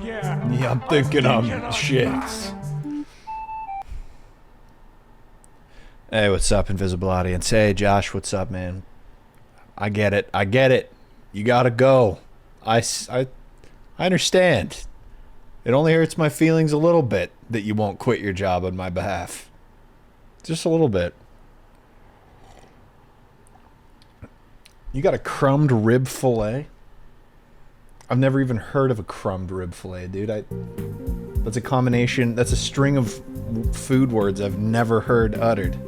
Yeah, I'm thinking I'm shits. Hey, what's up, invisible audience? Hey, Josh, what's up, man? I get it. I get it. You gotta go. I understand. It only hurts my feelings a little bit that you won't quit your job on my behalf. Just a little bit. You got a crumbed rib fillet? I've never even heard of a crumbed rib fillet, dude. That's a combination, that's a string of food words I've never heard uttered.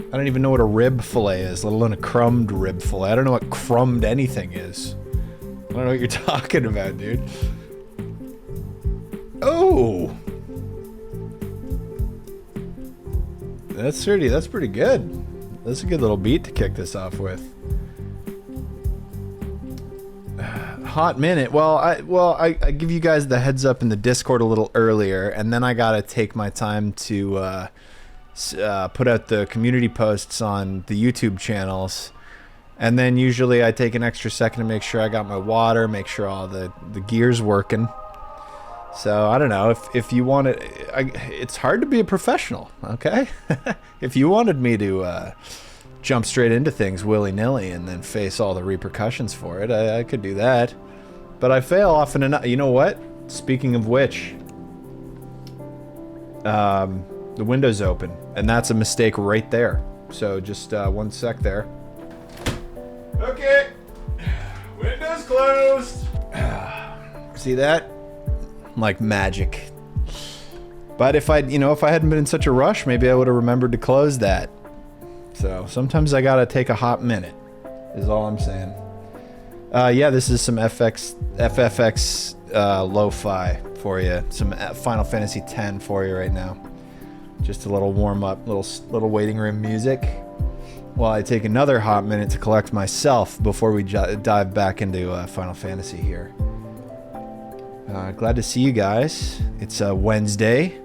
I don't even know what a rib fillet is, let alone a crumbed rib fillet. I don't know what crumbed anything is. I don't know what you're talking about, dude. Oh! That's pretty good. That's a good little beat to kick this off with. Hot minute. Well, I give you guys the heads up in the Discord a little earlier, and then I gotta take my time to put out the community posts on the YouTube channels, and then usually I take an extra second to make sure I got my water, make sure all the gear's working. So I don't know if you want it. It's hard to be a professional, okay? If you wanted me to jump straight into things willy-nilly and then face all the repercussions for it, I could do that. But I fail often enough. You know what? Speaking of which, the window's open, and that's a mistake right there. So just one sec there. Okay, window's closed. See that? Like magic. But if I hadn't been in such a rush, maybe I would have remembered to close that. So sometimes I gotta take a hot minute, is all I'm saying. Yeah, this is some FFX lo-fi for you. Some Final Fantasy X for you right now. Just a little warm up, little waiting room music, while I take another hot minute to collect myself before we dive back into Final Fantasy here. Glad to see you guys. It's Wednesday,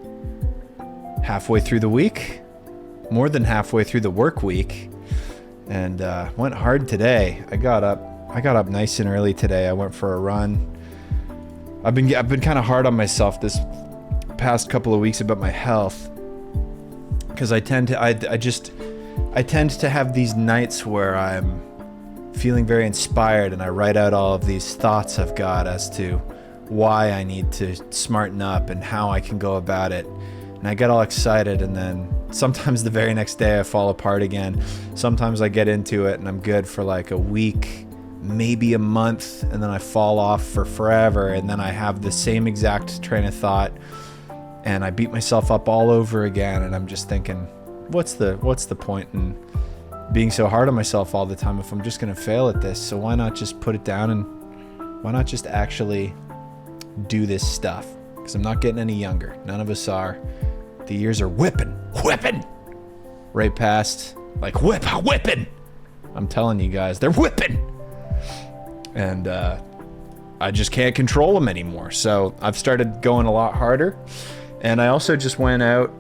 halfway through the week, more than halfway through the work week, and went hard today. I got up nice and early today. I went for a run. I've been kind of hard on myself this past couple of weeks about my health, because I tend to have these nights where I'm feeling very inspired, and I write out all of these thoughts I've got as to why I need to smarten up and how I can go about it. And I get all excited, and then sometimes the very next day I fall apart again. Sometimes I get into it and I'm good for like a week, maybe a month, and then I fall off for forever, and then I have the same exact train of thought and I beat myself up all over again, and I'm just thinking, what's the point in being so hard on myself all the time if I'm just gonna fail at this? So why not just put it down, and why not just actually do this stuff? Because I'm not getting any younger. None of us are. The years are whipping right past, like whipping. I'm telling you guys, they're whipping, and I just can't control them anymore. So I've started going a lot harder, and I also just went out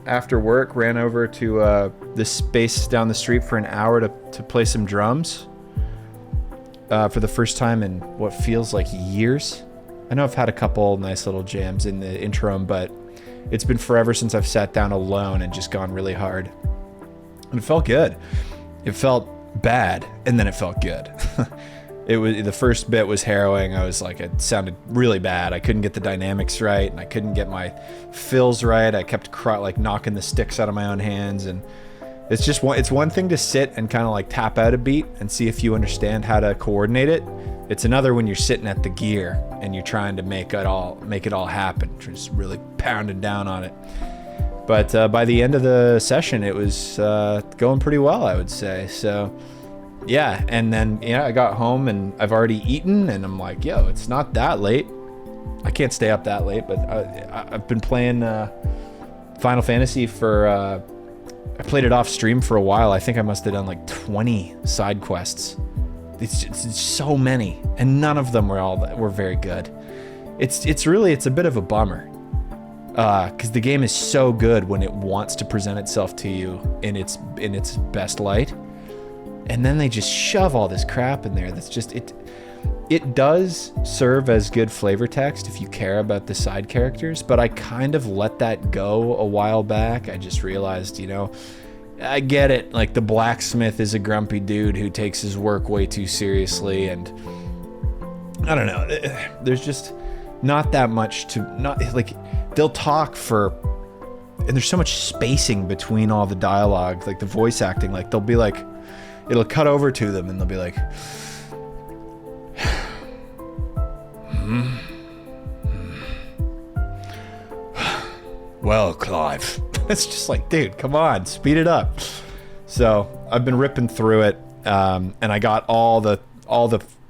after work, ran over to this space down the street for an hour to play some drums for the first time in what feels like years. I know I've had a couple nice little jams in the interim, but it's been forever since I've sat down alone and just gone really hard. And it felt good. It felt bad, and then it felt good. The first bit was harrowing. I was like, it sounded really bad. I couldn't get the dynamics right, and I couldn't get my fills right. I kept knocking the sticks out of my own hands, and it's one thing to sit and kind of like tap out a beat and see if you understand how to coordinate it. It's another when you're sitting at the gear and you're trying to make it all happen, just really pounding down on it. But by the end of the session, it was going pretty well, I would say. So yeah, and then I got home and I've already eaten, and I'm like, yo, it's not that late. I can't stay up that late, but I've been playing Final Fantasy for. I played it off stream for a while. I think I must have done like 20 side quests. It's so many, and none of them were very good. It's a bit of a bummer, because the game is so good when it wants to present itself to you in its best light, and then they just shove all this crap in there that's just It does serve as good flavor text if you care about the side characters, but I kind of let that go a while back. I just realized, you know, I get it. Like, the blacksmith is a grumpy dude who takes his work way too seriously, and I don't know. There's just not that much to not like. They'll talk for, and there's so much spacing between all the dialogue, like the voice acting. Like, they'll be like, it'll cut over to them, and they'll be like, well, Clive. It's just like, dude, come on, speed it up. So I've been ripping through it, and I got all the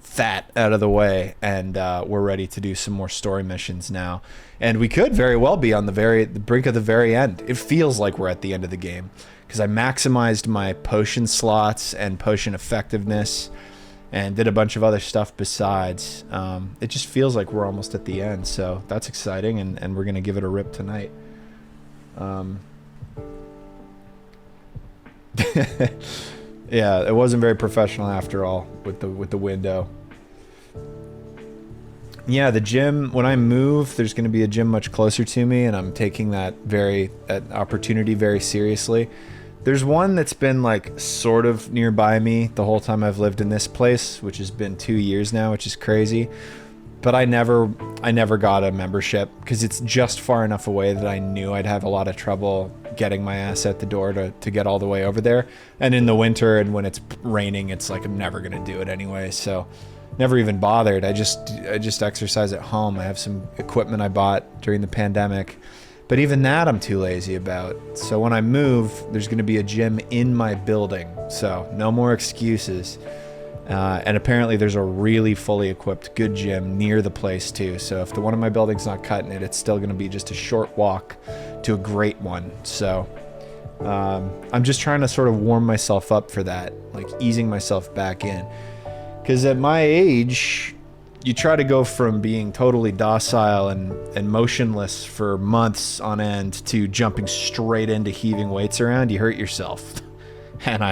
fat out of the way, and we're ready to do some more story missions now. And we could very well be on the brink of the very end. It feels like we're at the end of the game because I maximized my potion slots and potion effectiveness, and did a bunch of other stuff besides. It just feels like we're almost at the end, so that's exciting, and we're gonna give it a rip tonight. Yeah, it wasn't very professional after all with the window. Yeah, the gym, when I move, there's going to be a gym much closer to me, and I'm taking that opportunity very seriously. There's one that's been like sort of nearby me the whole time I've lived in this place, which has been 2 years now, which is crazy. But I never got a membership because it's just far enough away that I knew I'd have a lot of trouble getting my ass at the door to get all the way over there. And in the winter and when it's raining, it's like I'm never gonna do it anyway. So never even bothered. I just exercise at home. I have some equipment I bought during the pandemic, but even that I'm too lazy about. So when I move, there's gonna be a gym in my building. So no more excuses. And apparently there's a really fully equipped good gym near the place too. So if the one in my building's not cutting it, it's still going to be just a short walk to a great one. So I'm just trying to sort of warm myself up for that, like easing myself back in. Because at my age, you try to go from being totally docile and motionless for months on end to jumping straight into heaving weights around, you hurt yourself. And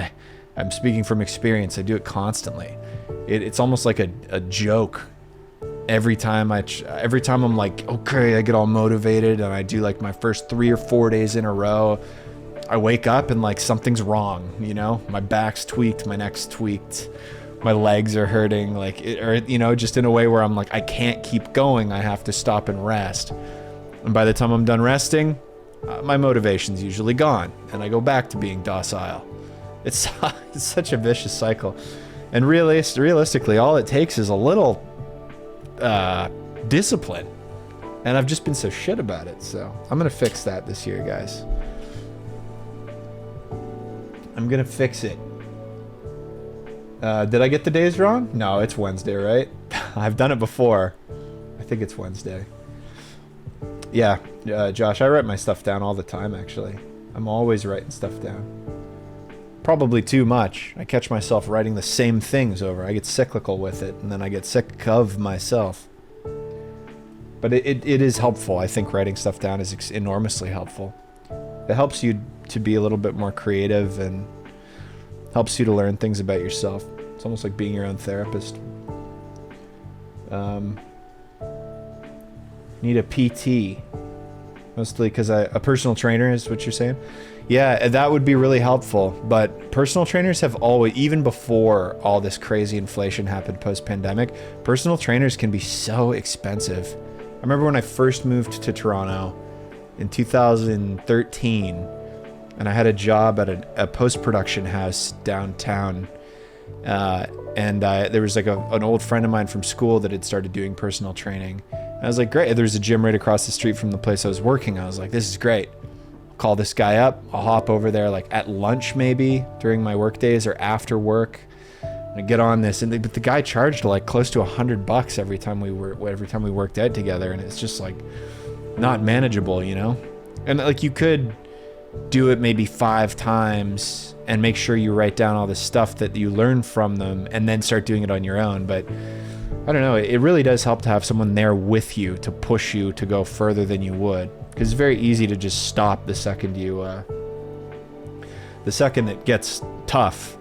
I'm speaking from experience. I do it constantly. It's almost like a joke. Every time I'm like, okay, I get all motivated and I do like my first 3 or 4 days in a row, I wake up and like something's wrong, you know? My back's tweaked, my neck's tweaked, my legs are hurting, or you know, just in a way where I'm like, I can't keep going. I have to stop and rest. And by the time I'm done resting, my motivation's usually gone and I go back to being docile. It's such a vicious cycle. And realistically, all it takes is a little discipline. And I've just been so shit about it. So I'm going to fix that this year, guys. I'm going to fix it. Did I get the days wrong? No, it's Wednesday, right? I've done it before. I think it's Wednesday. Yeah, Josh, I write my stuff down all the time, actually. I'm always writing stuff down. Probably too much. I catch myself writing the same things over. I get cyclical with it, and then I get sick of myself. But it is helpful. I think writing stuff down is enormously helpful. It helps you to be a little bit more creative and helps you to learn things about yourself. It's almost like being your own therapist. Need a PT. Mostly because a personal trainer is what you're saying? Yeah, that would be really helpful. But personal trainers have always, even before all this crazy inflation happened post-pandemic, personal trainers can be so expensive. I remember when I first moved to Toronto in 2013, and I had a job at a post-production house downtown. And there was like an old friend of mine from school that had started doing personal training. And I was like, great. There was a gym right across the street from the place I was working. I was like, this is great. I'll call this guy up. I'll hop over there like at lunch maybe during my work days or after work. And get on this. But the guy charged like close to $100 every time we worked out together. And it's just like not manageable, you know? And like you could do it maybe 5 times and make sure you write down all the stuff that you learn from them and then start doing it on your own. But I don't know, it really does help to have someone there with you to push you to go further than you would, because it's very easy to just stop the second it gets tough.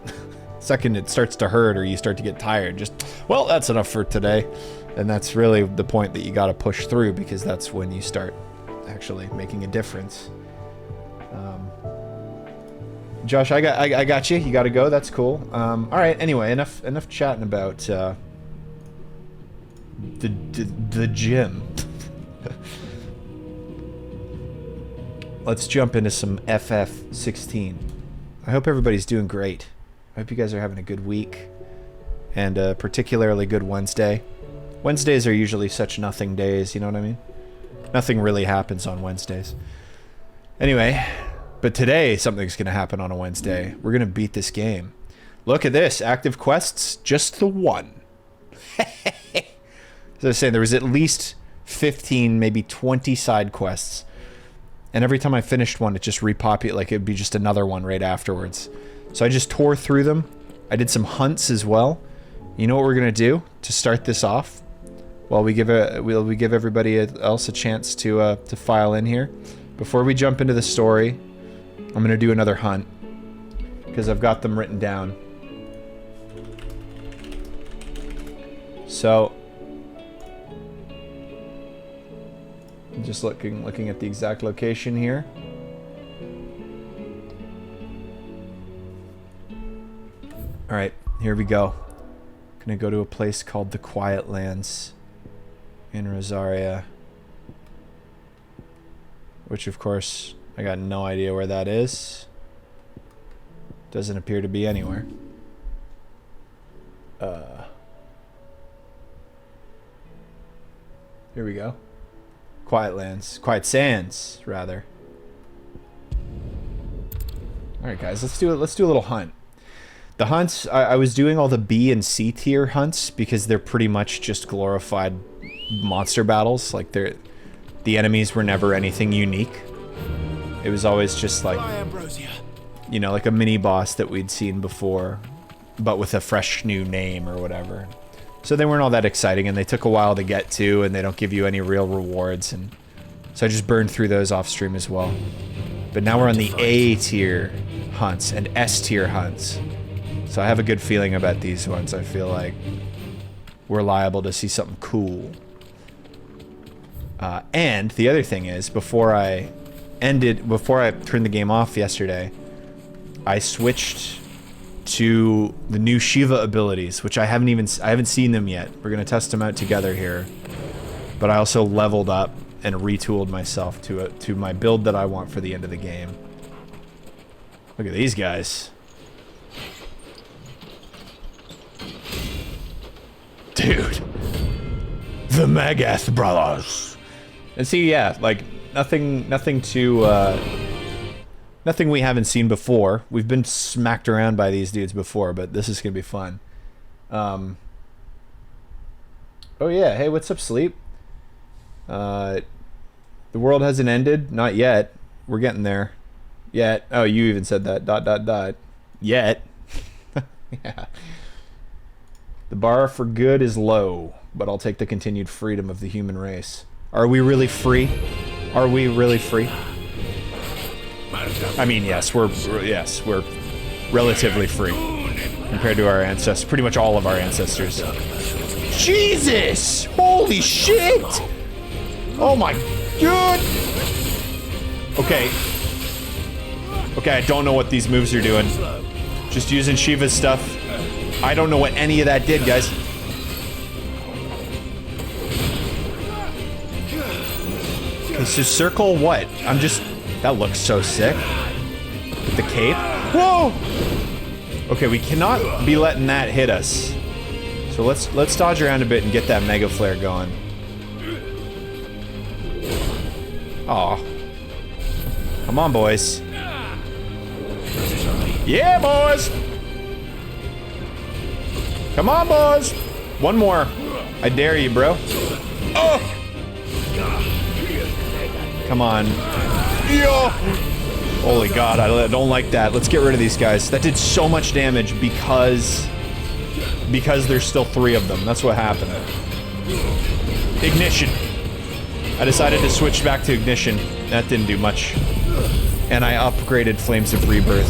Second it starts to hurt or you start to get tired, just, well, that's enough for today. And that's really the point that you gotta push through, because that's when you start actually making a difference. Josh, I got you. You gotta go. That's cool. All right. Anyway, enough chatting about the gym. Let's jump into some FF16. I hope everybody's doing great. I hope you guys are having a good week, and a particularly good Wednesday. Wednesdays are usually such nothing days, you know what I mean? Nothing really happens on Wednesdays. Anyway, but today something's gonna happen on a Wednesday. We're gonna beat this game. Look at this, active quests, just the one. As I was saying, there was at least 15, maybe 20 side quests. And every time I finished one, it just repopulated, like it'd be just another one right afterwards. So I just tore through them. I did some hunts as well. You know what we're gonna do to start this off? While we give everybody else a chance to file in here. Before we jump into the story, I'm gonna do another hunt, because I've got them written down. So, just looking at the exact location here. All right, here we go. Gonna go to a place called the Quiet Lands in Rosaria, which of course I got no idea where that is. Doesn't appear to be anywhere. Here we go. Quiet Lands. Quiet Sands, rather. Alright guys, let's do a little hunt. The hunts, I was doing all the B and C tier hunts because they're pretty much just glorified monster battles. Like, the enemies were never anything unique. It was always just like, you know, like a mini boss that we'd seen before, but with a fresh new name or whatever. So they weren't all that exciting, and they took a while to get to, and they don't give you any real rewards, and so I just burned through those off stream as well. But now we're on the A tier hunts and S tier hunts. So I have a good feeling about these ones. I feel like we're liable to see something cool. And the other thing is, before I turned the game off yesterday, I switched to the new Shiva abilities, which I haven't seen them yet. We're gonna test them out together here. But I also leveled up and retooled myself to my build that I want for the end of the game. Look at these guys. Dude. The Mageth Brothers. And see, yeah, like nothing we haven't seen before. We've been smacked around by these dudes before, but this is gonna be fun. Oh yeah, hey, what's up, Sleep? The world hasn't ended? Not yet. We're getting there. Yet. Oh, you even said that. ... Yet. Yeah. The bar for good is low, but I'll take the continued freedom of the human race. Are we really free? Are we really free? I mean, yes, we're relatively free compared to our ancestors, pretty much all of our ancestors. Jesus! Holy shit! Oh my god! Okay. Okay, I don't know what these moves are doing. Just using Shiva's stuff. I don't know what any of that did, guys. Okay, so circle what? That looks so sick. With the cape. Whoa! Okay, we cannot be letting that hit us. So let's dodge around a bit and get that Mega Flare going. Aw. Come on, boys. Yeah, boys! Come on, boys! One more. I dare you, bro. Oh! Come on. Yo! Holy god, I don't like that. Let's get rid of these guys. That did so much damage because there's still 3 of them. That's what happened. Ignition. I decided to switch back to ignition. That didn't do much. And I upgraded Flames of Rebirth.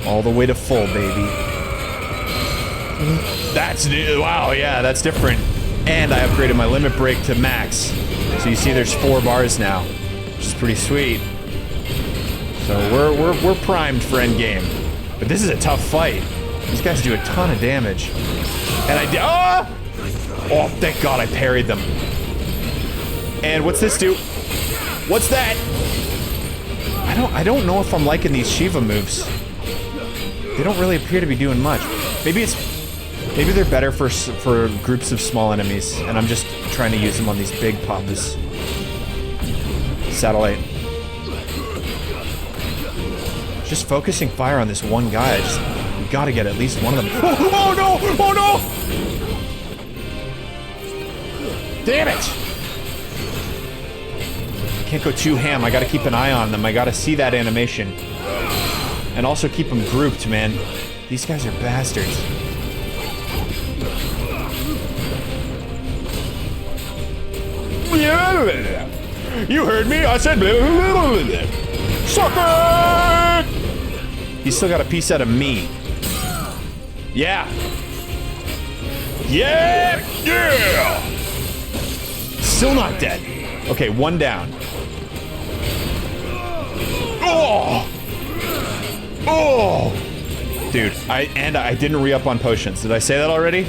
All the way to full, baby. That's new. Wow, yeah, that's different. And I upgraded my limit break to max. So you see there's 4 bars now, which is pretty sweet. So we're primed for endgame. But this is a tough fight. These guys do a ton of damage. And I did. Oh, thank God I parried them. And what's this do? What's that? I don't know if I'm liking these Shiva moves. They don't really appear to be doing much. Maybe they're better for groups of small enemies, and I'm just trying to use them on these big papas. Satellite. Just focusing fire on this one guy. We gotta get at least one of them. Oh no! Oh no! Damn it! Can't go too ham. I gotta keep an eye on them. I gotta see that animation. And also keep them grouped, man. These guys are bastards. You heard me. I said sucker! He's still got a piece out of me. Yeah. Yeah! Yeah! Still not dead. Okay, one down. Oh! Oh! Dude, I didn't re-up on potions. Did I say that already?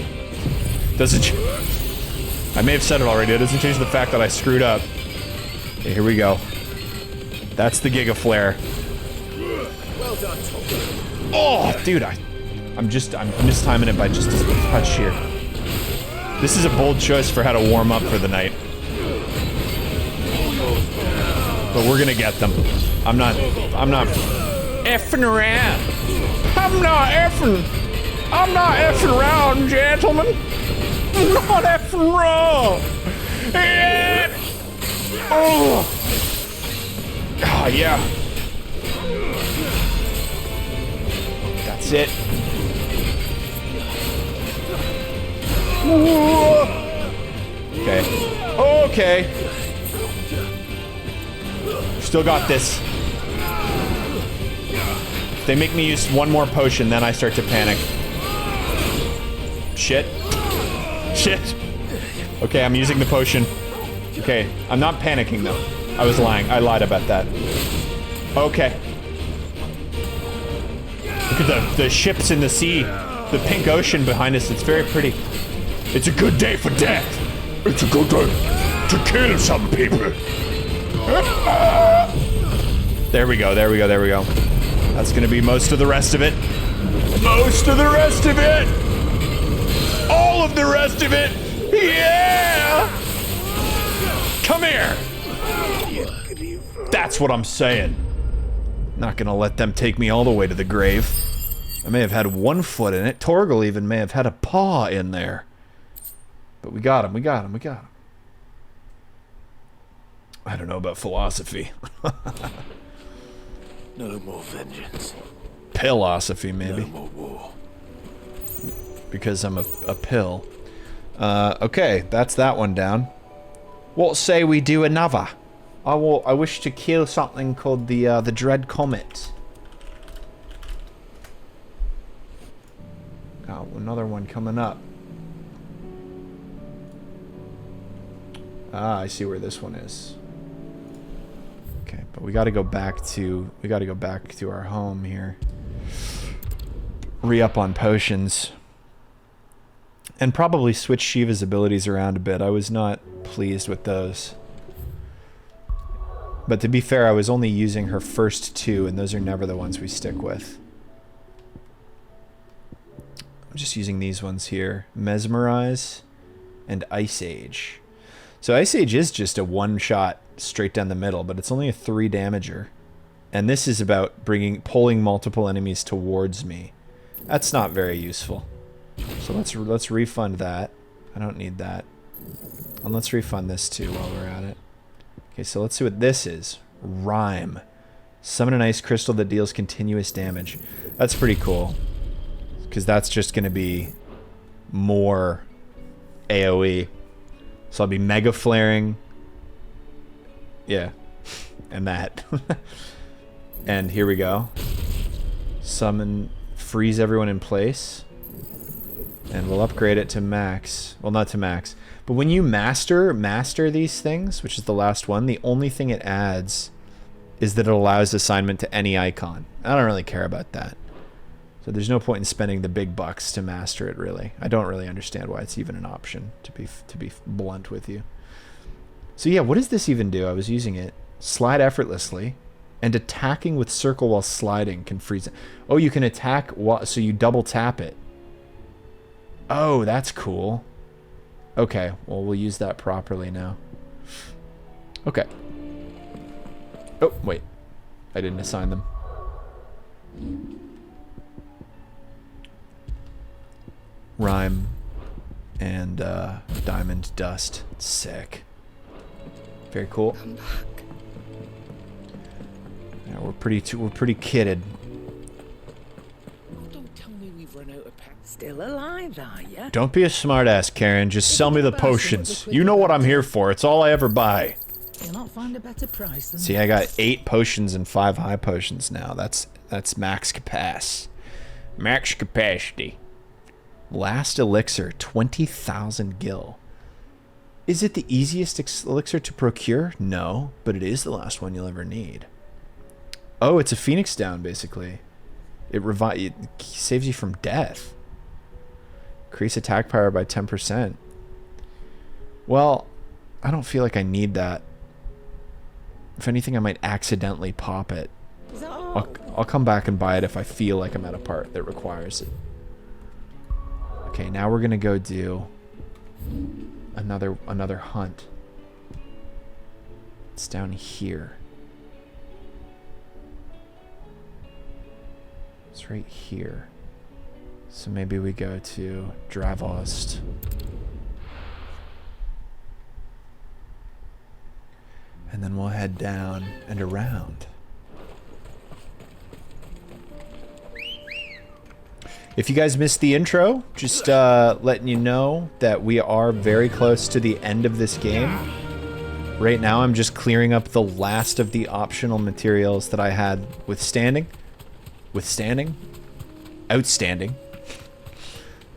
Doesn't... I may have said it already. It doesn't change the fact that I screwed up. Okay, here we go. That's the Giga Flare. Well done, Torgal. Oh, dude, I'm mistiming it by just a touch here. This is a bold choice for how to warm up for the night. But we're gonna get them. I'm not effing around. I'm not effing around, gentlemen. I'm not effing around. Yeah. Oh. Oh, yeah. That's it. Okay. Okay. Still got this. If they make me use one more potion, then I start to panic. Shit. Shit. Okay, I'm using the potion. Okay, I'm not panicking though. I was lying. I lied about that. Okay. Look at the ships in the sea. The pink ocean behind us. It's very pretty. It's a good day for death. It's a good day to kill some people. There we go, there we go, there we go. That's gonna be most of the rest of it. Most of the rest of it! All of the rest of it! Yeah! Come here! That's what I'm saying. Not gonna let them take me all the way to the grave. I may have had one foot in it. Torgal even may have had a paw in there. But we got him, we got him, we got him. I don't know about philosophy. No more vengeance. Philosophy, maybe. No more war. Because I'm a pill. Okay, that's that one down. What say we do another? I wish to kill something called the Dread Comet. Got another one coming up. Ah, I see where this one is. Okay, but we got to go back to our home here. Re-up on potions. And probably switch Shiva's abilities around a bit. I was not pleased with those. But to be fair, I was only using her first two, and those are never the ones we stick with. I'm just using these ones here. Mesmerize and Ice Age. So Ice Age is just a one-shot straight down the middle, but it's only a 3 damager. And this is about pulling multiple enemies towards me. That's not very useful. So let's refund that. I don't need that. And let's refund this too while we're at it. Okay, so let's see what this is. Rhyme. Summon an ice crystal that deals continuous damage. That's pretty cool. Because that's just going to be more AoE. So I'll be mega flaring. Yeah. And that. And here we go. Summon, freeze everyone in place. And we'll upgrade it to max. Well, not to max. But when you master these things, which is the last one, the only thing it adds is that it allows assignment to any icon. I don't really care about that. So there's no point in spending the big bucks to master it, really. I don't really understand why it's even an option, to be blunt with you. So yeah, what does this even do? I was using it. Slide effortlessly, and attacking with circle while sliding can freeze it. Oh, you can attack, so you double tap it. Oh, that's cool. Okay, well, we'll use that properly now. Okay. Oh, wait. I didn't assign them. Rhyme and diamond dust. Sick. Very cool. Yeah, we're pretty kitted. Don't tell me we've run out of packs. Still alive, are ya? Don't be a smartass, Karen. Just sell me the potions. You know what I'm here for. It's all I ever buy. You'll not find a better price than See, I got 8 potions and 5 high potions now. That's max capacity. Max capacity. Last elixir, 20,000 gil. Is it the easiest elixir to procure? No, but it is the last one you'll ever need. Oh, it's a phoenix down, basically. It saves you from death. Increase attack power by 10%. Well, I don't feel like I need that. If anything, I might accidentally pop it. I'll come back and buy it if I feel like I'm at a part that requires it. Okay, now we're gonna go do another hunt. It's down here. It's right here. So maybe we go to Dravost. And then we'll head down and around. If you guys missed the intro, just letting you know that we are very close to the end of this game. Right now I'm just clearing up the last of the optional materials that I had outstanding.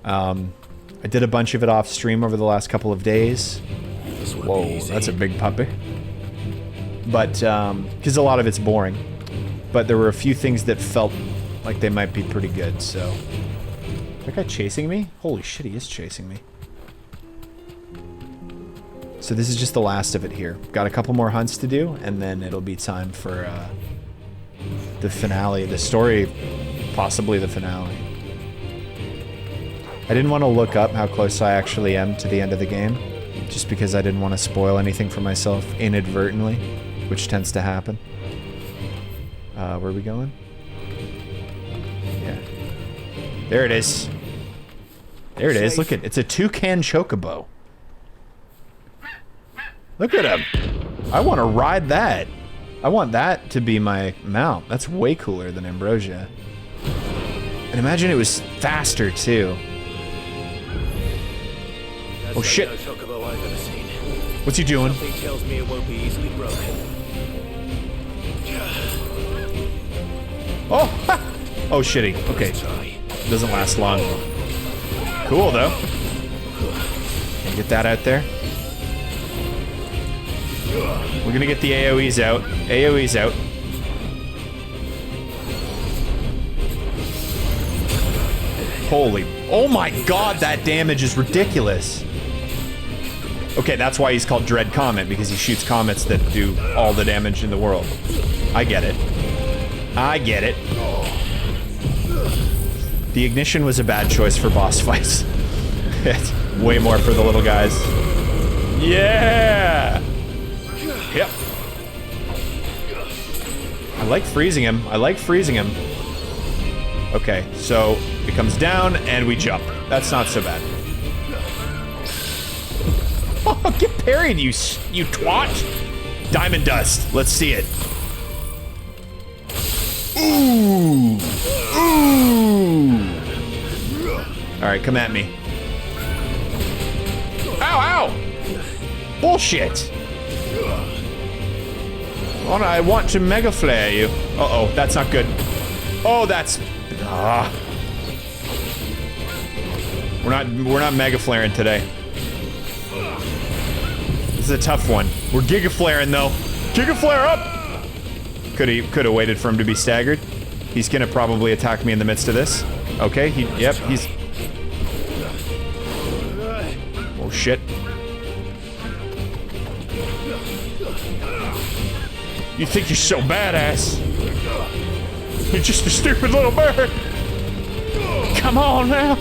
I did a bunch of it off stream over the last couple of days. Whoa, that's a big puppy. But, because a lot of it's boring. But there were a few things that felt like they might be pretty good, so. Is that guy chasing me? Holy shit, he is chasing me. So this is just the last of it here. Got a couple more hunts to do, and then it'll be time for the finale, the story, possibly the finale. I didn't want to look up how close I actually am to the end of the game, just because I didn't want to spoil anything for myself inadvertently, which tends to happen. Where are we going? Yeah. There it is. There it is. Look at it's a toucan chocobo. Look at him. I want to ride that. I want that to be my mount. That's way cooler than Ambrosia. And imagine it was faster too. Oh shit. What's he doing? Something tells me it won't be easily broken. Oh! Ha! Oh shitty. Okay. Doesn't last long. Cool though. Can you get that out there? We're gonna get the AoEs out. AoEs out. Holy. Oh my god, that damage is ridiculous. Okay, that's why he's called Dread Comet, because he shoots comets that do all the damage in the world. I get it. I get it. The ignition was a bad choice for boss fights. It's way more for the little guys. Yeah! Yep. I like freezing him. I like freezing him. Okay, so it comes down and we jump. That's not so bad. Oh, get parried, you twat! Diamond dust. Let's see it. Ooh! Ooh! Alright, come at me. Ow, ow! Bullshit! I want to mega flare you. Uh-oh, that's not good. Oh, that's Ah. We're not mega flaring today. This is a tough one. We're giga flaring though. Giga flare up! Could have waited for him to be staggered. He's gonna probably attack me in the midst of this. Okay, he's... Oh shit. You think you're so badass? You're just a stupid little bird. Come on now.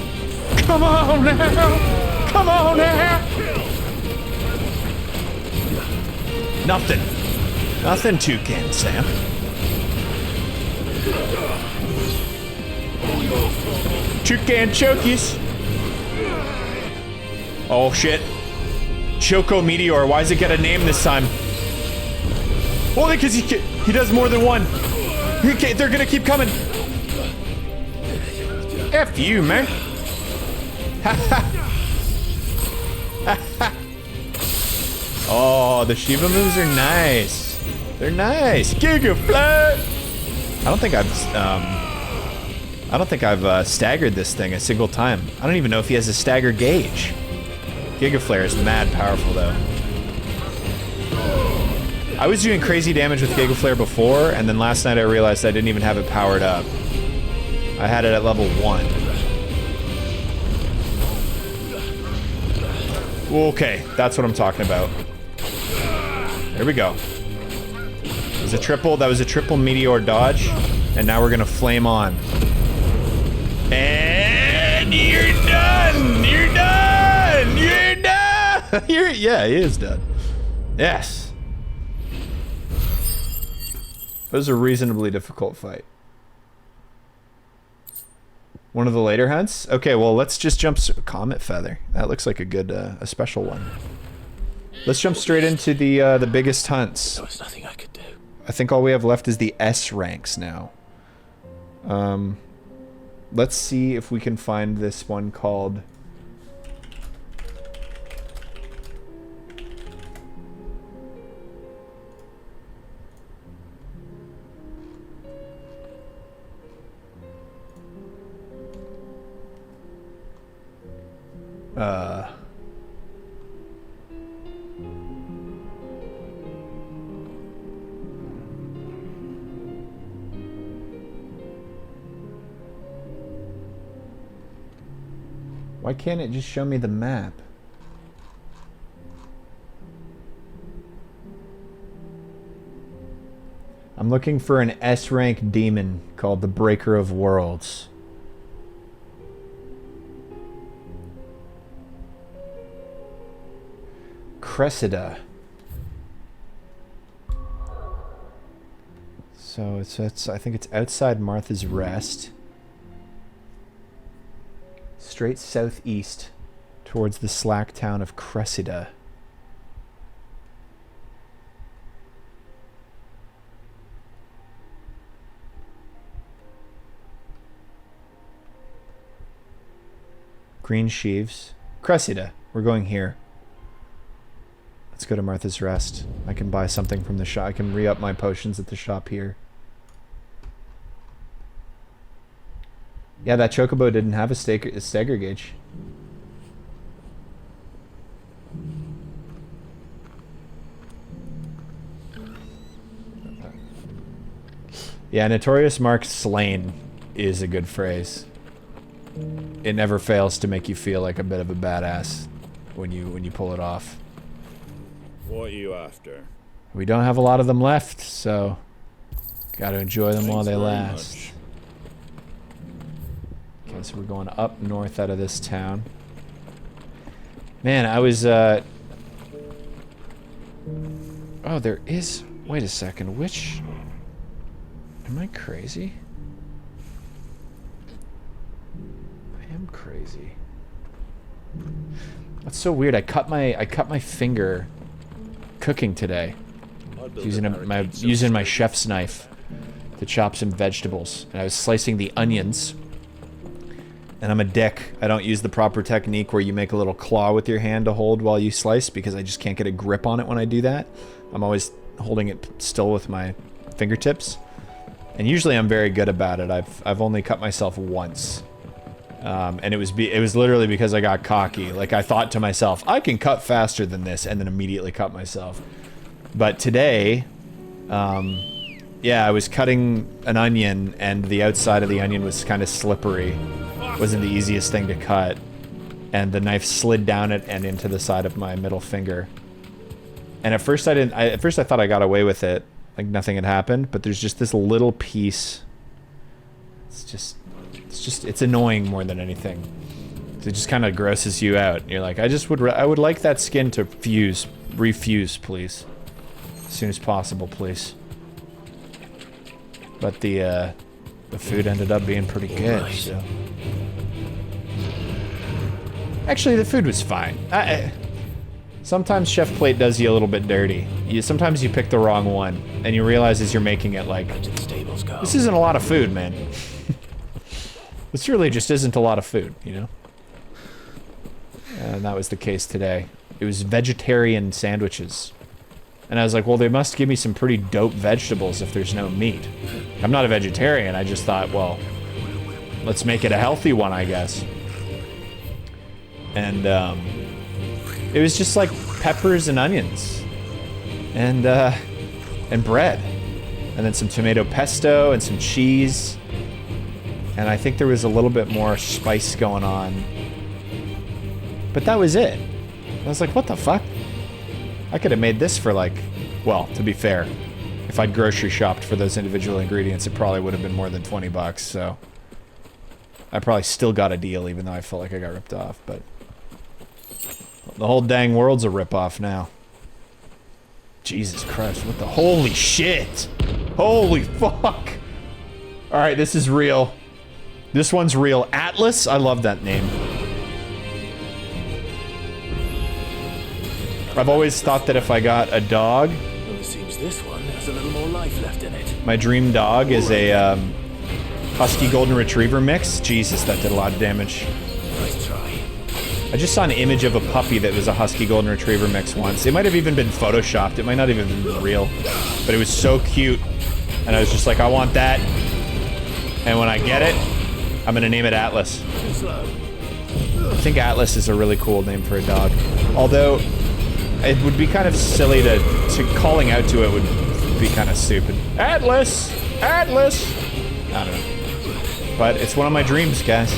Come on now. Come on now. Nothing. Nothing toucan, Sam. Toucan chokies. Oh shit. Choco Meteor. Why does it get a name this time? Only because he does more than one. They're gonna keep coming. F you, man. Oh, the Shiva moves are nice. They're nice. Giga Flare. I don't think I've staggered this thing a single time. I don't even know if he has a stagger gauge. Giga Flare is mad powerful though. I was doing crazy damage with Giga Flare before, and then last night I realized I didn't even have it powered up. I had it at level 1. Okay, that's what I'm talking about. There we go. That was a triple meteor dodge, and now we're gonna flame on. And you're done! You're done! You're done! Yeah, he is done. Yes. It was a reasonably difficult fight. One of the later hunts? Okay, well, let's just jump... Comet Feather. That looks like a good, a special one. Let's jump straight into the biggest hunts. There was nothing I could do. I think all we have left is the S ranks now. Let's see if we can find this one called... Why can't it just show me the map? I'm looking for an S-rank demon called the Breaker of Worlds. Cressida. So it's I think it's outside Martha's Rest. Straight southeast towards the slack town of Cressida. Green sheaves. Cressida. We're going here. Let's go to Martha's Rest. I can buy something from the shop. I can re-up my potions at the shop here. Yeah, that chocobo didn't have a stagger gauge. Yeah, Notorious Mark Slain is a good phrase. It never fails to make you feel like a bit of a badass when you pull it off. What are you after? We don't have a lot of them left, so gotta enjoy them while they Thanks very last. much. Okay, so we're going up north out of this town. Man, I was, oh, there is... Wait a second, which... Am I crazy? I am crazy. That's so weird. I cut my finger cooking today. Using my chef's knife to chop some vegetables. And I was slicing the onions. And I'm a dick. I don't use the proper technique where you make a little claw with your hand to hold while you slice because I just can't get a grip on it when I do that. I'm always holding it still with my fingertips. And usually I'm very good about it. I've only cut myself once. And it was literally because I got cocky. Like, I thought to myself, I can cut faster than this, and then immediately cut myself. But today, yeah, I was cutting an onion, and the outside of the onion was kind of slippery. Wasn't the easiest thing to cut. And the knife slid down it and into the side of my middle finger. And at first I thought I got away with it. Like nothing had happened, but there's just this little piece. It's annoying more than anything. It just kind of grosses you out. And you're like, I would like that skin to refuse, please. As soon as possible, please. But the food ended up being pretty good, so. Actually, the food was fine. Sometimes Chef Plate does you a little bit dirty. Sometimes you pick the wrong one, and you realize as you're making it, like, this isn't a lot of food, man. This really just isn't a lot of food, you know? And that was the case today. It was vegetarian sandwiches. And I was like, well, they must give me some pretty dope vegetables if there's no meat. I'm not a vegetarian, I just thought, well, let's make it a healthy one, I guess. And, it was just like peppers and onions. And bread. And then some tomato pesto and some cheese. And I think there was a little bit more spice going on. But that was it. I was like, what the fuck? I could have made this for like, well, to be fair, if I'd grocery shopped for those individual ingredients, it probably would have been more than 20 bucks, so. I probably still got a deal even though I felt like I got ripped off, but. The whole dang world's a ripoff now. Jesus Christ, what the- holy shit! Holy fuck! Alright, this is real. This one's real. Atlas? I love that name. I've always thought that if I got a dog... Well, it seems this one has a little more life left in it. My dream dog is a, Husky Golden Retriever mix. Jesus, that did a lot of damage. Nice try. I just saw an image of a puppy that was a Husky Golden Retriever mix once. It might have even been photoshopped. It might not even have been real. But it was so cute. And I was just like, I want that. And when I get it, I'm gonna name it Atlas. I think Atlas is a really cool name for a dog. Although, it would be kind of silly to calling out to it would be kind of stupid. Atlas! Atlas! I don't know. But it's one of my dreams, guys.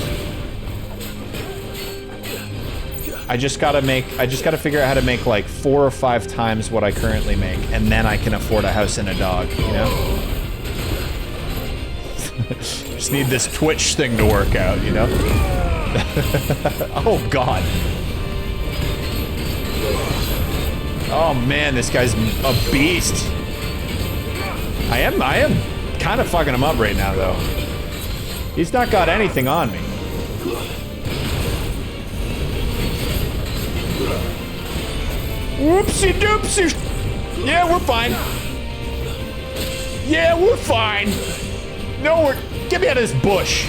I just gotta figure out how to make like 4 or 5 times what I currently make, and then I can afford a house and a dog, you know? Just need this Twitch thing to work out, you know? Oh god. Oh man, this guy's a beast. I am kind of fucking him up right now though. He's not got anything on me. Whoopsie doopsie. Yeah, we're fine. Yeah, we're fine. No, get me out of this bush.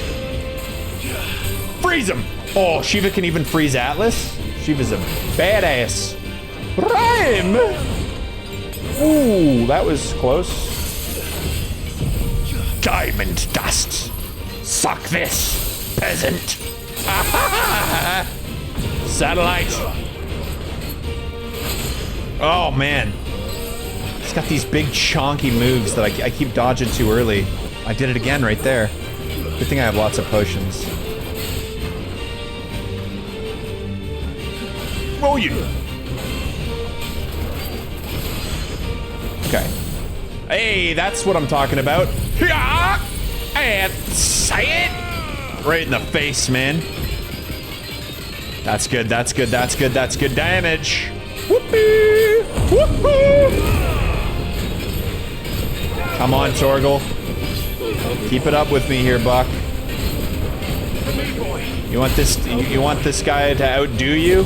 Freeze him. Oh, Shiva can even freeze Atlas? Shiva's a badass. Rhyme. Ooh, that was close. Diamond dust. Suck this, peasant. Satellite. Oh, man. He's got these big chonky moves that I keep dodging too early. I did it again right there. Good thing I have lots of potions. Oh, you. Okay. Hey, that's what I'm talking about. And say it. Right in the face, man. That's good, that's good, that's good, that's good damage. Whoopee! Whoopee! Come on, Torgal. Keep it up with me here, Buck. You want this guy to outdo you?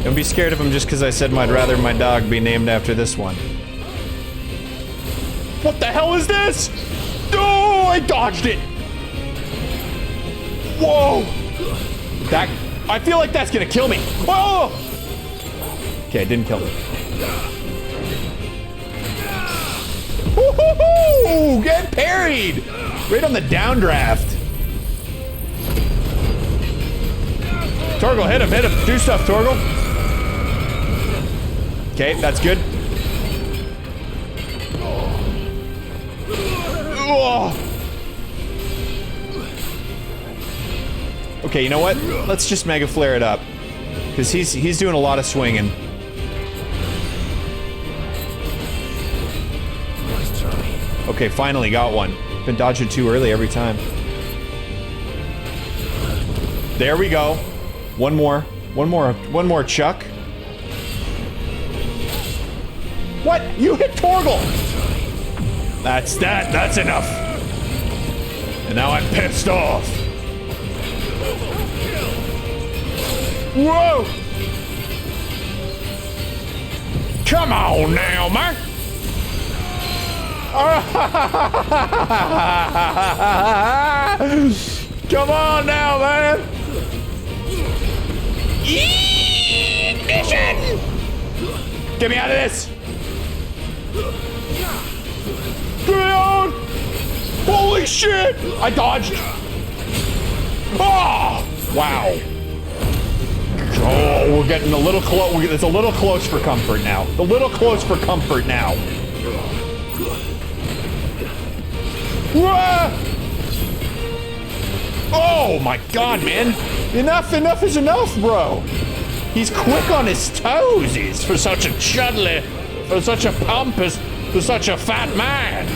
Don't be scared of him just because I said I'd rather my dog be named after this one. What the hell is this? Oh, I dodged it. Whoa. I feel like that's gonna kill me. Whoa. Okay, it didn't kill me. Woo. Woo-hoo-hoo! Get parried! Right on the downdraft. Torgal, hit him, hit him. Do stuff, Torgal. Okay, that's good. Oh. Okay, you know what? Let's just Mega Flare it up. Because he's doing a lot of swinging. Okay, finally got one. Been dodging too early every time. There we go. One more. One more, Chuck. What? You hit Torgal! That's enough. And now I'm pissed off. Whoa! Come on now, man! Come on now, man! Ignition! Get me out of this! Get out! Holy shit! I dodged! Oh! Wow. Oh, we're getting a little close. It's a little close for comfort now. A little close for comfort now. Oh my god, man. Enough is enough, bro. He's quick on his toes, he's for such a chudley, for such a pompous, for such a fat man.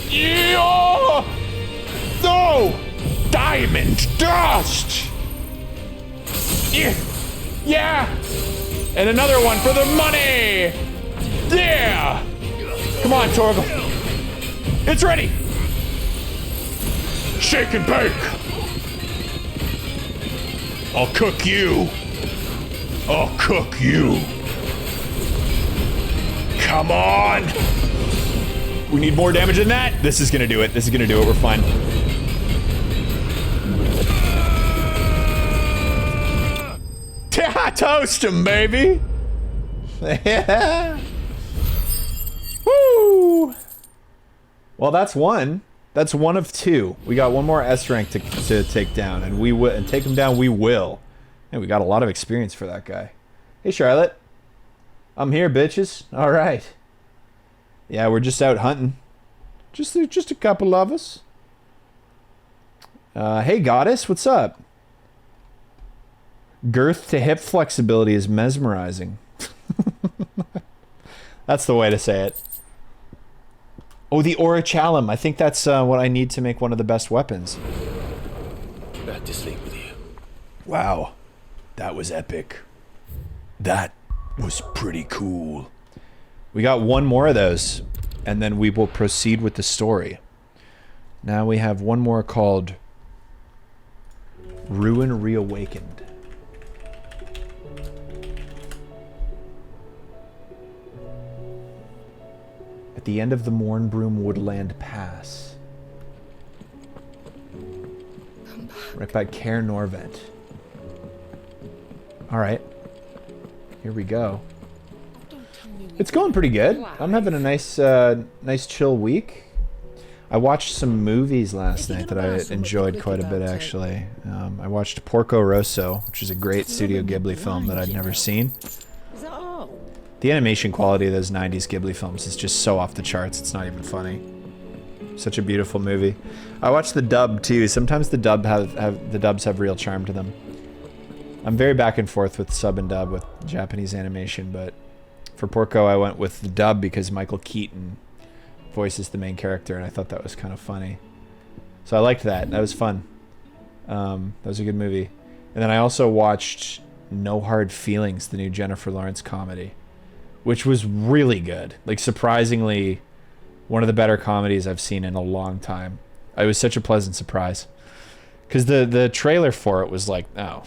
Yeah! No! Diamond dust! Yeah! And another one for the money! Yeah! Come on, Torgal. It's ready! Shake and bake! I'll cook you! I'll cook you! Come on! We need more damage than that! This is gonna do it. This is gonna do it. We're fine. Toast him, baby! Yeah! Woo! Well, that's one. That's one of two. We got one more S rank to take down, and we will, and take him down. We will. And we got a lot of experience for that guy. Hey, Charlotte. I'm here, bitches. All right. Yeah, we're just out hunting. Just a couple of us. Hey, Goddess, what's up? Girth to hip flexibility is mesmerizing. That's the way to say it. Oh, the Orichalum. I think that's what I need to make one of the best weapons. Back to sleep with you. Wow. That was epic. That was pretty cool. We got one more of those, and then we will proceed with the story. Now we have one more called Ruin Reawakened. At the end of the Mornbroom Woodland Pass. Right by Cair Norvent. Alright. Here we go. It's going pretty good. I'm having a nice nice chill week. I watched some movies last night that I enjoyed quite a bit, actually. I watched Porco Rosso, which is a great Studio Ghibli film that I'd never seen. The animation quality of those 90s Ghibli films is just so off the charts, it's not even funny. Such a beautiful movie. I watched the dub too. Sometimes the dubs have real charm to them. I'm very back and forth with sub and dub with Japanese animation, but for Porco I went with the dub because Michael Keaton voices the main character, and I thought that was kind of funny. So I liked that. That was fun. That was a good movie. And then I also watched No Hard Feelings, the new Jennifer Lawrence comedy, which was really good. Like, surprisingly, one of the better comedies I've seen in a long time. It was such a pleasant surprise. Because the trailer for it was like, oh,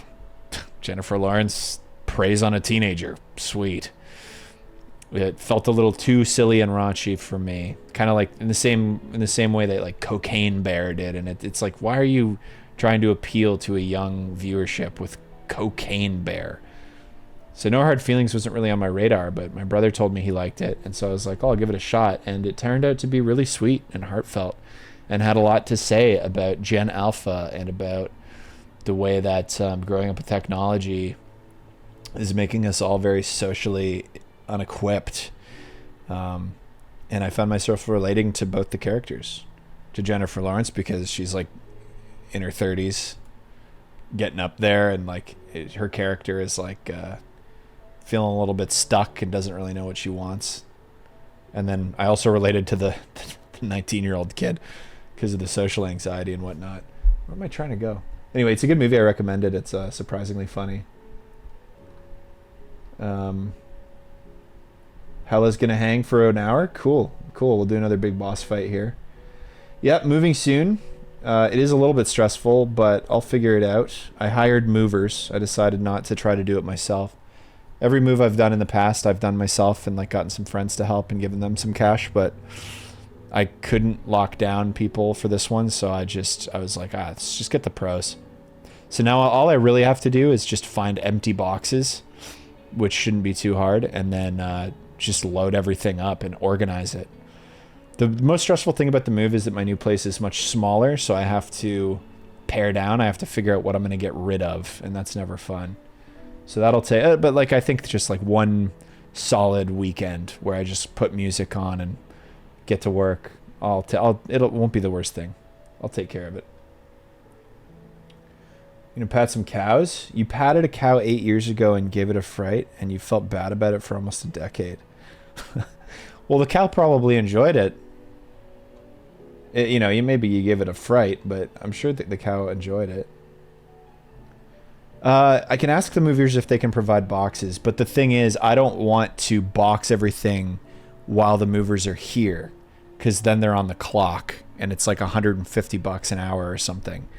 Jennifer Lawrence preys on a teenager. Sweet. It felt a little too silly and raunchy for me. Kind of like in the same way that like Cocaine Bear did. And it's like, why are you trying to appeal to a young viewership with Cocaine Bear? So No Hard Feelings wasn't really on my radar, but my brother told me he liked it, and so I was like, oh, I'll give it a shot. And it turned out to be really sweet and heartfelt, and had a lot to say about Gen Alpha and about the way that growing up with technology is making us all very socially unequipped. And I found myself relating to both the characters, to Jennifer Lawrence, because she's like in her 30s, getting up there, and like her character is like feeling a little bit stuck and doesn't really know what she wants. And then I also related to the 19-year-old kid because of the social anxiety and whatnot. Where am I trying to go? Anyway, it's a good movie. I recommend it. It's surprisingly funny. Hella's gonna hang for an hour. Cool. We'll do another big boss fight here. Yep, moving soon. It is a little bit stressful, but I'll figure it out. I hired movers. I decided not to try to do it myself. Every move I've done in the past, I've done myself and like gotten some friends to help and given them some cash, but I couldn't lock down people for this one, so I was like, let's just get the pros. So now all I really have to do is just find empty boxes, which shouldn't be too hard, and then just load everything up and organize it. The most stressful thing about the move is that my new place is much smaller, so I have to pare down. I have to figure out what I'm going to get rid of, and that's never fun. So that'll take, but like I think just like one solid weekend where I just put music on and get to work. It won't be the worst thing. I'll take care of it. You know, pat some cows. You patted a cow 8 years ago and gave it a fright, and you felt bad about it for almost a decade. Well, the cow probably enjoyed it. You know, maybe you give it a fright, but I'm sure that the cow enjoyed it. I can ask the movers if they can provide boxes, but the thing is, I don't want to box everything while the movers are here, because then they're on the clock, and it's like $150 an hour or something.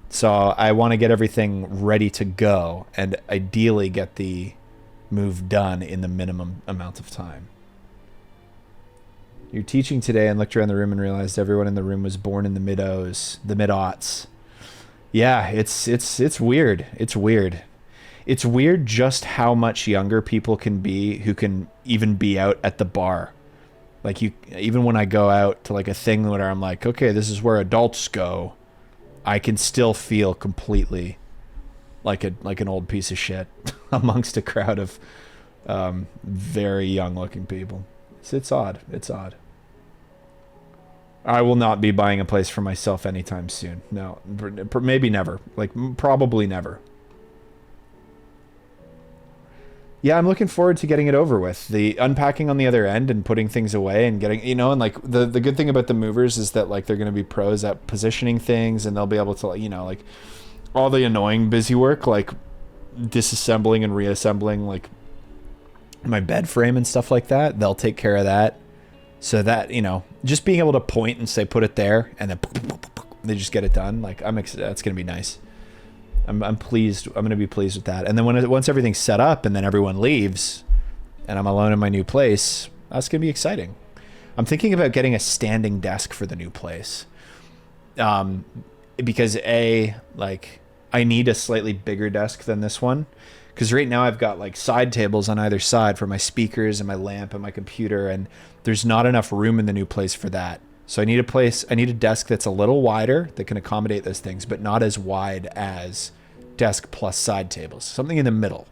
So I want to get everything ready to go, and ideally get the move done in the minimum amount of time. You're teaching today and looked around the room and realized everyone in the room was born in the mid-aughts. Yeah, it's weird. It's weird. It's weird just how much younger people can be who can even be out at the bar. Like even when I go out to like a thing where I'm like, okay, this is where adults go, I can still feel completely like an old piece of shit amongst a crowd of very young looking people. It's odd. It's odd. I will not be buying a place for myself anytime soon. No, maybe never. Like, probably never. Yeah, I'm looking forward to getting it over with. The unpacking on the other end and putting things away and getting, you know, and like the good thing about the movers is that like they're going to be pros at positioning things, and they'll be able to, you know, like all the annoying busy work, like disassembling and reassembling like my bed frame and stuff like that. They'll take care of that. So that, you know, just being able to point and say, put it there, and then they just get it done. Like, that's going to be nice. I'm pleased. I'm going to be pleased with that. And then once everything's set up and then everyone leaves and I'm alone in my new place, that's going to be exciting. I'm thinking about getting a standing desk for the new place. Because like I need a slightly bigger desk than this one. Because right now I've got like side tables on either side for my speakers and my lamp and my computer, and there's not enough room in the new place for that. So I need a desk that's a little wider that can accommodate those things, but not as wide as desk plus side tables. Something in the middle.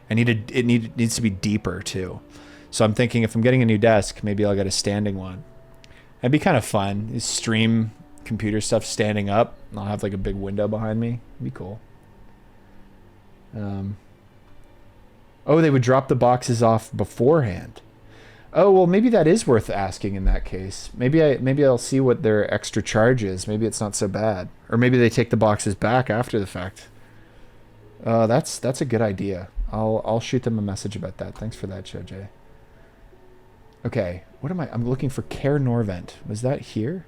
It needs to be deeper too. So I'm thinking if I'm getting a new desk, maybe I'll get a standing one. It'd be kind of fun. Stream computer stuff standing up. And I'll have like a big window behind me. It'd be cool. Oh, they would drop the boxes off beforehand. Oh, well, maybe that is worth asking in that case. Maybe I'll see what their extra charge is. Maybe it's not so bad. Or maybe they take the boxes back after the fact. That's a good idea. I'll shoot them a message about that. Thanks for that, Joj. Okay, I'm looking for Care Norvent. Was that here?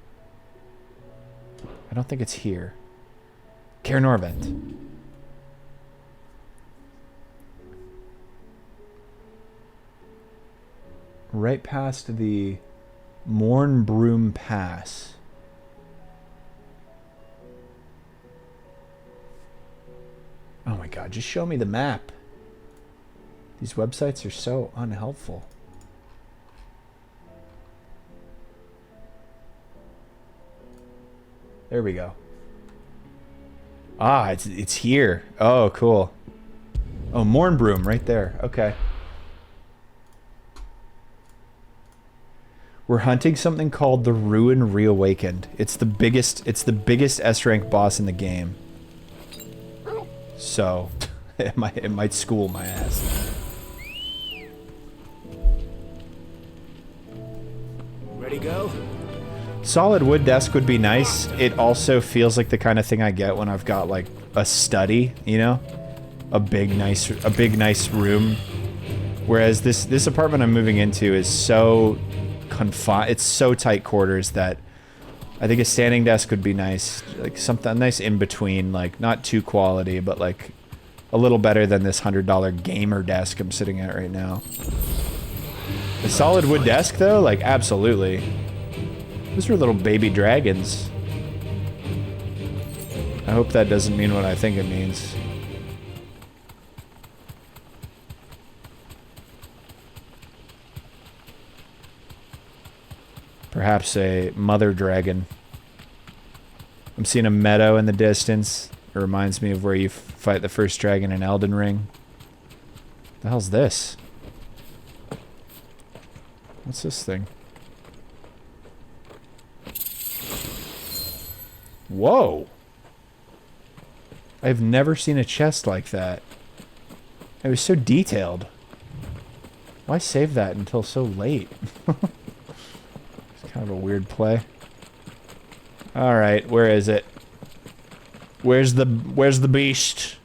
I don't think it's here. Care Norvent. Right past the Mornbroom Pass. Oh my god, just show me the map. These websites are so unhelpful. There we go. Ah, it's here. Oh, cool. Oh, Mornbroom right there. Okay. We're hunting something called the Ruin Reawakened. It's the biggest S rank boss in the game. So, it might school my ass. Ready, go? Solid wood desk would be nice. It also feels like the kind of thing I get when I've got like a study, you know? A big nice room. Whereas this apartment I'm moving into is so confined, it's so tight quarters that I think a standing desk would be nice. Like something nice in between, like not too quality, but like a little better than this $100 gamer desk I'm sitting at right now. A solid wood desk though, like absolutely. Those are little baby dragons. I hope that doesn't mean what I think it means. Perhaps a mother dragon. I'm seeing a meadow in the distance. It reminds me of where you fight the first dragon in Elden Ring. The hell's this? What's this thing? Whoa! I've never seen a chest like that. It was so detailed. Why save that until so late? It's kind of a weird play. Alright, where is it? Where's the beast?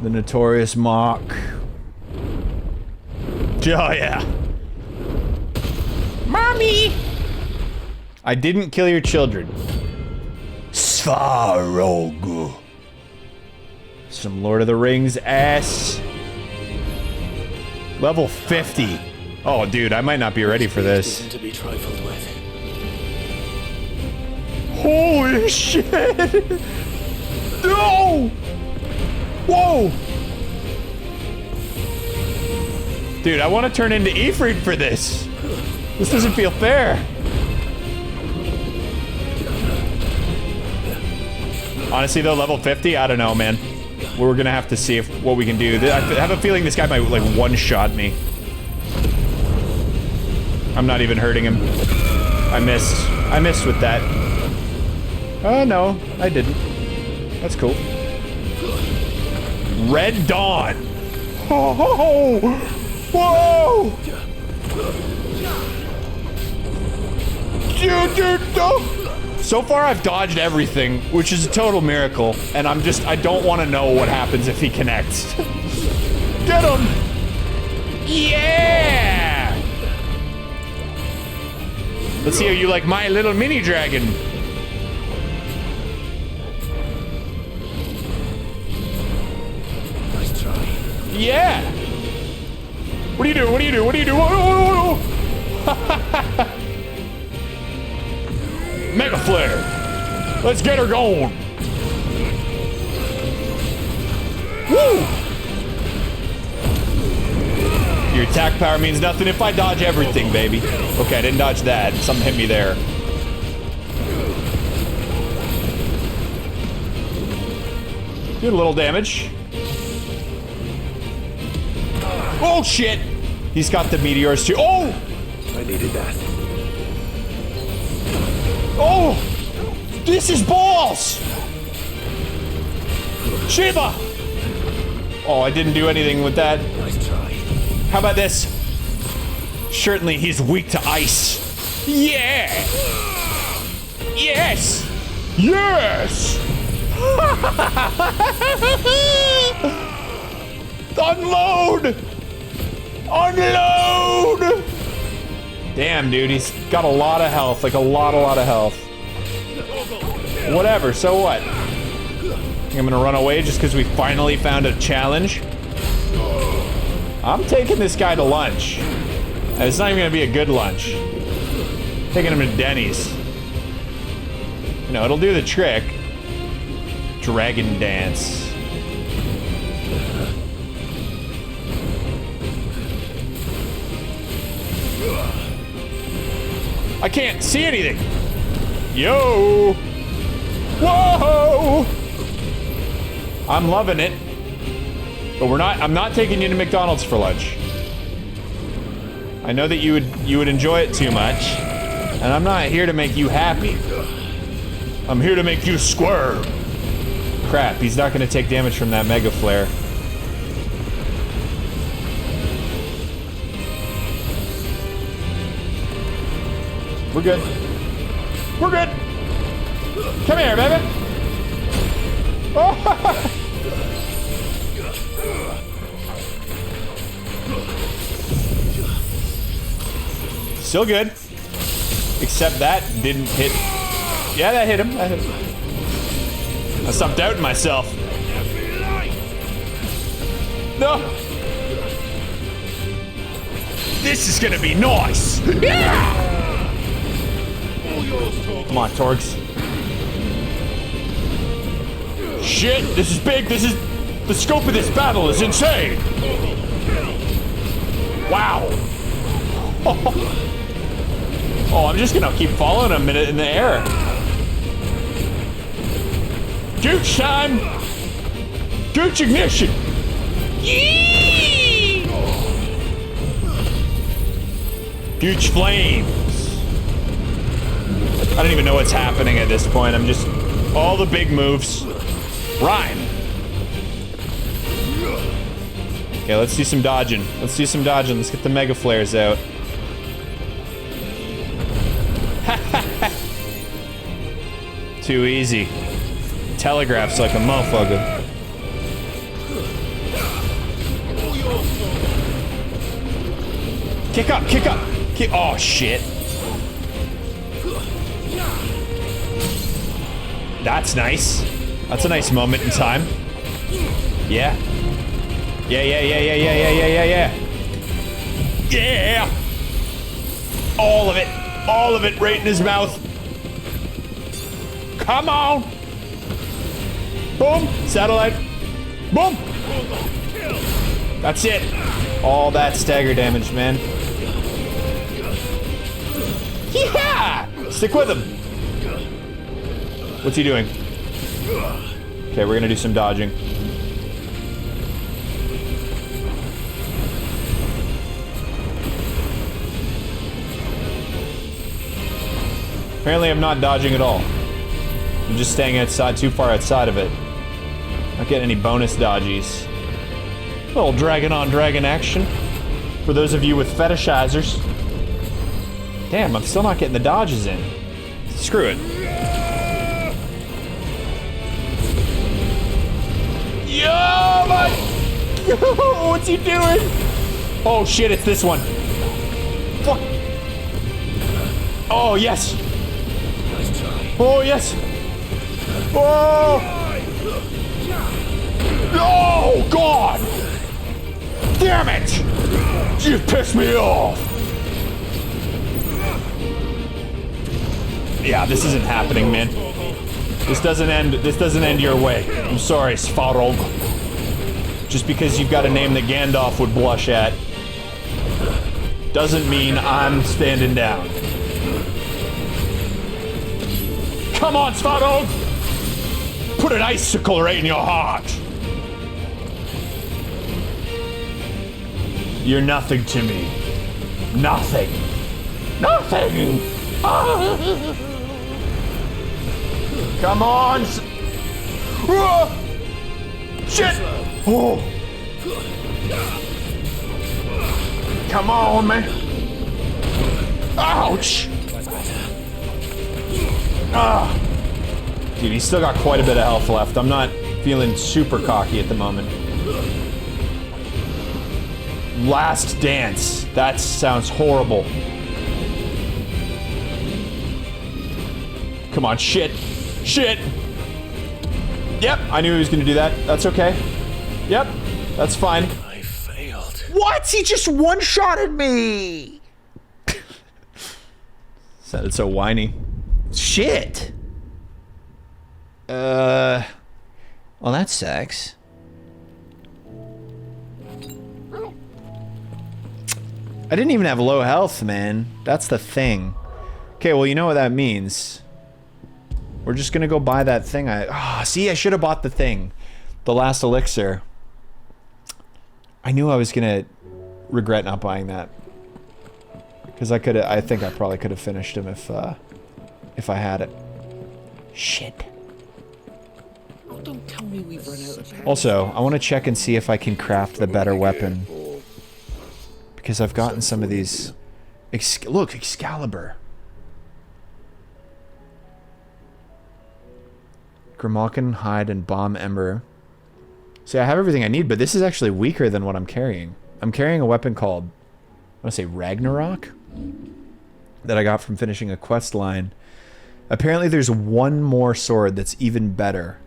The notorious Mark. Oh yeah. Mommy! I didn't kill your children. Svarog. Some Lord of the Rings ass. Level 50. Oh, dude, I might not be ready for this. To be trifled with. Holy shit! No! Whoa! Dude, I want to turn into Ifrit for this. This doesn't feel fair. Honestly, though, level 50, I don't know, man. We're gonna have to see what we can do. I have a feeling this guy might, like, one-shot me. I'm not even hurting him. I missed. I missed with that. Oh, no, I didn't. That's cool. Red Dawn. Oh, whoa! Dude, no. So far, I've dodged everything, which is a total miracle, and I don't want to know what happens if he connects. Get him! Yeah! Let's see how you like my little mini dragon. Nice try. Yeah! What do you do? What do you do? What do you do? Whoa. Mega Flare! Let's get her going! Woo! Your attack power means nothing if I dodge everything, baby. Okay, I didn't dodge that. Something hit me there. Did a little damage. Oh, shit! He's got the meteors too. Oh! I needed that. Oh! This is balls! Shiva! Oh, I didn't do anything with that. Nice try. How about this? Certainly he's weak to ice. Yeah! Yes! Yes! Unload! Unload! Damn, dude, he's got a lot of health. Like, a lot of health. Whatever, so what? I'm gonna run away just because we finally found a challenge. I'm taking this guy to lunch. And it's not even gonna be a good lunch. Taking him to Denny's. You know, it'll do the trick. Dragon dance. I can't see anything. Yo. Whoa. I'm loving it. But I'm not taking you to McDonald's for lunch. I know that you would enjoy it too much. And I'm not here to make you happy. I'm here to make you squirm. Crap, he's not gonna take damage from that Mega Flare. We're good. We're good. Come here, baby. Oh. Still good. Except that didn't hit. Yeah, that hit him. That hit him. I stopped doubting myself. No. This is gonna be nice. Yeah. Come on, Torgs. Shit, this is big. This is... The scope of this battle is insane. Wow. Oh, I'm just gonna keep following him in the air. Gooch time! Gooch ignition! Yee! Gooch flames! I don't even know what's happening at this point. I'm just... All the big moves. Rhyme! Okay, let's do some dodging. Let's do some dodging. Let's get the Mega Flares out. Too easy. Telegraphs like a motherfucker. Kick up, kick up. Oh, shit. That's nice. That's a nice moment in time. Yeah. Yeah, yeah, yeah, yeah, yeah, yeah, yeah, yeah, yeah. Yeah! All of it. All of it right in his mouth. Come on! Boom! Satellite. Boom! That's it. All that stagger damage, man. Yeah! Stick with him. What's he doing? Okay, we're gonna do some dodging. Apparently I'm not dodging at all. I'm just staying outside, too far outside of it. Not getting any bonus dodgies. A little dragon on dragon action. For those of you with fetishizers. Damn, I'm still not getting the dodges in. Screw it. Yo, my... What's he doing? Oh shit, it's this one. Fuck. Oh, yes. Oh, yes. Oh! Oh, God! Damn it! You pissed me off! Yeah, this isn't happening, man. This doesn't end your way. I'm sorry, Svarog. Just because you've got a name that Gandalf would blush at doesn't mean I'm standing down. Come on, Svarog! Put an icicle right in your heart! You're nothing to me. Nothing. Nothing! Come on! Shit! Oh! Come on, man! Ouch! Ah! Dude, he's still got quite a bit of health left. I'm not feeling super cocky at the moment. Last dance. That sounds horrible. Come on, shit. Shit! Yep, I knew he was gonna do that. That's okay. Yep, that's fine. I failed. What? He just one-shotted me! Sounded so whiny. Shit! Well, that sucks. I didn't even have low health, man. That's the thing. Okay, well, you know what that means. We're just gonna go buy that thing. See, I should have bought the thing. The last elixir. I knew I was gonna regret not buying that. Because I think I probably could have finished him if I had it. Shit. Oh, don't tell me we've run out of power. Also, I want to check and see if I can craft the better weapon. Because I've gotten some of these... Look, Excalibur. Grimalkin, Hide, and Bomb Ember. See, I have everything I need, but this is actually weaker than what I'm carrying. I'm carrying a weapon called... I want to say Ragnarok? That I got from finishing a quest line. Apparently there's one more sword that's even better.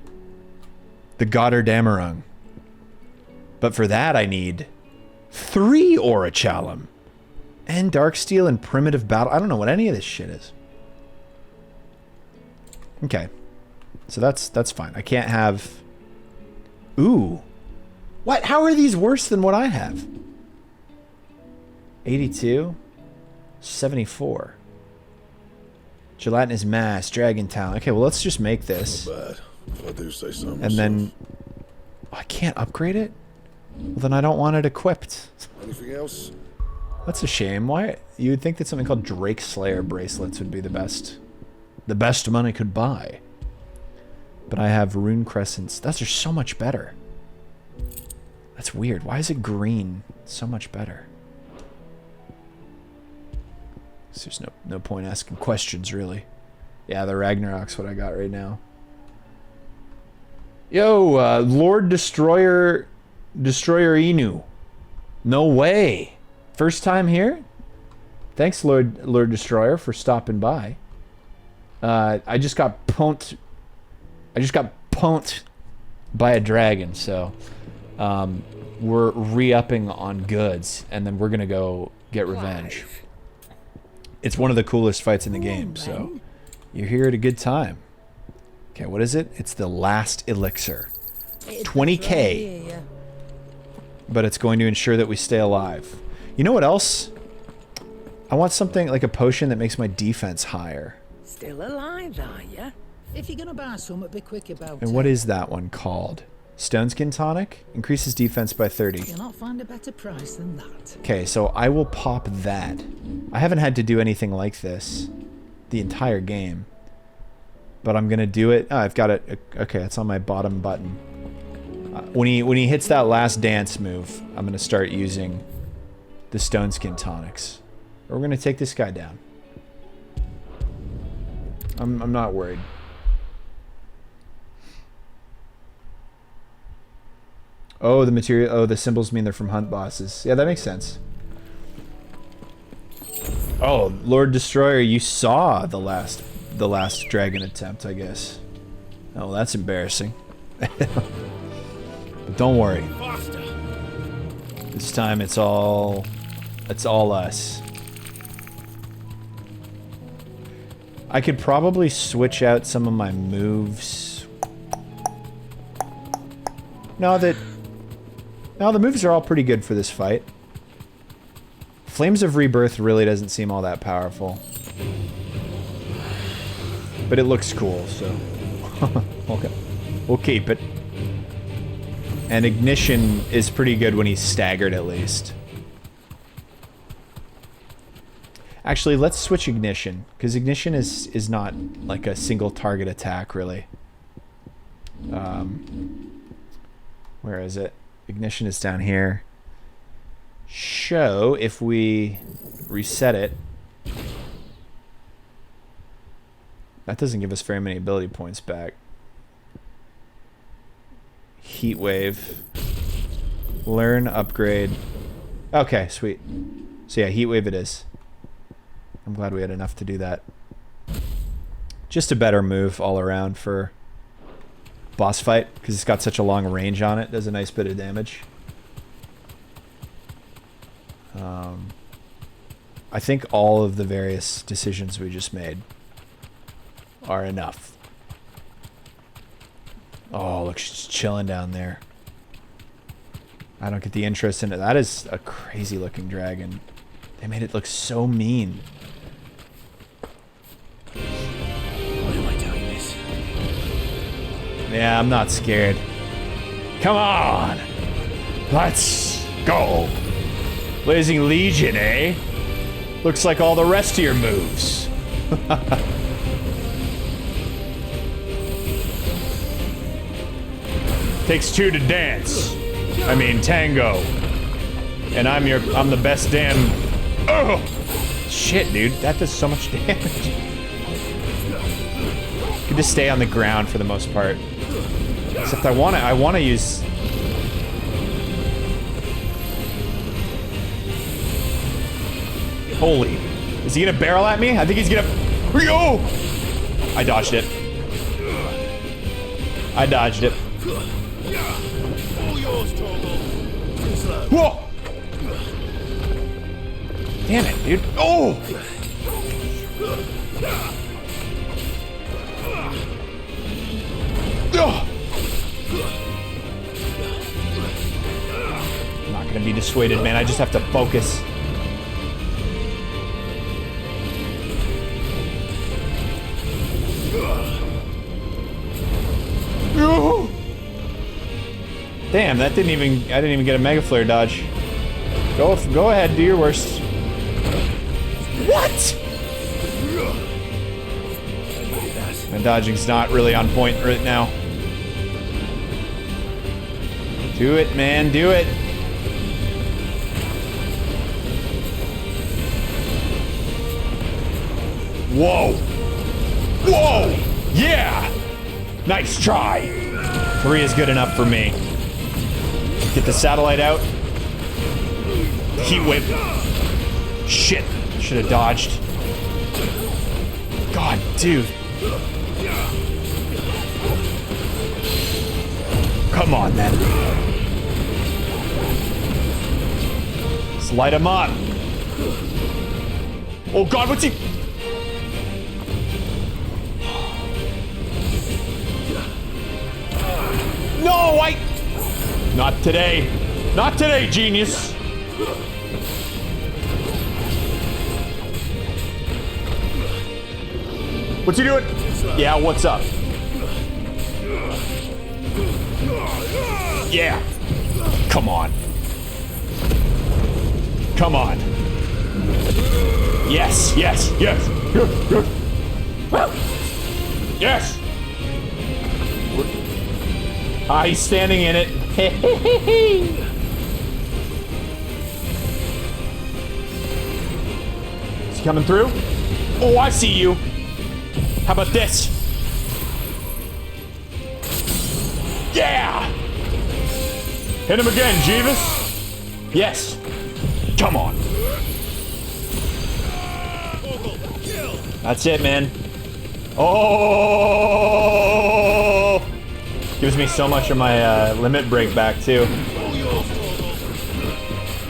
The Götterdämmerung. But for that I need 3 Orichalum. And Darksteel and Primitive Battle. I don't know what any of this shit is. Okay. So that's fine. I can't have... Ooh. What? How are these worse than what I have? 82? 74. Gelatinous Mass, Dragon Talon. Okay, well, let's just make this. Not bad, if I do say so myself. And then... Oh, I can't upgrade it? Well, then I don't want it equipped. Anything else? That's a shame. Why? You would think that something called Drake Slayer bracelets would be the best money could buy. But I have Rune Crescents. Those are so much better. That's weird. Why is it green? So much better. So there's no point asking questions, really. Yeah, the Ragnarok's what I got right now. Yo, Lord Destroyer Inu. No way. First time here? Thanks, Lord Destroyer, for stopping by. I just got punked by a dragon, so we're re-upping on goods, and then we're gonna go get revenge. It's one of the coolest fights in the game, so you're here at a good time. Okay, what is it? It's the last elixir. 20k. But it's going to ensure that we stay alive. You know what else? I want something like a potion that makes my defense higher. Still alive, are ya? If you're gonna buy some, be quick about it. And what is that one called? Stoneskin Tonic? Increases defense by 30. You'll not find a better price than that. Okay, so I will pop that. I haven't had to do anything like this the entire game. But I'm gonna do it. Oh, I've got it. Okay, it's on my bottom button. When he hits that last dance move, I'm gonna start using the Stoneskin Tonics. We're gonna take this guy down. I'm not worried. Oh, the material. Oh, the symbols mean they're from hunt bosses. Yeah, that makes sense. Oh, Lord Destroyer, you saw the last dragon attempt, I guess. Oh, that's embarrassing. But don't worry. This time it's all us. I could probably switch out some of my moves. No, the moves are all pretty good for this fight. Flames of Rebirth really doesn't seem all that powerful. But it looks cool, so... okay. We'll keep it. And Ignition is pretty good when he's staggered, at least. Actually, let's switch Ignition, because Ignition is not like a single target attack, really. Where is it? Ignition is down here. Show, if we reset it... That doesn't give us very many ability points back. Heat Wave. Learn, upgrade. Okay, sweet. So yeah, Heat Wave it is. I'm glad we had enough to do that. Just a better move all around for boss fight, because it's got such a long range on it. Does a nice bit of damage. I think all of the various decisions we just made are enough. Oh, look, she's chilling down there. I don't get the interest in it. That is a crazy looking dragon. They made it look so mean. Yeah, I'm not scared. Come on! Let's go! Blazing Legion, eh? Looks like all the rest of your moves. Takes two to dance. I mean, tango. And I'm the best damn... Oh! Shit, dude, that does so much damage. You can just stay on the ground for the most part. Except I wanna use... Holy. Is he gonna barrel at me? I think he's gonna... Oh! I dodged it. I dodged it. Whoa! Damn it, dude. Oh! I'm not gonna be dissuaded, man. I just have to focus. Damn, that didn't even... I didn't even get a Mega Flare dodge. Go ahead, do your worst. What? My dodging's not really on point right now. Do it, man, do it. Whoa. Whoa! Yeah! Nice try. 3 is good enough for me. Get the satellite out. Heat whip. Shit. Should have dodged. God, dude. Come on, then. Let's light him up. Oh, God, what's he... No, Not today. Not today, genius. What's he doing? Yeah, what's up? Yeah. Come on. Come on. Yes, yes, yes. Yes. Ah, he's standing in it. Is he coming through? Oh, I see you. How about this? Yeah! Hit him again, Jeeves. Yes. Come on. That's it, man. Oh! Gives me so much of my limit break back, too.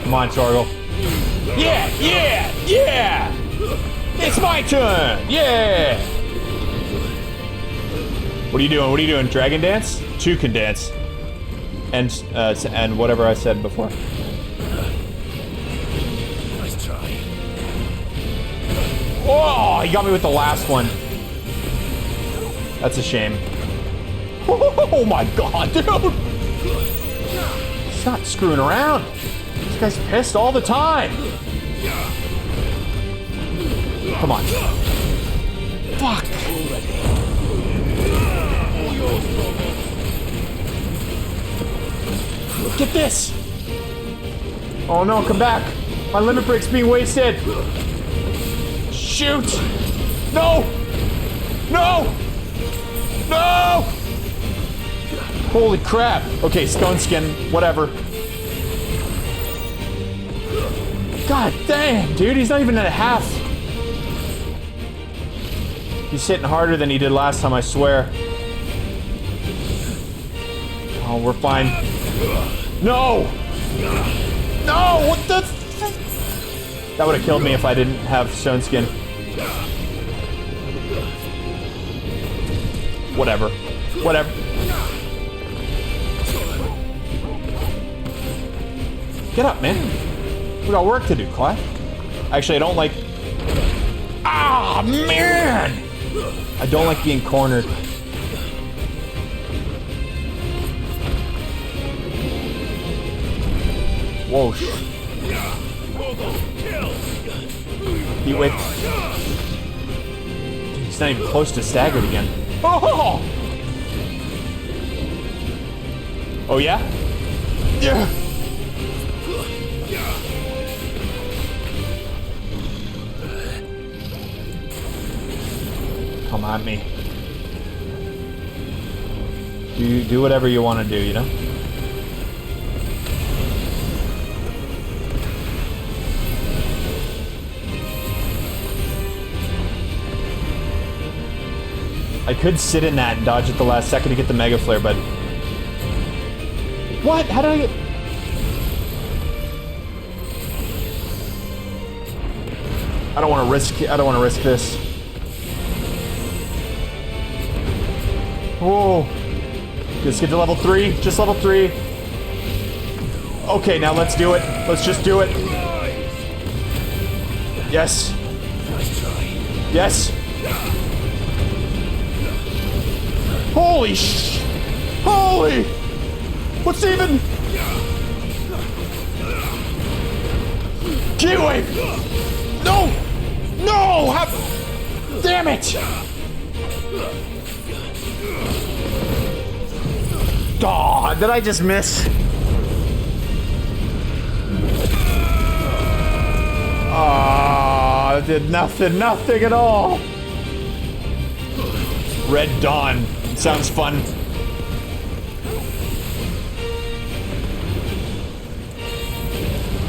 Come on, Torgal. Yeah, yeah, yeah! It's my turn! Yeah! What are you doing? What are you doing? Dragon dance? 2 can dance. And whatever I said before. Nice try. Oh, he got me with the last one. That's a shame. Oh my God, dude! He's not screwing around. This guy's pissed all the time. Come on. Fuck. Get this! Oh no, come back! My limit break's being wasted! Shoot! No! No! No! Holy crap! Okay, Stone Skin, whatever. God damn, dude, he's not even at a half. He's hitting harder than he did last time, I swear. Oh, we're fine. No! No! What the f- That would have killed me if I didn't have Stone Skin. Whatever. Whatever. Get up, man. We got work to do, Clive. Actually, I don't like... Ah, man! I don't like being cornered. Whoa. Heat wave. Dude, he's not even close to staggered again. Oh! Oh yeah? Yeah! Come at me. Do whatever you want to do, you know? I could sit in that and dodge at the last second to get the Mega Flare, but... What? How did I get... I don't want to risk this. Whoa. Let's get to level 3. Just level 3. Okay, now let's do it. Let's just do it. Yes. Yes. Holy sh... Holy... What's even... G-Wave! No! No! How... Damn it! Aw, did I just miss? Ah, did nothing at all. Red Dawn. Sounds fun.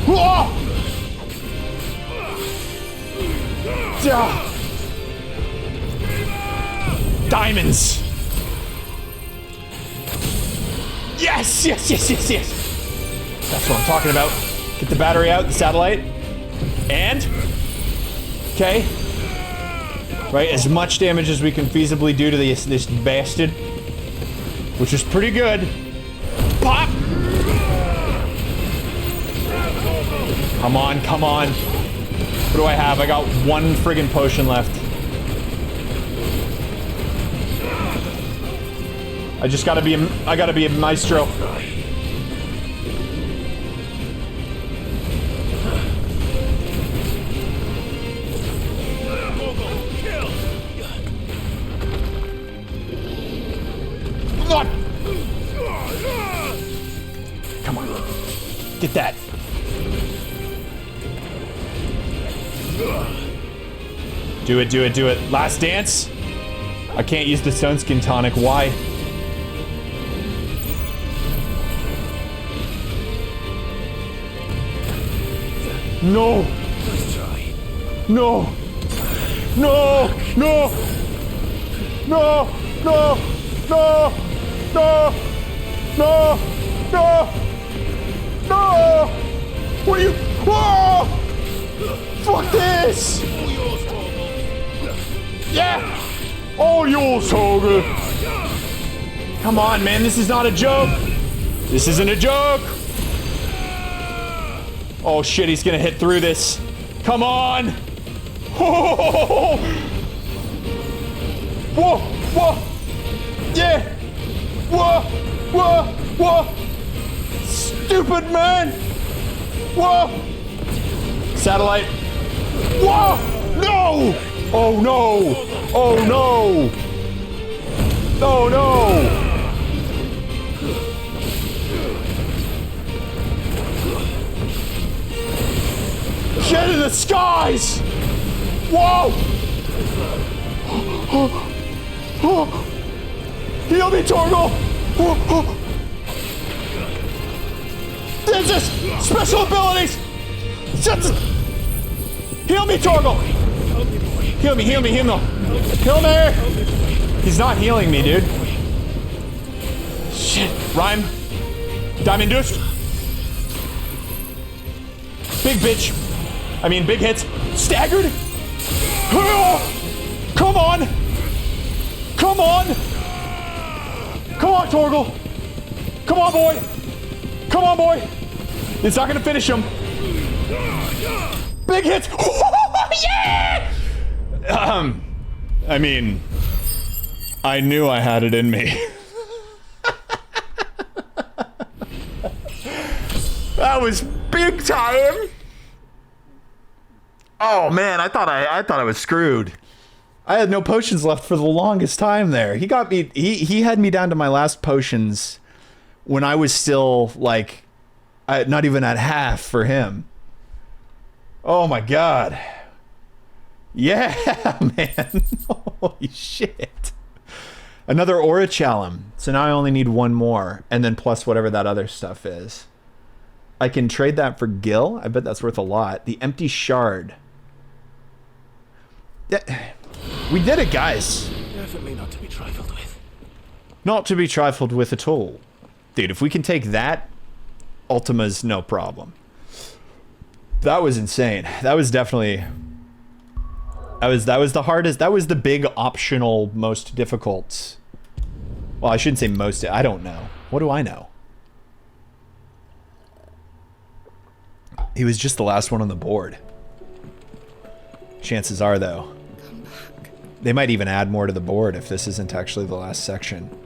Whoa! Diamonds. Yes, yes, yes, yes, yes. That's what I'm talking about. Get the battery out, the satellite. And? Okay. Right, as much damage as we can feasibly do to this bastard. Which is pretty good. Pop! Come on, come on. What do I have? I got one friggin' potion left. I just gotta be a maestro. Come on. Get that. Do it, do it, do it. Last dance? I can't use the Sunskin tonic. Why? No! No! No! No! No! No! No! No! No! No! No! What are you? Whoa! Fuck this! Yeah! All yours, Torgal! Come on, man, this is not a joke! This isn't a joke! Oh shit, he's gonna hit through this. Come on! Oh! Whoa! Whoa! Yeah! Whoa! Whoa! Whoa! Stupid man! Whoa! Satellite! Whoa! No! Oh no! Oh no! Oh no! Get in the skies! Whoa! Heal me, Torgal! There's just special abilities! Just... Heal me, Torgal! Heal me, heal me, heal me! Heal me! He's not healing me, dude. Shit. Rhyme. Diamond Dust. Big bitch. I mean, big hits. Staggered. Come on. Come on. Come on, Torgal. Come on, boy. Come on, boy. It's not gonna finish him. Big hits. Yeah! I mean, I knew I had it in me. big time. Oh man, I thought I was screwed. I had no potions left for the longest time there. He got me. He had me down to my last potions when I was still like, not even at half for him. Oh my god. Yeah, man. Holy shit. Another Aura Chalum. So now I only need one more, and then plus whatever that other stuff is. I can trade that for Gil. I bet that's worth a lot. The Empty Shard. We did it, guys. Definitely not to be trifled with. Not to be trifled with at all. Dude, if we can take that, Ultima's no problem. That was insane. That was definitely... That was the hardest. That was the big optional most difficult. Well, I shouldn't say most. I don't know. What do I know? He was just the last one on the board. Chances are, though, they might even add more to the board if this isn't actually the last section.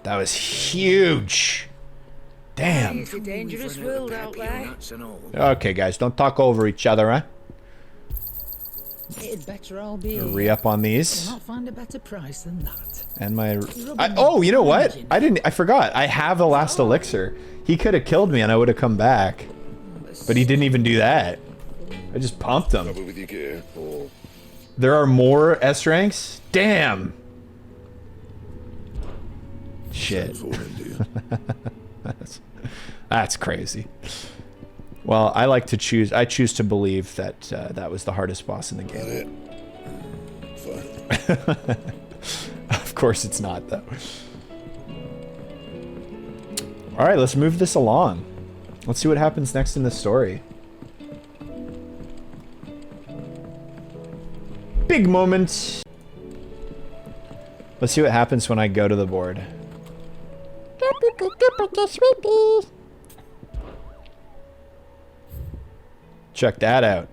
That was huge. Damn. It's a dangerous world out there. Okay, guys, don't talk over each other, huh? It'd better all be. Re-up on these. You'll not find a better price than that. And my... oh, you know what? I forgot. I have the last elixir. He could have killed me and I would have come back. But he didn't even do that. I just pumped him. Trouble with your gear, or There are more S ranks? Damn. Shit. for him, do you? That's crazy. Well, I like to choose... I choose to believe that that was the hardest boss in the game. Fine. Of course it's not, though. Alright, let's move this along. Let's see what happens next in the story. Big moment. Let's see what happens when I go to the board. Check that out.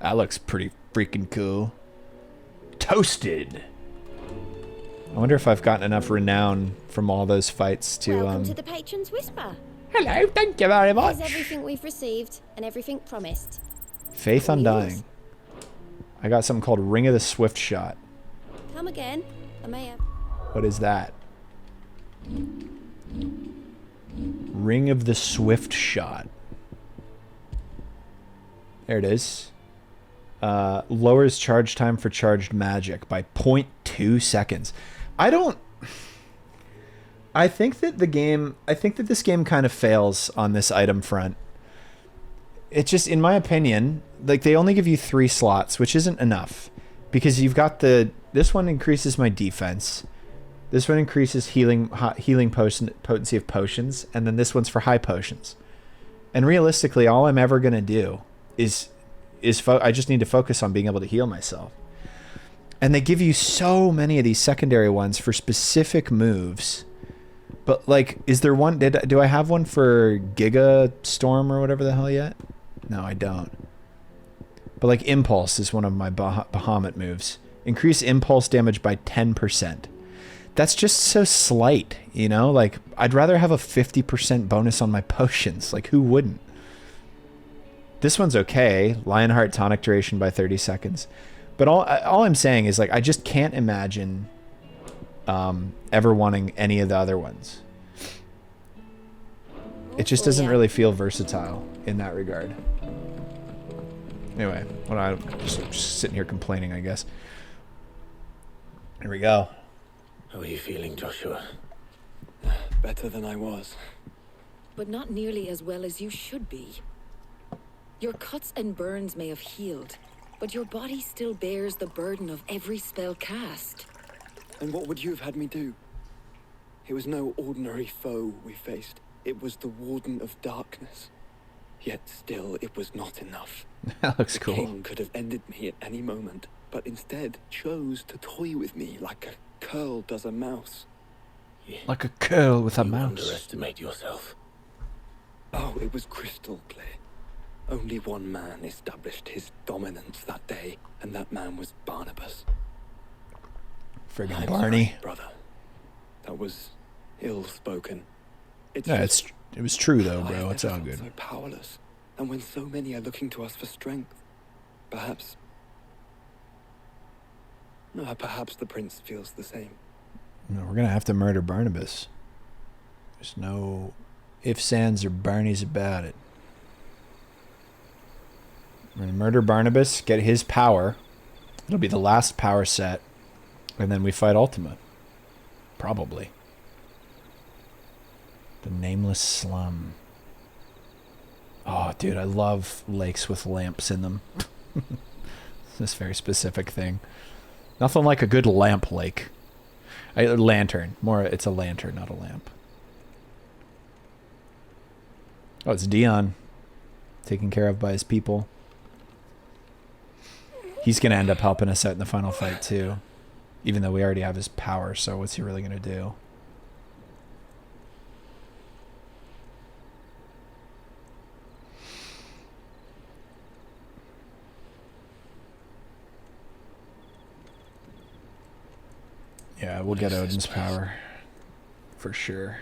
That looks pretty freaking cool. Toasted. I wonder if I've gotten enough renown from all those fights to Welcome to the Patron's Whisper. Hello, thank you very much. Here's everything we've received and everything promised. Faith Undying. I got something called Ring of the Swift Shot. Come again. I may have. What is that? Ring of the Swift Shot. There it is. Lowers charge time for charged magic by 0.2 seconds. I think that this game kind of fails on this item front. It just, in my opinion, like they only give you 3 slots, which isn't enough. Because you've got this one increases my defense. This one increases healing potency of potions, and then this one's for high potions. And realistically, all I'm ever gonna do is I just need to focus on being able to heal myself. And they give you so many of these secondary ones for specific moves. But like, is there one? Do I have one for Giga Storm or whatever the hell yet? No, I don't. But like Impulse is one of my Bahamut moves. Increase impulse damage by 10%. That's just so slight, you know? Like, I'd rather have a 50% bonus on my potions. Like, who wouldn't? This one's okay. Lionheart tonic duration by 30 seconds. But all I'm saying is, like, I just can't imagine ever wanting any of the other ones. It just doesn't really feel versatile in that regard. Anyway, well, I'm just sitting here complaining, I guess. Here we go. How are you feeling, Joshua? Better than I was. But not nearly as well as you should be. Your cuts and burns may have healed, but your body still bears the burden of every spell cast. And what would you have had me do? It was no ordinary foe we faced. It was the Warden of Darkness. Yet still, it was not enough. That looks cool. The king could have ended me at any moment, but instead chose to toy with me like a curl does a mouse. Like a curl with a You mouse. underestimate yourself. Oh, it was crystal clear. Only one man established his dominance that day, and that man was Barnabas. Friggin' I'm Barney. sorry, brother. That was ill-spoken. It's No, just It was true though, I bro. have It's never all felt good. So powerless, and when so many are looking to us for strength, perhaps the prince feels the same. No, we're gonna have to murder Barnabas. There's no ifs, ands, or barneys about it. We're gonna murder Barnabas, get his power. It'll be the last power set, and then we fight Ultima. Probably. The Nameless Slum. Oh, dude, I love lakes with lamps in them. This very specific thing. Nothing like a good lamp lake. Lantern. More, it's a lantern, not a lamp. Oh, it's Dion. Taken care of by his people. He's going to end up helping us out in the final fight, too. Even though we already have his power, so what's he really going to do? Yeah, we'll get Odin's power. For sure.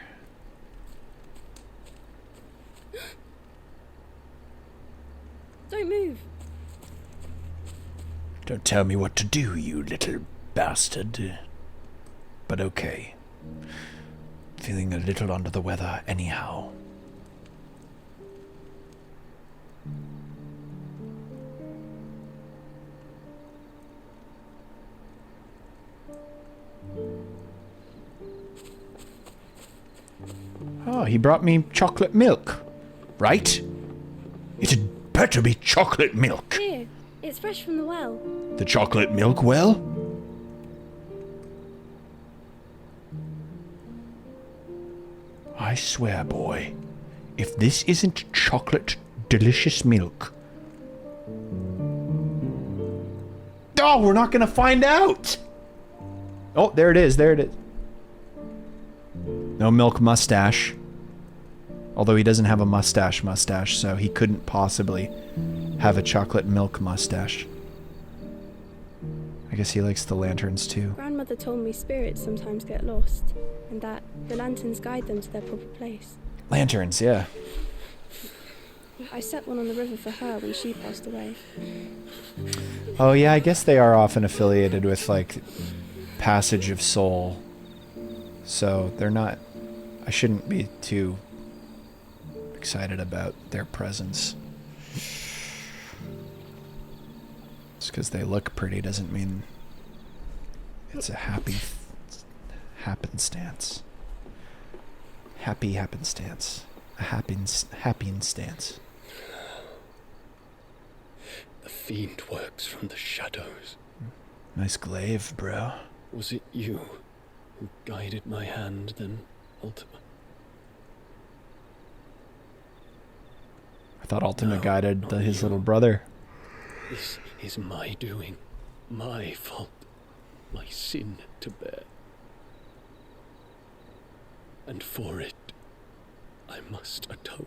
Don't move. Don't tell me what to do, you little bastard. But okay. Feeling a little under the weather anyhow. Oh, he brought me chocolate milk. Right? It had better be chocolate milk. Here, it's fresh from the well. The chocolate milk well? I swear, boy, if this isn't chocolate delicious milk. Oh, we're not gonna find out! Oh, there it is, there it is. No milk mustache. Although he doesn't have a mustache, so he couldn't possibly have a chocolate milk mustache. I guess he likes the lanterns too. Grandmother told me spirits sometimes get lost, and that the lanterns guide them to their proper place. Lanterns, yeah. I set one on the river for her when she passed away. Oh yeah, I guess they are often affiliated with like Passage of Soul. So they're not... I shouldn't be too excited about their presence. Just because they look pretty doesn't mean it's a happy happenstance. Happy happenstance. A happy stance. The fiend works from the shadows. Nice glaive, bro. Was it you who guided my hand then, Ultima? I thought Ultima No, guided not his you. little brother. This is my doing, my fault, my sin to bear. And for it, I must atone.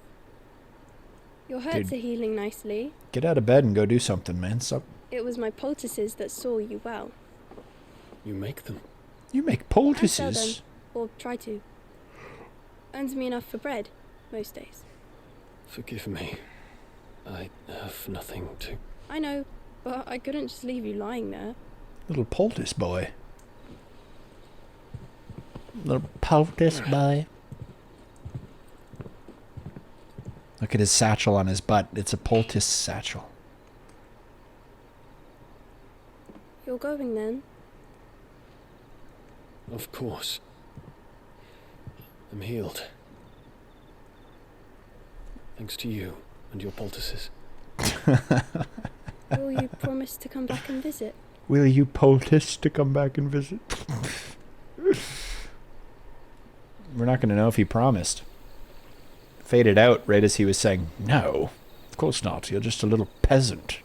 Your hurts Dude. are healing nicely. Get out of bed and go do something, man. Stop. It was my poultices that saw you well. You make them. You make I sell them, poultices. or try to. Earns me enough for bread, most days. Forgive me. I have nothing to... I know, but I couldn't just leave you lying there. Little poultice boy. Little poultice boy. Look at his satchel on his butt. It's a poultice satchel. You're going then? Of course. I'm healed. Thanks to you and your poultices. Will you promise to come back and visit? Will you poultice to come back and visit? We're not going to know if he promised. Faded out right as he was saying, no, of course not. You're just a little peasant.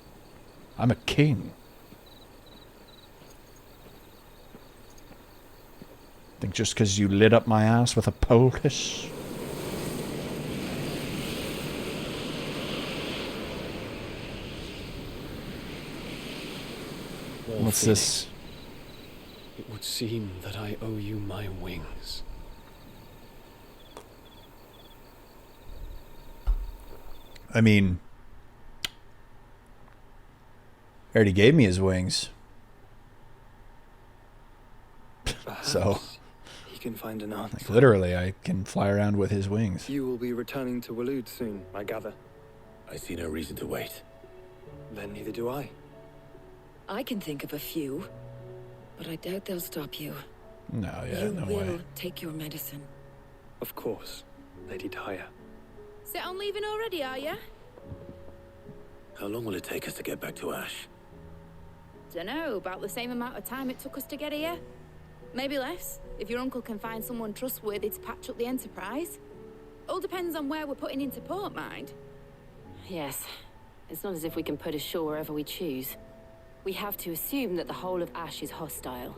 I'm a king. Think just because you lit up my ass with a poultice? What's this? It would seem that I owe you my wings. I mean, he already gave me his wings. So, he can find an answer. like, literally, I can fly around with his wings. You will be returning to Waloed soon, I gather. I see no reason to wait. Then neither do I. I can think of a few, but I doubt they'll stop you. No, yeah, You no will way. take your medicine. Of course, Lady Daya. Set on leaving already, are ya? How long will it take us to get back to Ash? Dunno, about the same amount of time it took us to get here. Maybe less, if your uncle can find someone trustworthy to patch up the Enterprise. All depends on where we're putting into port, mind. Yes. It's not as if we can put ashore wherever we choose. We have to assume that the whole of Ash is hostile,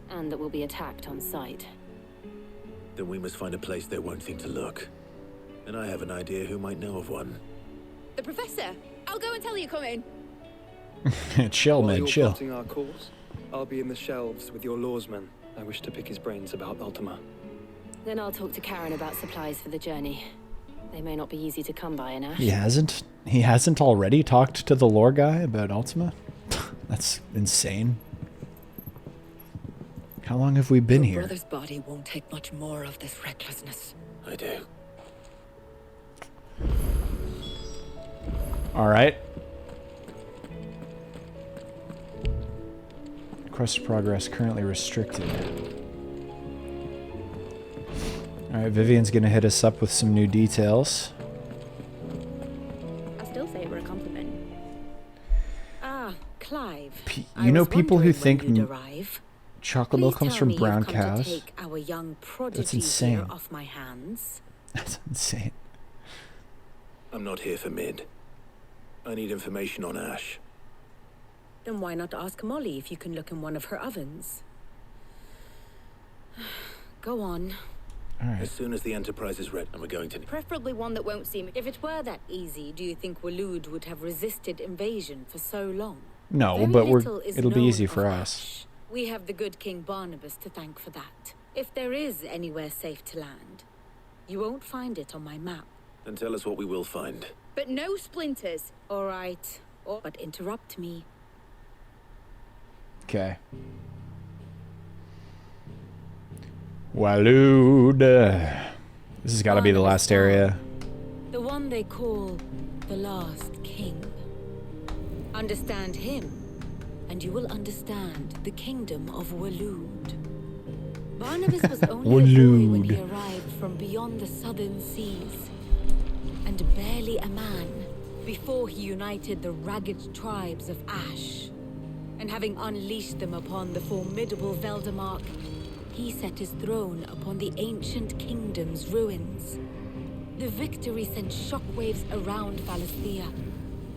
and that we'll be attacked on sight. Then we must find a place they won't think to look. And I have an idea who might know of one. The Professor! I'll go and tell you coming. Chill, While man, you're chill. plotting our course, I'll be in the shelves with your lawsman. I wish to pick his brains about Ultima. Then I'll talk to Karen about supplies for the journey. They may not be easy to come by in Ash. He hasn't already talked to the lore guy about Ultima? That's insane. How long have we been Your here? brother's body won't take much more of this recklessness. I do. All right. Quest progress currently restricted. All right, Vivian's gonna hit us up with some new details. I still say it were a compliment. Ah, Clive. You know people who think arrive. chocolate milk comes from brown To cows? take our young prodigy That's insane. here off my hands. That's insane. I'm not here for mid. I need information on Ash. Then why not ask Molly if you can look in one of her ovens? Go on. All right. As soon as the Enterprise is ready, and we're going to... Preferably one that won't seem... If it were that easy, do you think Waloed would have resisted invasion for so long? No, Very but little is it'll be known easy of for Ash. us. We have the good King Barnabas to thank for that. If there is anywhere safe to land, you won't find it on my map. Then tell us what we will find. But no splinters. All right. But interrupt me. Okay. Waloed. This has got to be the last area. The one they call the last king. Understand him, and you will understand the kingdom of Waloed. Barnabas was only a boy when he arrived from beyond the southern seas, and barely a man before he united the ragged tribes of Ash. And having unleashed them upon the formidable Veldamark, he set his throne upon the ancient kingdom's ruins. The victory sent shockwaves around Valisthea,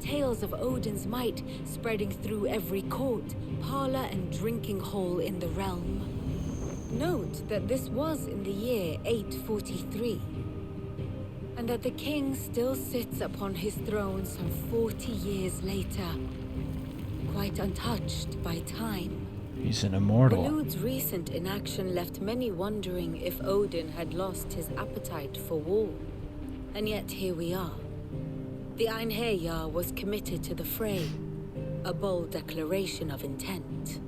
tales of Odin's might spreading through every court, parlor, and drinking hole in the realm. Note that this was in the year 843, and that the king still sits upon his throne some 40 years later, quite untouched by time. He's an immortal. Waloed's recent inaction left many wondering if Odin had lost his appetite for war. And yet here we are. The Einherjar was committed to the fray, a bold declaration of intent.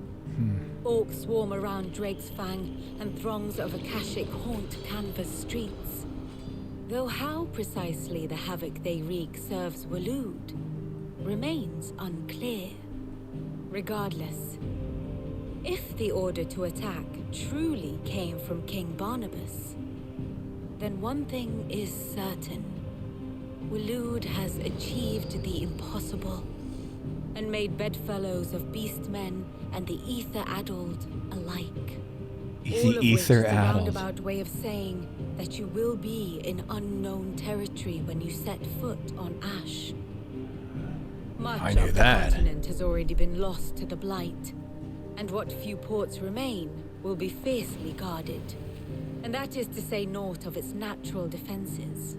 Orcs swarm around Drake's Fang, and throngs of Akashic haunt canvas streets. Though how precisely the havoc they wreak serves Waloed remains unclear. Regardless, if the order to attack truly came from King Barnabas, then one thing is certain. Waloed has achieved the impossible, and made bedfellows of beastmen and the ether-addled alike. All of which is a roundabout way of saying that you will be in unknown territory when you set foot on Ash. Much of the continent has already been lost to the Blight, and what few ports remain will be fiercely guarded. And that is to say naught of its natural defenses.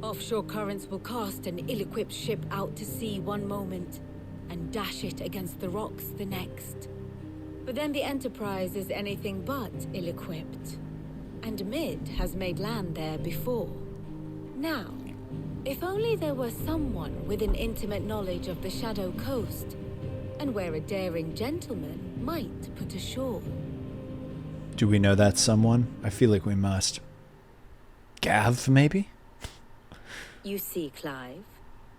Offshore currents will cast an ill-equipped ship out to sea one moment, and dash it against the rocks the next. But then the Enterprise is anything but ill-equipped, and Mid has made land there before. Now, If only there were someone with an intimate knowledge of the Shadow Coast, and where a daring gentleman might put ashore. Do we know that someone? I feel like we must. Gav, maybe? You see, Clive?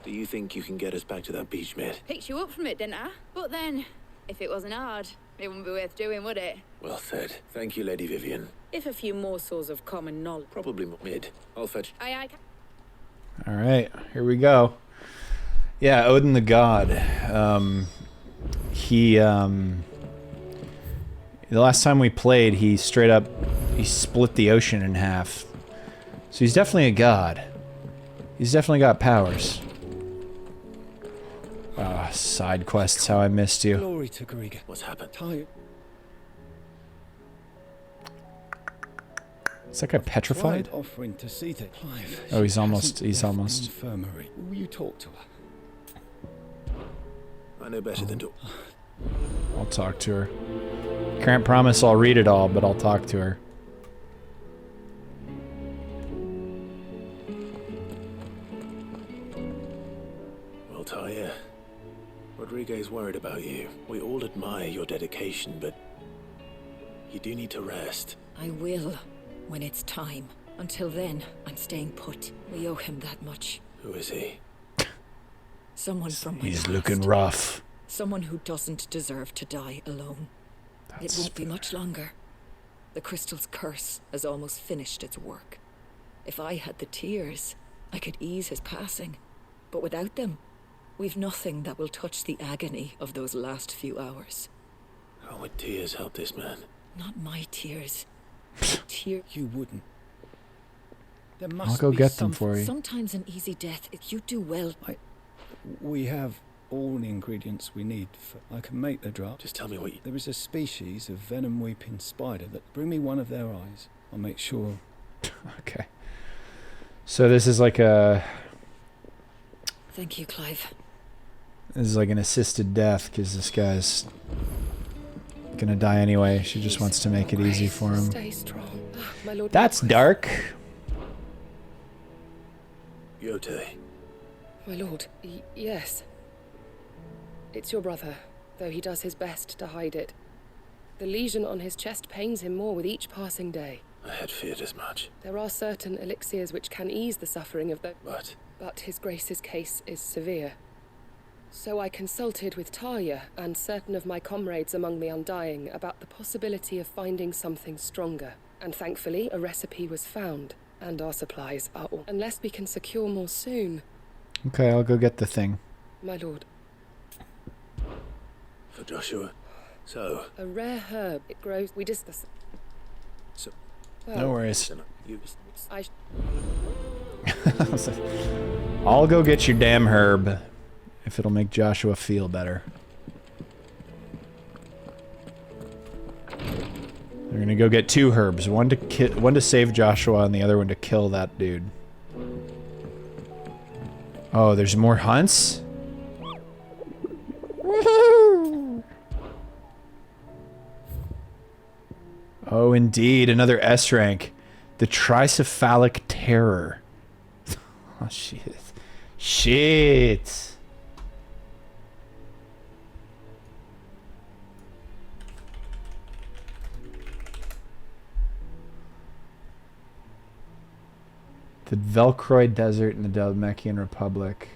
Do you think you can get us back to that beach, mate? Picked you up from it, didn't I? But then, if it wasn't hard, it wouldn't be worth doing, would it? Well said. Thank you, Lady Vivian. If a few morsels of common knowledge. Probably mid. I'll fetch. Aye. All right, here we go. Yeah, Odin the God. The last time we played, he split the ocean in half. So he's definitely a god. He's definitely got powers. Side quests, how I missed you. Glory to Gigas. What's happened? Is that guy petrified? Offering to see the Clive. Oh, he's almost. Infirmary. Will you talk to her? I know better than to. I'll talk to her. Can't promise I'll read it all, but I'll talk to her. Well, Talia, Rodriguez worried about you. We all admire your dedication, but you do need to rest. I will, when it's time. Until then, I'm staying put. We owe him that much. Who is he? Someone from my He's past. looking rough. Someone who doesn't deserve to die alone. It won't be much longer. The crystal's curse has almost finished its work. If I had the tears, I could ease his passing. But without them, we've nothing that will touch the agony of those last few hours. How would tears help this man? Not my tears. You wouldn't. There must I'll go be get them for you. Sometimes an easy death, you do well. We have all the ingredients we need. I can make the drop. Just tell me what you... There is a species of venom-weeping spider that... Bring me one of their eyes. I'll make sure. Okay. So this is like a... Thank you, Clive. This is like an assisted death, because this guy's gonna die anyway. She just wants to make it easy for him. Stay strong. My lord. That's dark. Yote. My lord, yes. It's your brother, though he does his best to hide it. The lesion on his chest pains him more with each passing day. I had feared as much. There are certain elixirs which can ease the suffering of the... But his grace's case is severe. So I consulted with Talia and certain of my comrades among the Undying about the possibility of finding something stronger. And thankfully, a recipe was found. And our supplies are all... Unless we can secure more soon. Okay, I'll go get the thing. My lord. For Joshua. So... A rare herb. It grows... We discuss... So... Well, No worries. I... I'll go get your damn herb, if it'll make Joshua feel better. We're gonna go get two herbs, one to save Joshua and the other one to kill that dude. Oh, there's more hunts? Oh, indeed, another S rank. The Tricephalic Terror. Oh, shit. Shit. The Velcroid Desert in the Dhalmekian Republic.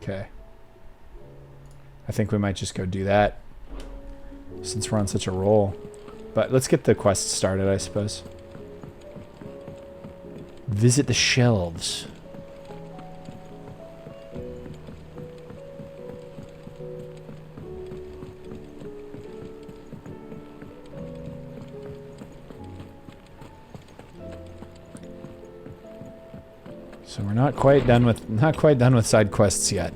Okay. I think we might just go do that, since we're on such a roll. But let's get the quest started, I suppose. Visit the shelves. So we're not quite done with side quests yet.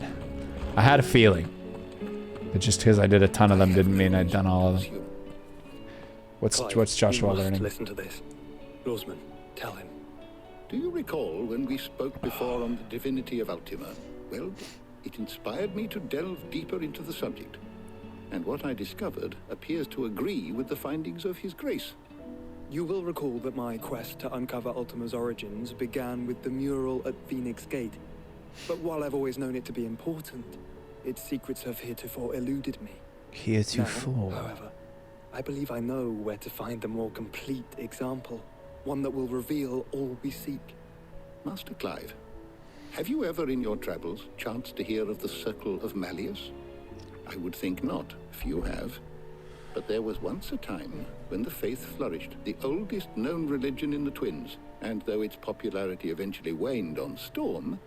I had a feeling, but just because I did a ton of them didn't mean I'd done all of them. What's Joshua learning? Listen to this. Roseman, tell him. Do you recall when we spoke before on the divinity of Ultima? Well, it inspired me to delve deeper into the subject. and what I discovered appears to agree with the findings of His Grace. You will recall that my quest to uncover Ultima's origins began with the mural at Phoenix Gate. But while I've always known it to be important, its secrets have heretofore eluded me. Heretofore. Now, however, I believe I know where to find the more complete example, one that will reveal all we seek. Master Clive, have you ever in your travels chanced to hear of the Circle of Malleus? I would think not, if you have. But there was once a time when the faith flourished, the oldest known religion in the Twins, and though its popularity eventually waned on storm,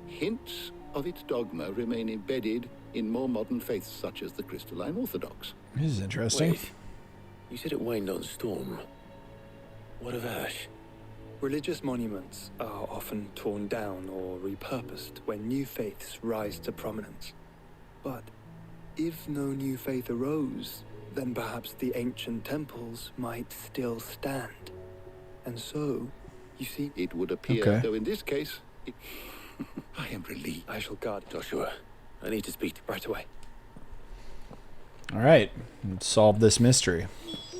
hints of its dogma remain embedded in more modern faiths such as the Crystalline Orthodox. This is interesting. Wait, you said it waned on storm. What of ash? Religious monuments are often torn down or repurposed when new faiths rise to prominence. But if no new faith arose, then perhaps the ancient temples might still stand. And so, you see... It would appear, though in this case, I am relieved. I shall guard Joshua, I need to speak right away. All right, let's solve this mystery.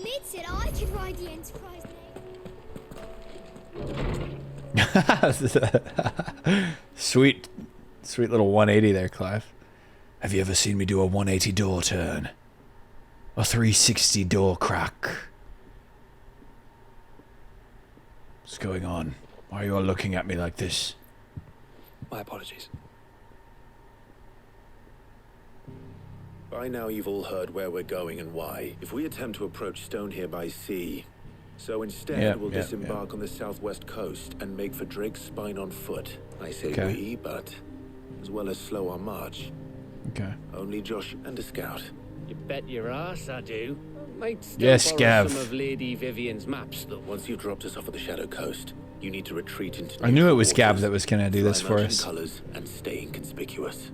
Mid said I could ride the Enterprise name. Sweet little 180 there, Clive. Have you ever seen me do a 180 door turn? A 360 door crack? What's going on? Why are you all looking at me like this? My apologies. By now you've all heard where we're going and why. If we attempt to approach Stone here by sea, so instead we'll disembark on the southwest coast and make for Drake's Spine on foot. I say we, but as well as slow our march. Okay. Only Josh and a scout. You bet your ass I do. Might still yes, borrow Gav. some of Lady Vivian's maps, though. Once you've dropped us off at the Shadow Coast, you need to retreat into... I knew it was Gav that was going to do this for us. Colors and stay inconspicuous.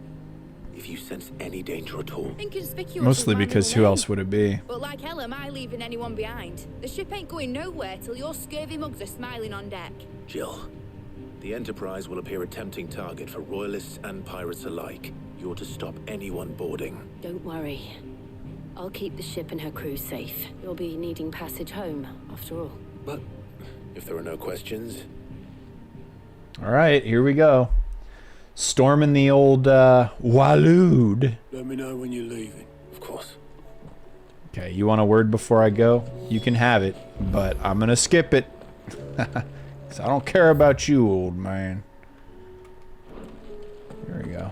If you sense any danger at all... Inconspicuous. Mostly because who else would it be? But like hell am I leaving anyone behind. The ship ain't going nowhere till your scurvy mugs are smiling on deck. Jill, the Enterprise will appear a tempting target for royalists and pirates alike. You're to stop anyone boarding. Don't worry. I'll keep the ship and her crew safe. You'll be needing passage home, after all. But if there are no questions... All right, here we go. Storming the old Waloed. Let me know when you're leaving. Of course. Okay, you want a word before I go? You can have it, but I'm going to skip it. Because I don't care about you, old man. Here we go.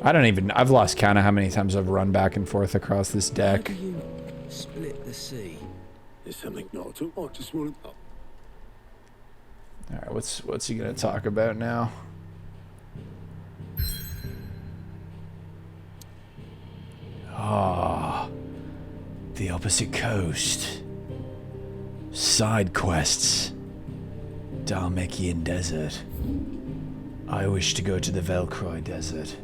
I've lost count of how many times I've run back and forth across this deck. How do you split the sea? There's something not to... I just want to... Alright, what's he gonna talk about now? Ah, the opposite coast. Side quests. Dhalmekian Desert. I wish to go to the Velcroy Desert.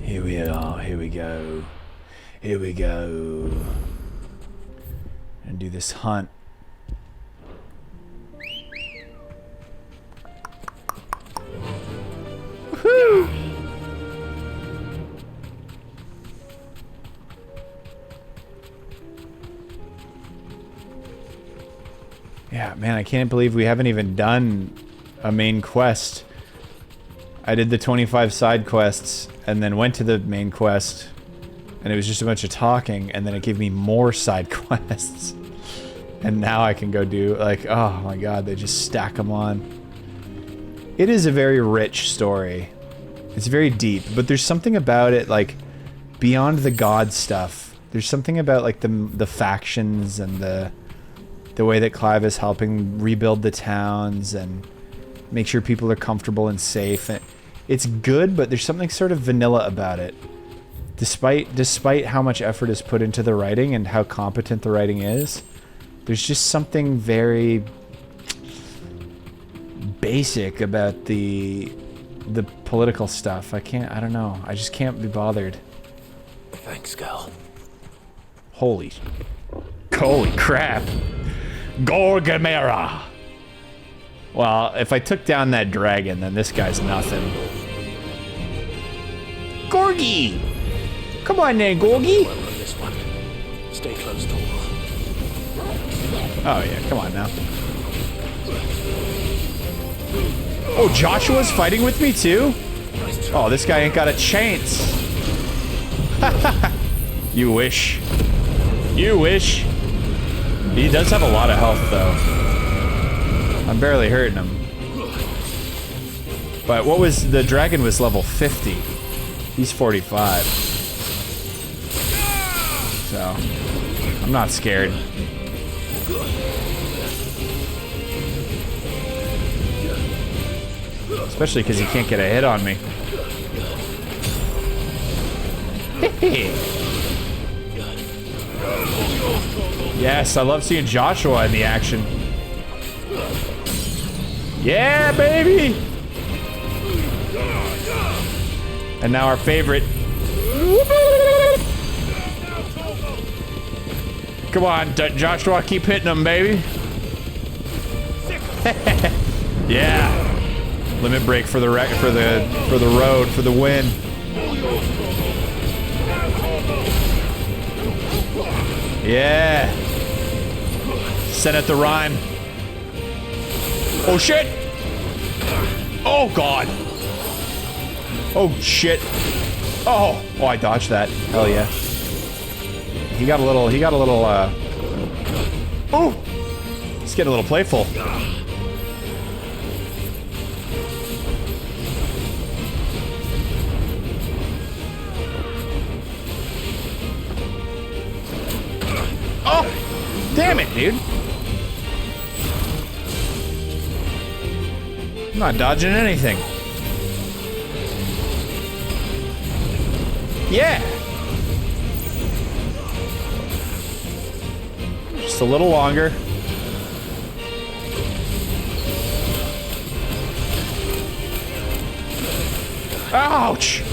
Here we are, here we go. Here we go. And do this hunt. Woohoo! Yeah, man, I can't believe we haven't even done a main quest. I did the 25 side quests and then went to the main quest and it was just a bunch of talking and then it gave me more side quests. And now I can go do, like, oh my god, they just stack them on. It is a very rich story. It's very deep, but there's something about it, like, beyond the god stuff. There's something about, like, the factions and the way that Clive is helping rebuild the towns and make sure people are comfortable and safe. It's good, but there's something sort of vanilla about it. Despite how much effort is put into the writing and how competent the writing is, there's just something very basic about the political stuff. I don't know. I just can't be bothered. Thanks, Gal. Holy crap. Gorgimera. Well, if I took down that dragon, then this guy's nothing. Gorgie! Come on then, Gorgie. This one. Stay close, Torgal. Oh yeah, come on now. Oh, Joshua's fighting with me too? Oh, this guy ain't got a chance. You wish. You wish. He does have a lot of health though. I'm barely hurting him. But what was, the dragon was level 50. He's 45. So, I'm not scared. Especially because he can't get a hit on me. Yes, I love seeing Joshua in the action. Yeah, baby! And now our favorite. Come on, Joshua, keep hitting him, baby. Yeah. Limit break for the road, for the win. Yeah. Set at the rhyme. Oh shit! Oh god! Oh shit! Oh, I dodged that. Hell yeah. He got a little, oh! He's getting a little playful. Oh! Damn it, dude! I'm not dodging anything. Yeah! Just a little longer. Ouch!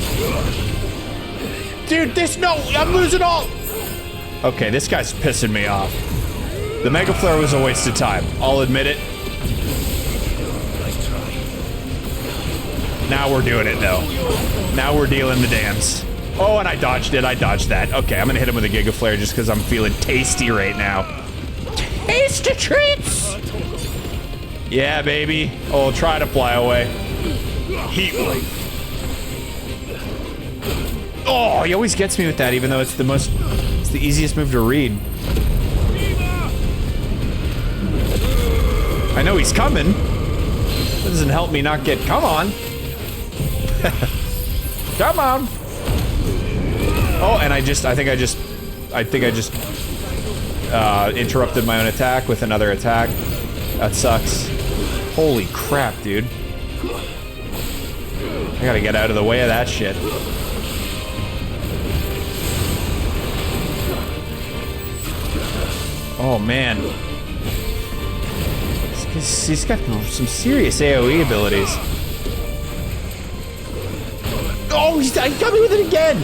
Dude, I'm losing all! Okay, this guy's pissing me off. The Mega Flare was a waste of time. I'll admit it. Now we're doing it, though. Now we're dealing the dance. Oh, and I dodged it. I dodged that. Okay, I'm gonna hit him with a Giga Flare just because I'm feeling tasty right now. Tasty treats! Yeah, baby. Oh, try to fly away. Heat wave. Oh, he always gets me with that, even though it's the easiest move to read. I know he's coming. That doesn't help me not get, come on. Come on. Oh, and I think I just interrupted my own attack with another attack. That sucks. Holy crap, dude. I gotta get out of the way of that shit. Oh, man. He's got some serious AoE abilities. Oh, he got me with it again!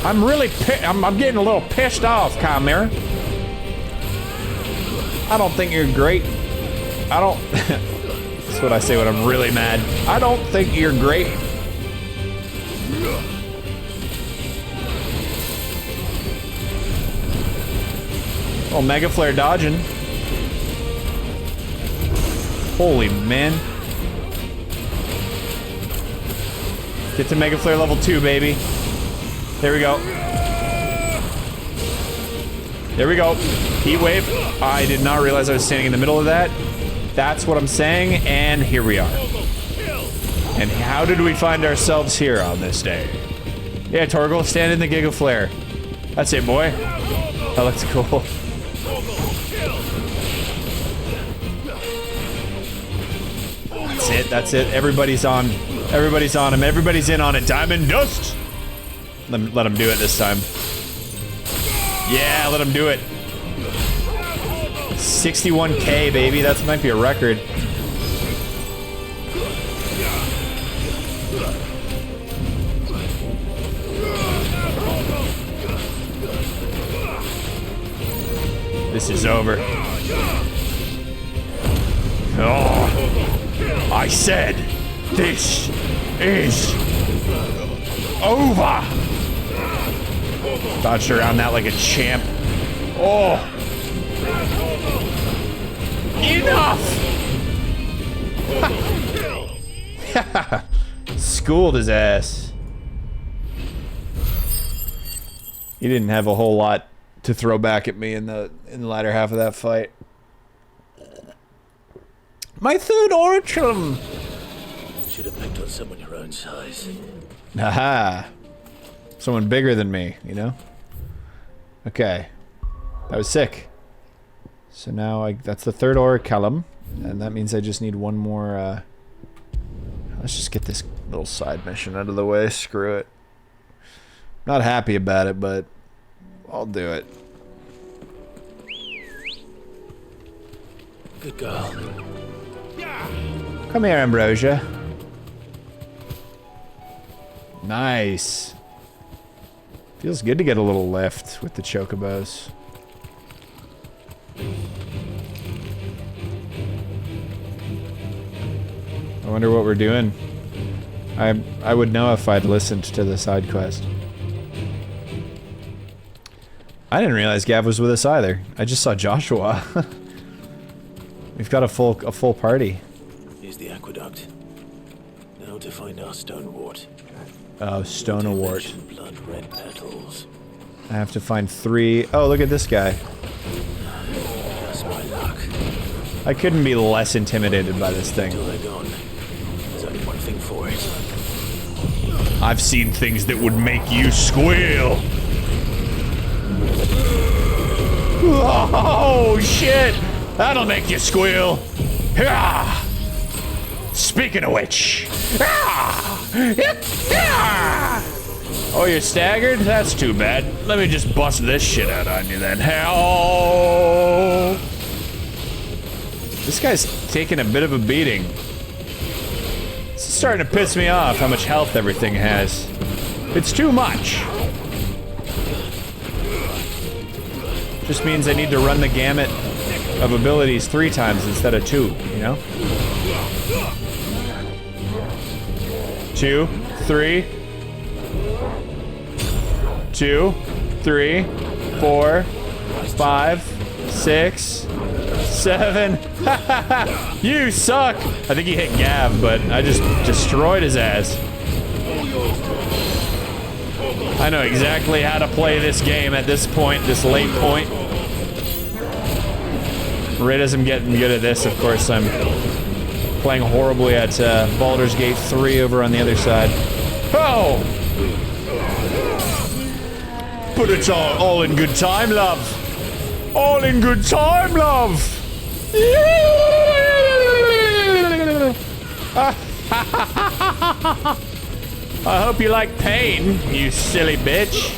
I'm really I'm getting a little pissed off, Chimera. I don't think you're great. I don't... That's what I say when I'm really mad. I don't think you're great. Oh, Mega Flare dodging. Holy man. Get to Mega Flare level 2, baby. There we go. There we go. Heat Wave. I did not realize I was standing in the middle of that. That's what I'm saying, and here we are. And how did we find ourselves here on this day? Yeah, Torgal, stand in the Giga Flare. That's it, boy. That looks cool. That's it. Everybody's on him. Everybody's in on it. Diamond Dust! Let him do it this time. Yeah, let him do it. 61k, baby. That might be a record. This is over. Oh, I said, this is over. Dodged around that like a champ. Oh. Enough! Schooled his ass. He didn't have a whole lot to throw back at me in the latter half of that fight. My third orchard. Should have picked on someone your own size. Aha. Someone bigger than me, you know? Okay. That was sick. So now that's the third orichalum, and that means I just need one more, let's just get this little side mission out of the way. Screw it. Not happy about it, but I'll do it. Good girl. Come here, Ambrosia. Nice. Feels good to get a little lift with the chocobos. I wonder what we're doing. I would know if I'd listened to the side quest. I didn't realize Gav was with us either. I just saw Joshua. We've got a full party. Here's the aqueduct. Now to find our stonewort. Oh, stonewort. Blood red petals. I have to find 3. Oh, look at this guy. That's my luck. I couldn't be less intimidated by this thing. Until they're gone. There's only one thing for it. I've seen things that would make you squeal. Oh shit! That'll make you squeal. Hurrah! Speaking of which. Oh, you're staggered? That's too bad. Let me just bust this shit out on you then. Hell! This guy's taking a bit of a beating. It's starting to piss me off how much health everything has. It's too much. Just means I need to run the gamut of abilities 3 times instead of 2, you know? 2, 3. 2, 3, 4, 5, 6, 7. You suck! I think he hit Gav, but I just destroyed his ass. I know exactly how to play this game at this point, this late point. Right as I'm getting good at this, of course, I'm playing horribly at Baldur's Gate 3 over on the other side. Oh! But it's all in good time, love. All in good time, love. I hope you like pain, you silly bitch.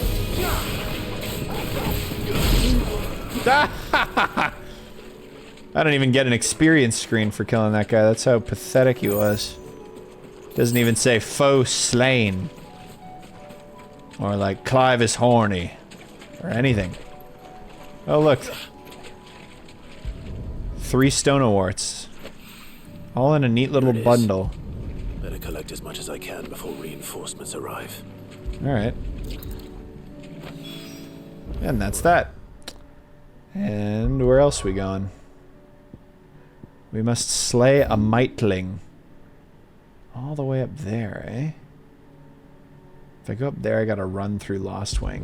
I don't even get an experience screen for killing that guy. That's how pathetic he was. Doesn't even say foe slain. Or like, Clive is horny. Or anything. Oh, look. 3 stonewarts. All in a neat little bundle. Better collect as much as I can before reinforcements arrive. Alright. And that's that. And where else we gone? We must slay a mightling. All the way up there, eh? If I go up there, I gotta run through Lostwing.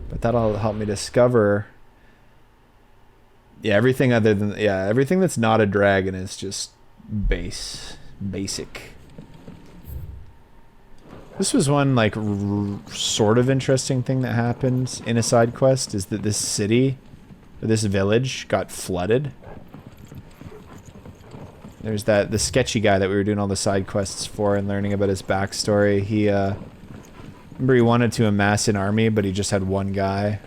But that'll help me discover... Yeah, everything other than... Yeah, everything that's not a dragon is just basic. This was one, like, sort of interesting thing that happened in a side quest, is that this city, or this village, got flooded. There's the sketchy guy that we were doing all the side quests for and learning about his backstory. He, remember he wanted to amass an army, but he just had one guy.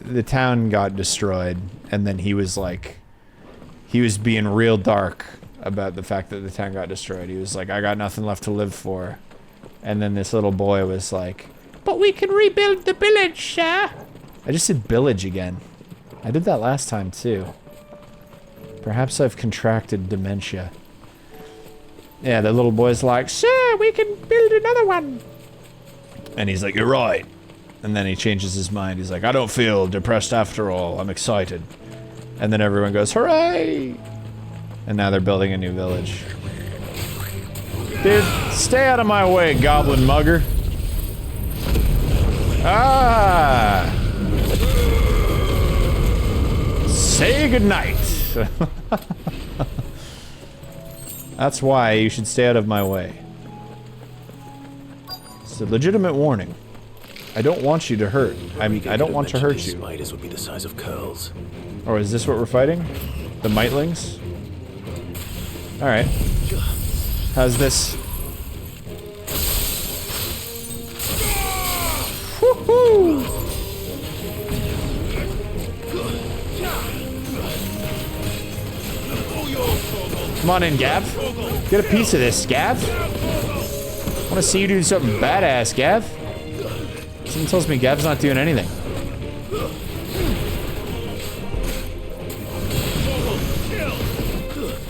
The town got destroyed, and then he was like... He was being real dark about the fact that the town got destroyed. He was like, I got nothing left to live for. And then this little boy was like, but we can rebuild the village, sir. I just said village again. I did that last time, too. Perhaps I've contracted dementia. Yeah, the little boy's like, sir, we can build another one. And he's like, you're right. And then he changes his mind. He's like, I don't feel depressed after all. I'm excited. And then everyone goes, hooray! And now they're building a new village. Dude, stay out of my way, goblin mugger. Ah! Say goodnight. That's why you should stay out of my way. It's a legitimate warning. I don't want you to hurt. I don't want to hurt you. Spiders would be the size of curls. Or is this what we're fighting? The mitlings? Alright. How's this? Woohoo! Come on in, Gav. Get a piece of this, Gav. I want to see you do something badass, Gav. Someone tells me Gav's not doing anything.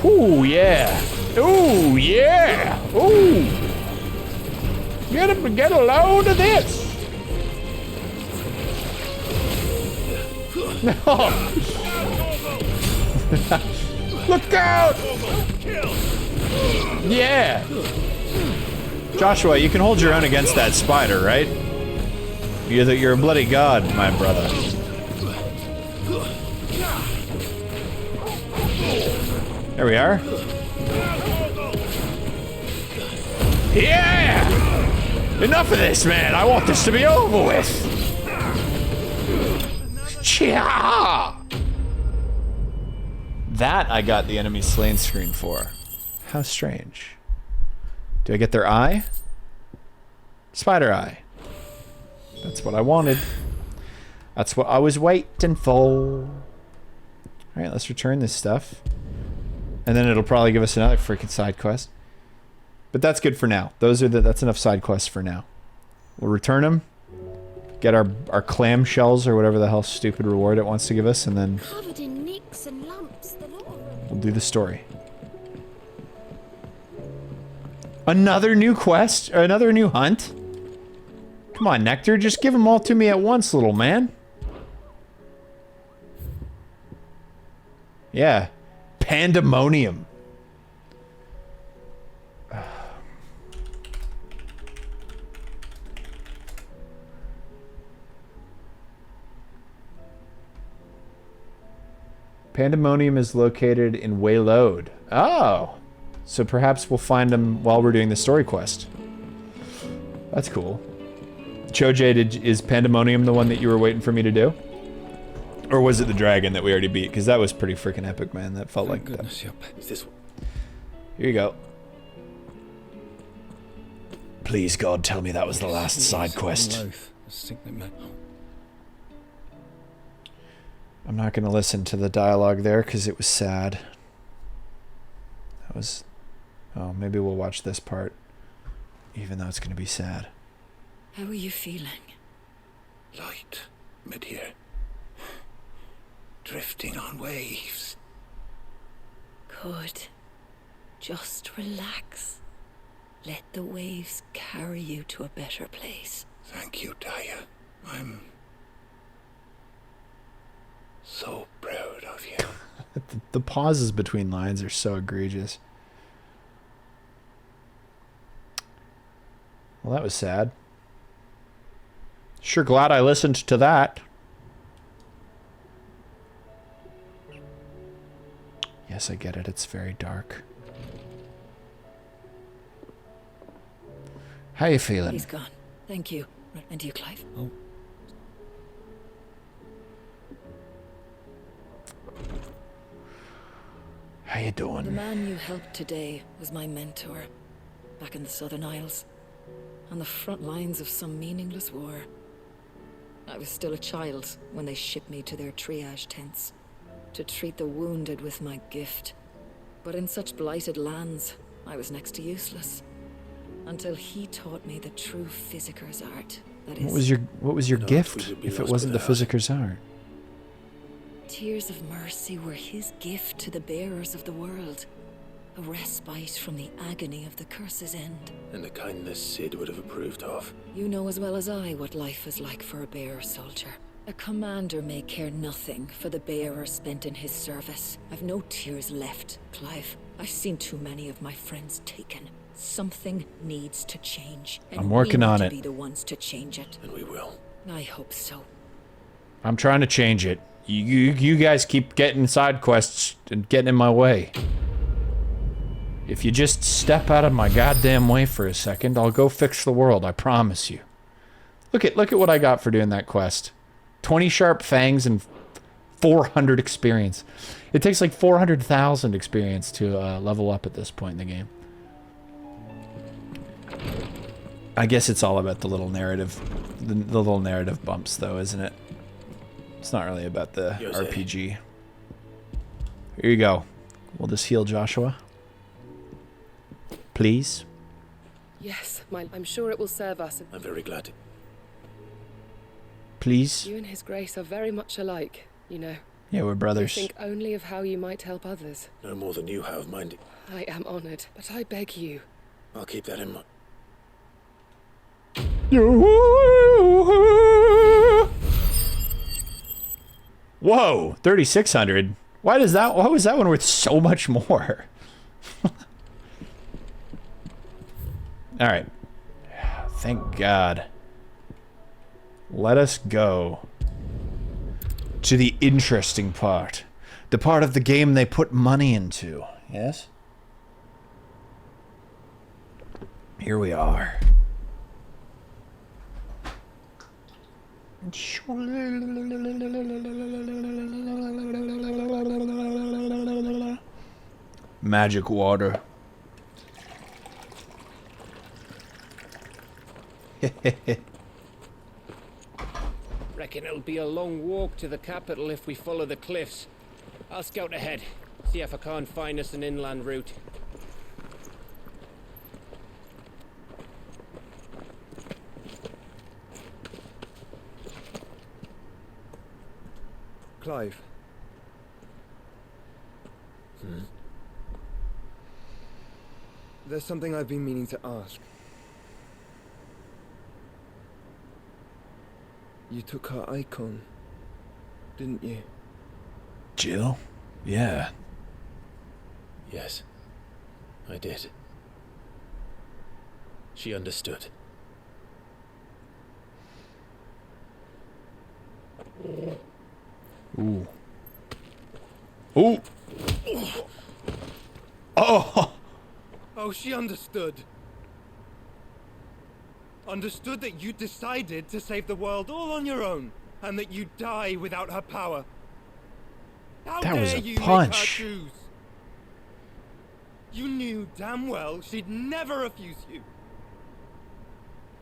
Ooh, yeah. Ooh, yeah. Ooh. Get a load of this. No. Look out. Yeah. Joshua, you can hold your own against that spider, right? You're a bloody god, my brother. There we are. Yeah! Enough of this, man. I want this to be over with. Chia! That I got the enemy slain screen for. How strange. Do I get their eye? Spider eye. That's what I wanted. That's what I was waiting for. Alright, let's return this stuff. And then it'll probably give us another freaking side quest. But that's good for now. That's enough side quests for now. We'll return them. Get our clam shells or whatever the hell stupid reward it wants to give us, and then Covered in nicks and lumps, the lot of them. we'll do the story. Another new quest? Or another new hunt? Come on, Nectar, just give them all to me at once, little man. Yeah. Pandemonium. Pandemonium is located in Wayload. Oh! So perhaps we'll find them while we're doing the story quest. That's cool. Choje, is Pandemonium the one that you were waiting for me to do? Or was it the dragon that we already beat? Because that was pretty freaking epic, man. That felt like that. Is this... Here you go. Please, God, tell me that was the last side quest. I'm not going to listen to the dialogue there because it was sad. That was... Oh, maybe we'll watch this part. Even though it's going to be sad. How are you feeling? Light, mid-here. Drifting on waves. Good. Just relax. Let the waves carry you to a better place. Thank you, Daya. I'm so proud of you. The pauses between lines are so egregious. Well, that was sad. Sure glad I listened to that. Yes, I get it. It's very dark. How you feeling? He's gone. Thank you. And you, Clive? Oh. How you doing? The man you helped today was my mentor, back in the Southern Isles, on the front lines of some meaningless war. I was still a child when they shipped me to their triage tents, to treat the wounded with my gift. But in such blighted lands, I was next to useless. Until he taught me the true Physicker's art. That is... What was your gift, if it wasn't the Physicker's art? tears of mercy were his gift to the bearers of the world. A respite from the agony of the curse's end. And a kindness Sid would have approved of. You know as well as I what life is like for a bearer soldier. A commander may care nothing for the bearer spent in his service. I've no tears left, Clive. I've seen too many of my friends taken. Something needs to change. And I'm working on we it. need to be the ones to change it. And we will. I hope so. I'm trying to change it. You guys keep getting side quests and getting in my way. If you just step out of my goddamn way for a second, I'll go fix the world, I promise you. Look at what I got for doing that quest. 20 sharp fangs and 400 experience. It takes like 400,000 experience to level up at this point in the game. I guess it's all about the little narrative, the little narrative bumps, though, isn't it? It's not really about the RPG. Here you go. We'll just heal Joshua. Please. Yes, I'm sure it will serve us. I'm very glad. Please. You and His Grace are very much alike, you know. Yeah, we're brothers. You think only of how you might help others. No more than you have, mind. I am honored, but I beg you. I'll keep that in mind. Whoa, 3,600. Why was that one worth so much more? All right. Thank God. Let us go to the interesting part. The part of the game they put money into. Yes? Here we are. Magic water. Reckon it'll be a long walk to the capital if we follow the cliffs. I'll scout ahead, see if I can't find us an inland route. Clive. There's something I've been meaning to ask. You took her icon, didn't you? Jill? Yeah. Yes, I did. She understood. Ooh. Ooh. Oh. Oh, she understood. Understood that you decided to save the world all on your own, and that you'd die without her power. How That was dare a you punch. make her choose? You knew damn well she'd never refuse you.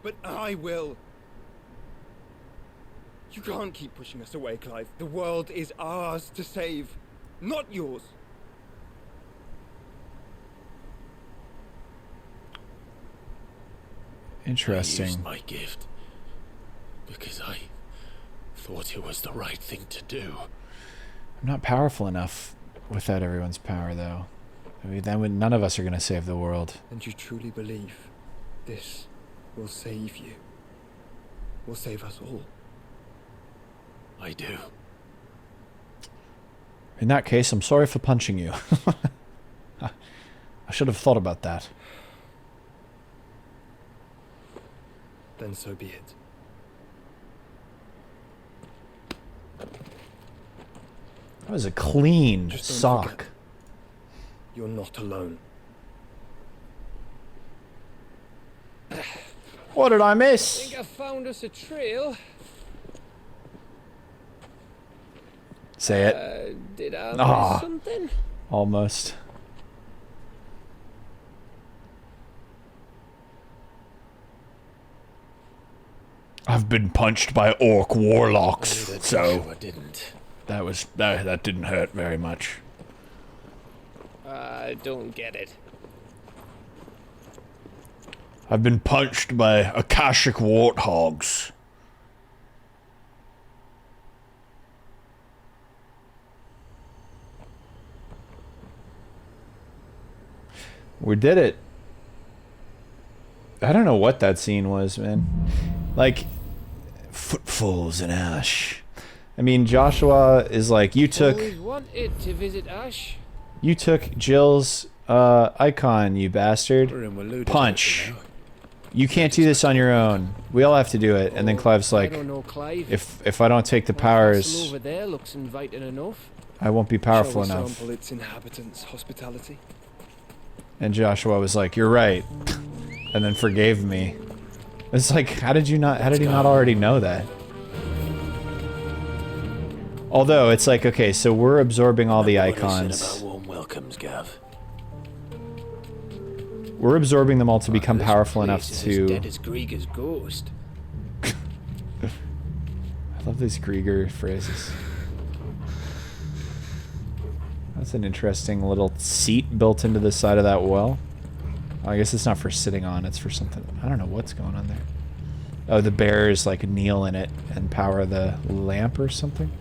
But I will. You can't keep pushing us away, Clive. The world is ours to save, not yours. Interesting. I used my gift because I thought it was the right thing to do. I'm not powerful enough without everyone's power, though. I mean, then none of us are going to save the world. And you truly believe this will save you? Will save us all? I do. In that case, I'm sorry for punching you. I should have thought about that. Then so be it. That was a clean Just don't sock. forget, you're not alone. What did I miss? Think I found us a trail. Say it. Did I Ah. miss something? Almost. I've been punched by orc warlocks, so I didn't. that didn't hurt very much. I don't get it. I've been punched by Akashic warthogs. We did it. I don't know what that scene was, man. Like, footfalls in ash. I mean, Joshua is like, you took... Always wanted to visit Ash. You took Jill's icon, you bastard. Punch. You can't do this on your own. We all have to do it. And then Clive's like, I don't know, Clive. if I don't take the powers, over there looks inviting enough. I won't be powerful Shall we enough. sample its inhabitants' hospitality? And Joshua was like, you're right. And then forgave me. It's like, how did he not already know that? Although, it's like, okay, so we're absorbing all the icons. Warm welcomes, Gav. We're absorbing them all to become powerful enough to... Dead as Gigas' ghost. I love these Grieger phrases. That's an interesting little seat built into the side of that well. Oh, I guess it's not for sitting on, it's for something. I don't know what's going on there. Oh, the bears like kneel in it and power the lamp or something.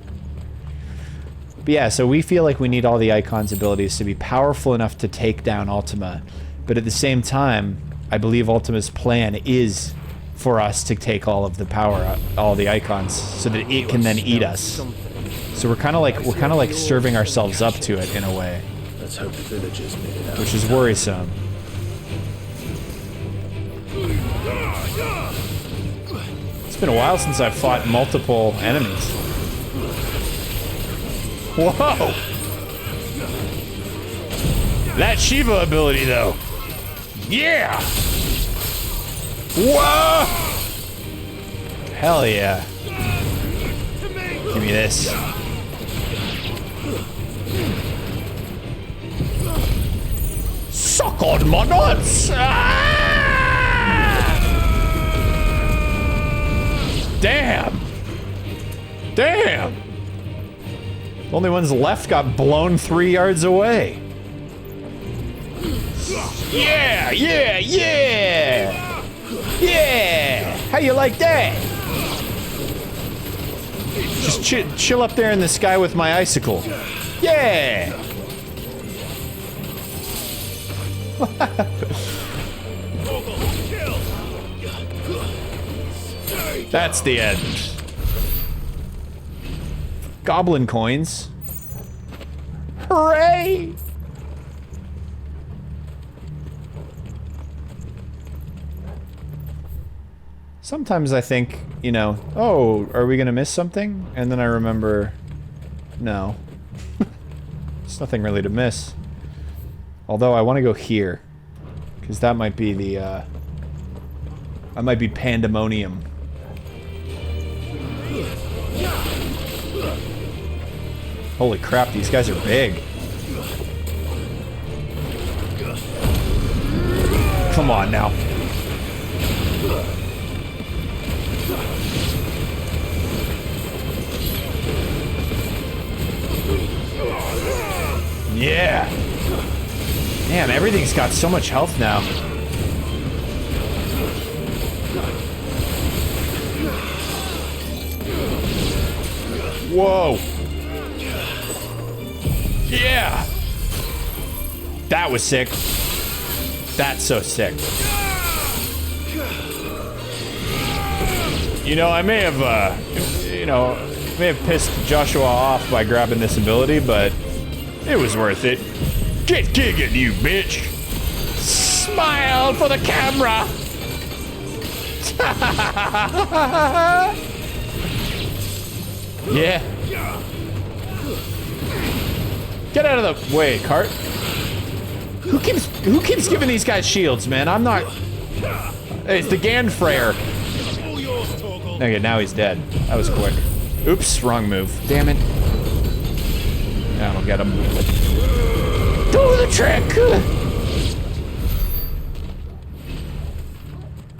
But yeah, so we feel like we need all the icons' abilities to be powerful enough to take down Ultima. But at the same time, I believe Ultima's plan is for us to take all of the power, all the icons, so that it can then eat us. So we're kind of like serving ourselves up to it in a way. Let's hope the villagers made it out. Which is worrisome. It's been a while since I've fought multiple enemies. Whoa! That Shiva ability, though. Yeah! Whoa! Hell yeah. Give me this. Suck on my nuts! Ah! Damn! Damn! The only ones left got blown 3 yards away. Yeah! Yeah! Yeah! Yeah! How you like that? Just chill up there in the sky with my icicle. Yeah! That's the end. Goblin coins. Hooray! Sometimes I think, you know, oh, are we gonna miss something? And then I remember, no. There's nothing really to miss. Although I want to go here. Because that might be the, that might be Pandemonium. Holy crap, these guys are big. Come on now. Yeah. Damn, everything's got so much health now. Whoa. Yeah. That was sick. That's so sick. You know, I may have, may have pissed Joshua off by grabbing this ability, but it was worth it. Get gigging, you bitch! Smile for the camera! Yeah. Get out of the way, cart. Who keeps giving these guys shields, man? I'm not. It's the Ganfrayer. Okay, now he's dead. That was quick. Oops, wrong move. Damn it. That'll get him. Do the trick!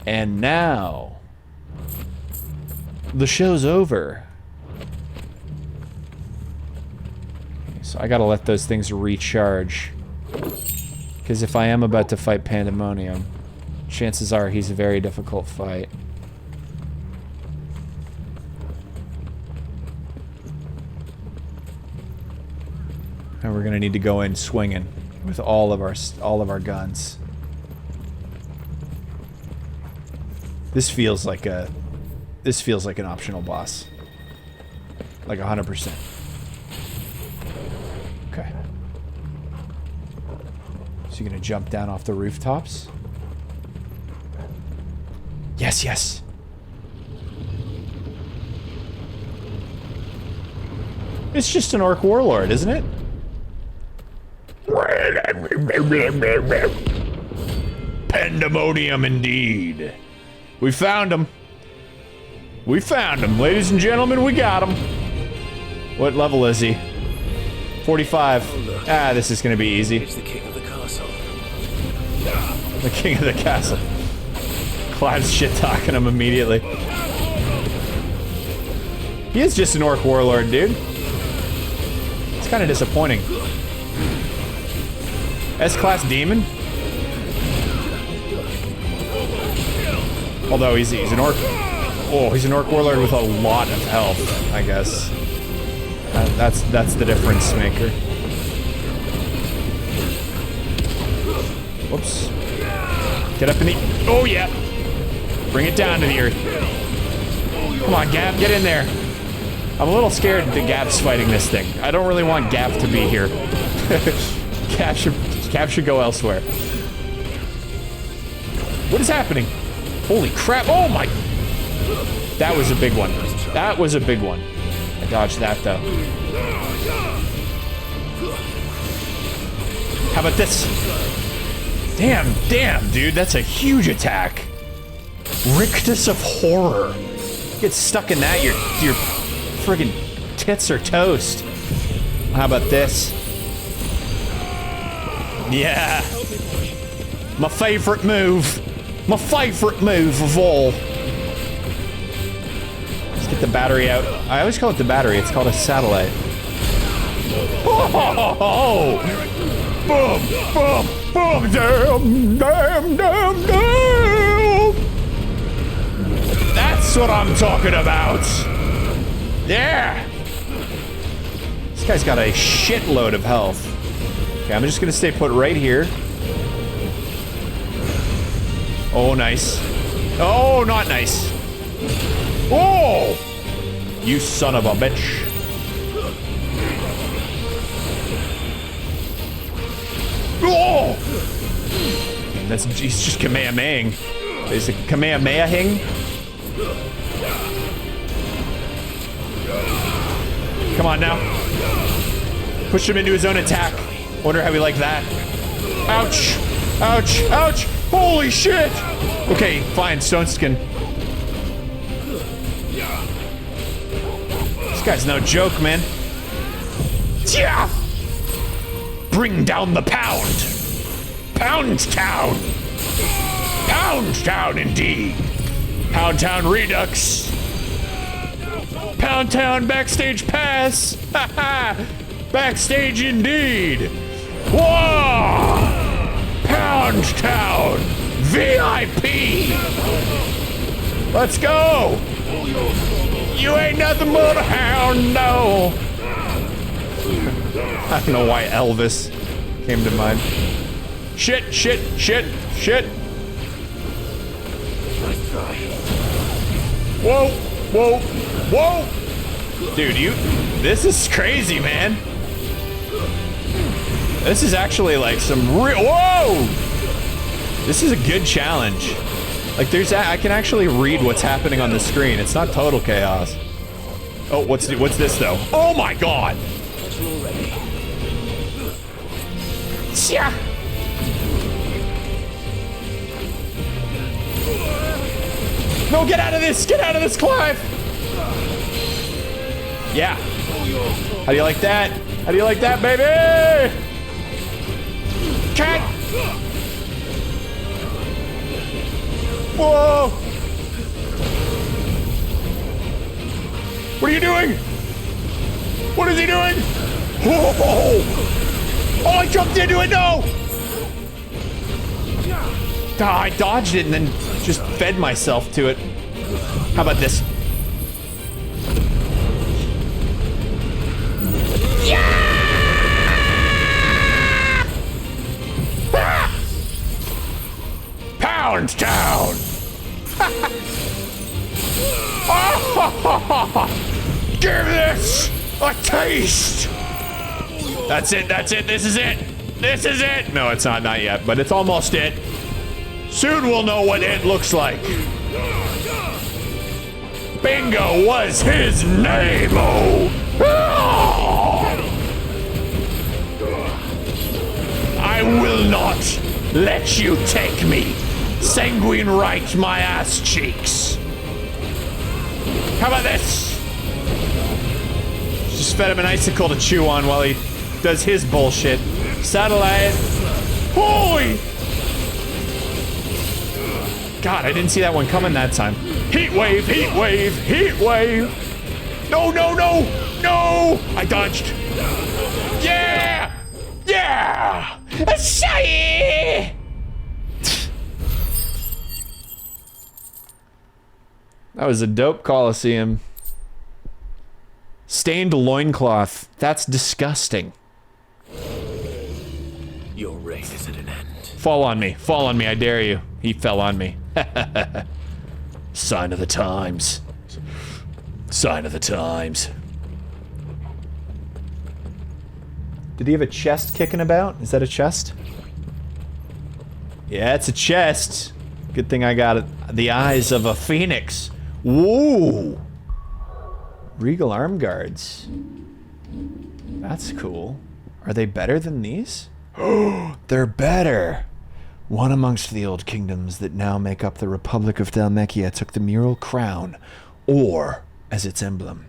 And now... the show's over. So I gotta let those things recharge. Because if I am about to fight Pandemonium, chances are he's a very difficult fight. And we're gonna need to go in swinging. with all of our guns. This feels like an optional boss. Like 100%. Okay. So you're gonna jump down off the rooftops? Yes, yes. It's just an orc warlord, isn't it? Pandemonium indeed. We found him. We found him, ladies and gentlemen, we got him. What level is he? 45. Ah, this is gonna be easy. He's the king of the castle. The king of the castle. Clive's shit-talking him immediately. He is just an orc warlord, dude. It's kind of disappointing. S-class demon? Although he's an orc. Oh, he's an orc warlord with a lot of health, I guess. That's the difference maker. Whoops. Get up in the... Oh, yeah. Bring it down to the earth. Come on, Gav, get in there. I'm a little scared that Gav's fighting this thing. I don't really want Gav to be here. Gav should go elsewhere. What is happening? Holy crap. Oh, my... That was a big one. That was a big one. I dodged that, though. How about this? Damn, dude. That's a huge attack. Rictus of Horror. Get stuck in that, your friggin' tits are toast. How about this? Yeah. My favorite move. My favorite move of all. Let's get the battery out. I always call it the battery. It's called a satellite. Oh! Boom! Boom! Boom! Damn! That's what I'm talking about! Yeah! This guy's got a shitload of health. Okay, I'm just gonna stay put right here. Oh, nice. Oh, not nice. Oh! You son of a bitch. Oh! He's just Kamehamehaing. He's a Kamehamehaing. Come on now. Push him into his own attack. Wonder how we like that. Ouch! Ouch! Ouch! Holy shit! Okay, fine, Stone Skin. This guy's no joke, man. Yeah! Bring down the pound! Pound Town! Pound Town, indeed! Pound Town Redux! Pound Town Backstage Pass! Haha! Backstage indeed! Whoa! Pound Town! VIP! Let's go! You ain't nothing but a hound, no! I don't know why Elvis came to mind. Shit! Whoa! Whoa! Dude, this is crazy, man. This is actually like some real... Whoa! This is a good challenge. Like, I can actually read what's happening on the screen. It's not total chaos. Oh, what's this, though? Oh, my God! Yeah. No, get out of this! Get out of this, Clive! Yeah. How do you like that? How do you like that, baby? Cat! Whoa! What are you doing? What is he doing? Whoa! Oh, I jumped into it, no! I dodged it and then just fed myself to it. How about this? Yeah! Give this a taste! That's it, this is it! This is it! No, it's not yet, but it's almost it. Soon we'll know what it looks like. Bingo was his name, oh! I will not let you take me. Sanguine right my ass cheeks. How about this? Just fed him an icicle to chew on while he does his bullshit. Satellite. Holy! God, I didn't see that one coming that time. Heat wave, heat wave, heat wave. No, no, no, no! I dodged. Yeah! Yeah! Shy! That was a dope Coliseum. Stained loincloth. That's disgusting. Your reign is at an end. Fall on me, I dare you. He fell on me. Sign of the times. Sign of the times. Did he have a chest kicking about? Is that a chest? Yeah, it's a chest. Good thing I got it. The eyes of a phoenix. Whoa! Regal arm guards. That's cool. Are they better than these? Oh, they're better! One amongst the old kingdoms that now make up the Republic of Dhalmekia took the mural crown, or as its emblem.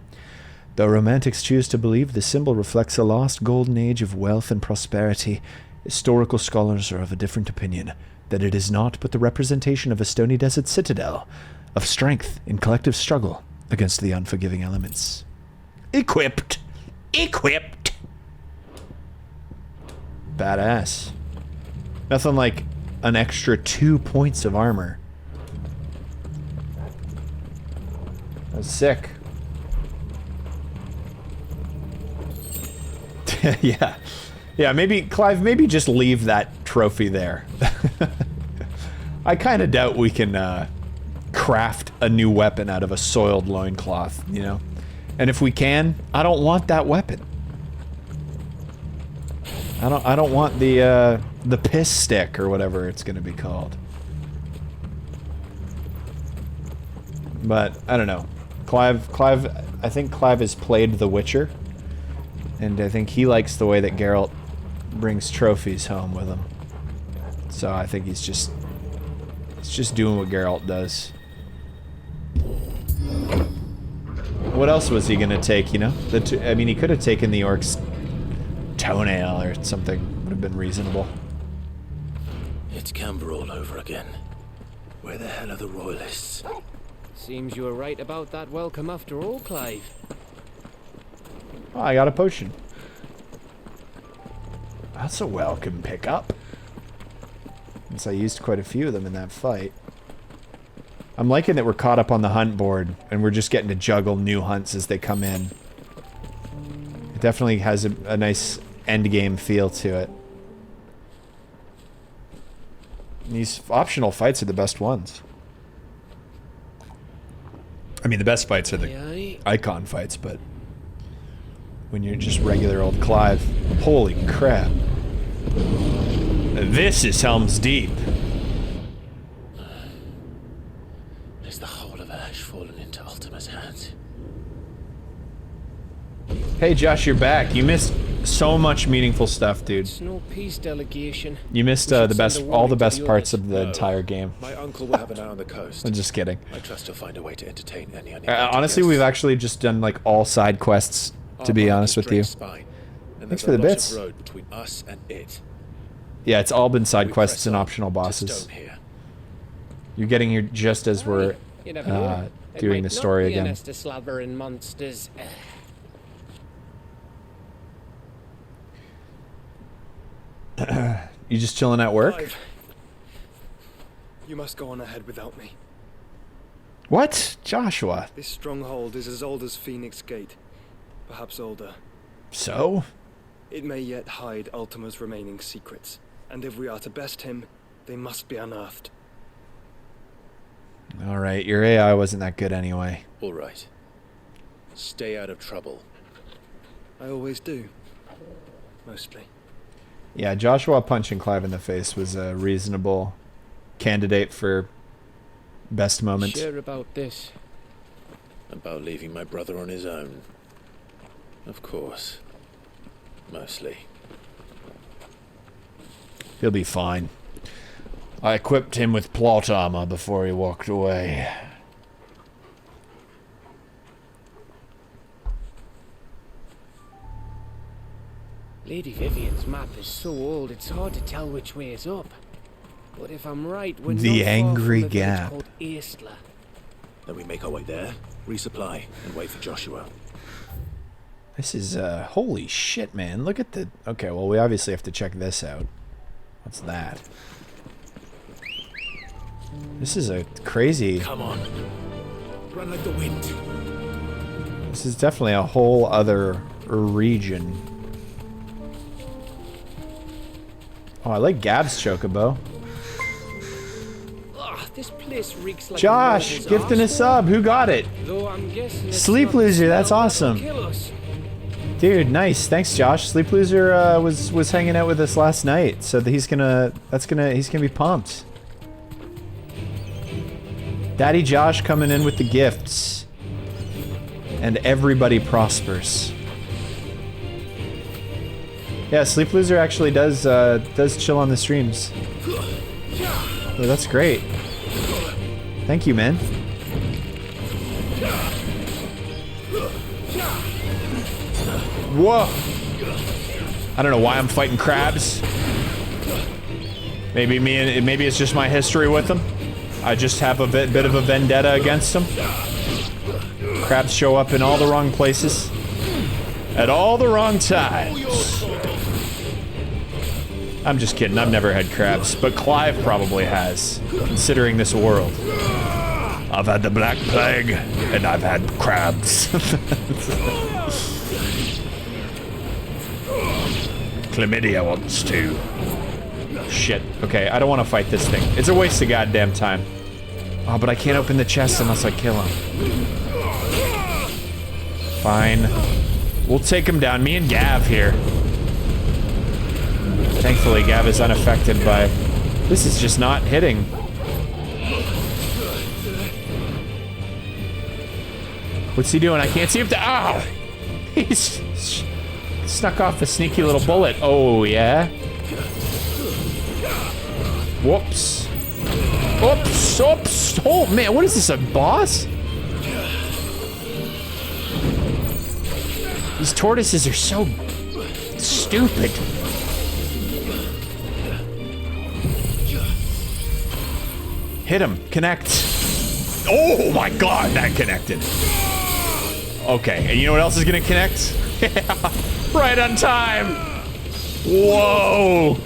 Though romantics choose to believe the symbol reflects a lost golden age of wealth and prosperity, historical scholars are of a different opinion, that it is naught but the representation of a stony desert citadel, of strength in collective struggle against the unforgiving elements. Equipped! Equipped! Badass. Nothing like an extra 2 points of armor. That's sick. Yeah. Yeah, maybe, Clive, maybe just leave that trophy there. I kind of doubt we can craft a new weapon out of a soiled loincloth, you know? And if we can, I don't want that weapon. I don't want the piss stick or whatever it's gonna be called. But, I don't know. Clive, I think Clive has played The Witcher. And I think he likes the way that Geralt brings trophies home with him. So I think he's just doing what Geralt does. What else was he gonna take, you know? I mean, he could have taken the orc's toenail or something. Would have been reasonable. It's Camber all over again. Where the hell are the royalists? Seems you were right about that welcome after all, Clive. Oh, I got a potion. That's a welcome pickup. Since I used quite a few of them in that fight. I'm liking that we're caught up on the hunt board, and we're just getting to juggle new hunts as they come in. It definitely has a nice endgame feel to it. And these optional fights are the best ones. I mean, the best fights are the icon fights, but when you're just regular old Clive, holy crap. This is Helm's Deep. Is the whole of Ash fallen into Ultima's hands? Hey Josh, you're back. You missed so much meaningful stuff, dude. It's no peace delegation. You missed all the best parts of the entire game. My uncle will have an eye on the coast. I'm just kidding. I trust he'll find a way to entertain any honestly, we've actually just done like all side quests, to be honest with you. Thanks for the bits. Road between us and it. Yeah, it's all been side quests and optional bosses. You're getting here just as we're doing the story again. Slavering monsters. You just chilling at work? Clive, you must go on ahead without me. What? Joshua? This stronghold is as old as Phoenix Gate. Perhaps older. So? It may yet hide Ultima's remaining secrets. And if we are to best him, they must be unearthed. Alright, your AI wasn't that good anyway. Alright. Stay out of trouble. I always do. Mostly. Yeah, Joshua punching Clive in the face was a reasonable candidate for best moment. Sure about this? About leaving my brother on his own. Of course. Mostly. He'll be fine. I equipped him with plot armor before he walked away. Lady Vivian's map is so old it's hard to tell which way is up. But if I'm right, we're The not Angry far from a village Gap. called Eastla. Then we make our way there, resupply, and wait for Joshua. This is, holy shit, man. Look at the... Okay, well, we obviously have to check this out. What's that? This is a crazy... Come on. Run like the wind. This is definitely a whole other region. Oh, I like Gav's chocobo. This place reeks like Josh, gifting a sub. Who got it? Though I'm guessing it's Sleep not Loser, the that's smell awesome. that'll kill us. Dude, nice. Thanks, Josh. Sleep Loser was hanging out with us last night, so he's gonna be pumped. Daddy Josh coming in with the gifts. And everybody prospers. Yeah, Sleep Loser actually does chill on the streams. Oh, that's great. Thank you, man. Whoa! I don't know why I'm fighting crabs. Maybe it's just my history with them. I just have a bit of a vendetta against them. Crabs show up in all the wrong places. At all the wrong times. I'm just kidding, I've never had crabs, but Clive probably has, considering this world. I've had the Black Plague, and I've had crabs. Chlamydia wants to. Shit. Okay, I don't want to fight this thing. It's a waste of goddamn time. Oh, but I can't open the chest unless I kill him. Fine. We'll take him down. Me and Gav here. Thankfully, Gav is unaffected by... This is just not hitting. What's he doing? I can't see him to... Ow! He's snuck off a sneaky little bullet. Oh, yeah? Whoops. Oops, oops. Oh, man, what is this, a boss? These tortoises are so stupid. Hit him. Connect. Oh my god, that connected. Okay, and you know what else is gonna connect? Yeah, right on time. Whoa.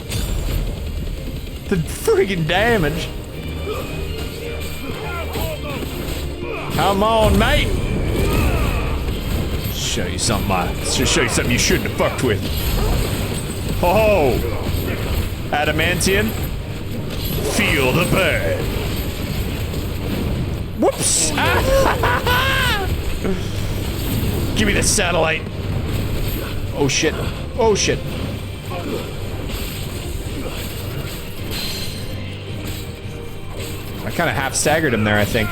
The friggin' damage. Come on, mate. Show you something, show you something you shouldn't have fucked with. Oh, Adamantian. Feel the burn. Whoops! Give me the satellite. Oh shit. Oh shit. I kind of half staggered him there, I think.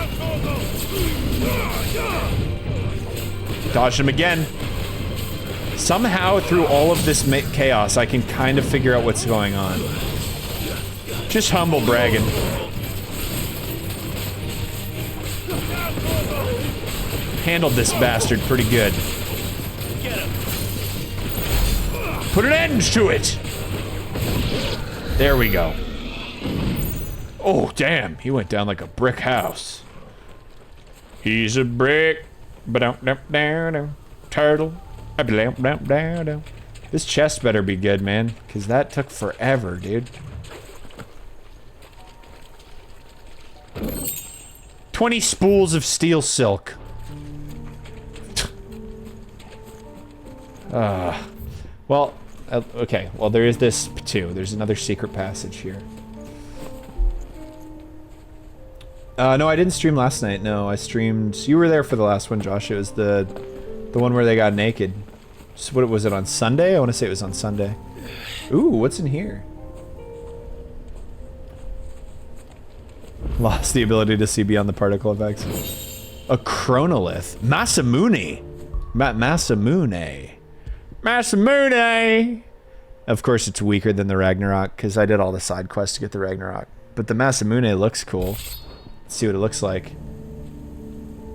Dodged him again. Somehow, through all of this chaos, I can kind of figure out what's going on. Just humble bragging. Handled this bastard pretty good. Put an end to it! There we go. Oh, damn. He went down like a brick house. He's a brick. Turtle. This chest better be good, man. Because that took forever, dude. 20 spools of steel silk. Well, okay. Well, there is this too. There's another secret passage here. No, I didn't stream last night. No, I streamed... You were there for the last one, Josh. It was the The one where they got naked. Just what was it on Sunday? I want to say it was on Sunday. Ooh, what's in here? Lost the ability to see beyond the particle effects. A chronolith. Masamune. Masamune. Masamune! Of course it's weaker than the Ragnarok, because I did all the side quests to get the Ragnarok. But the Masamune looks cool. Let's see what it looks like.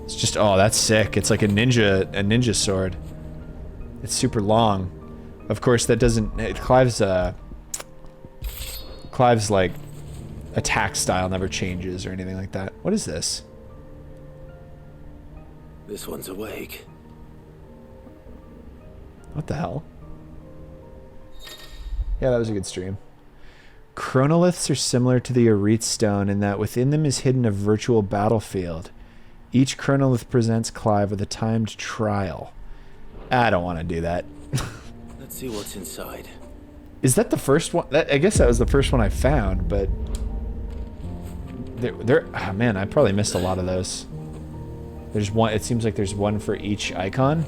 It's just, oh, that's sick. It's like a ninja sword. It's super long. Of course, that doesn't, Clive's like attack style never changes or anything like that. What is this? This one's awake. What the hell? Yeah, that was a good stream. Chronoliths are similar to the Aerith Stone in that within them is hidden a virtual battlefield. Each chronolith presents Clive with a timed trial. I don't want to do that. Let's see what's inside. Is that the first one? I guess that was the first one I found, but... oh man, I probably missed a lot of those. There's one, it seems like there's one for each icon.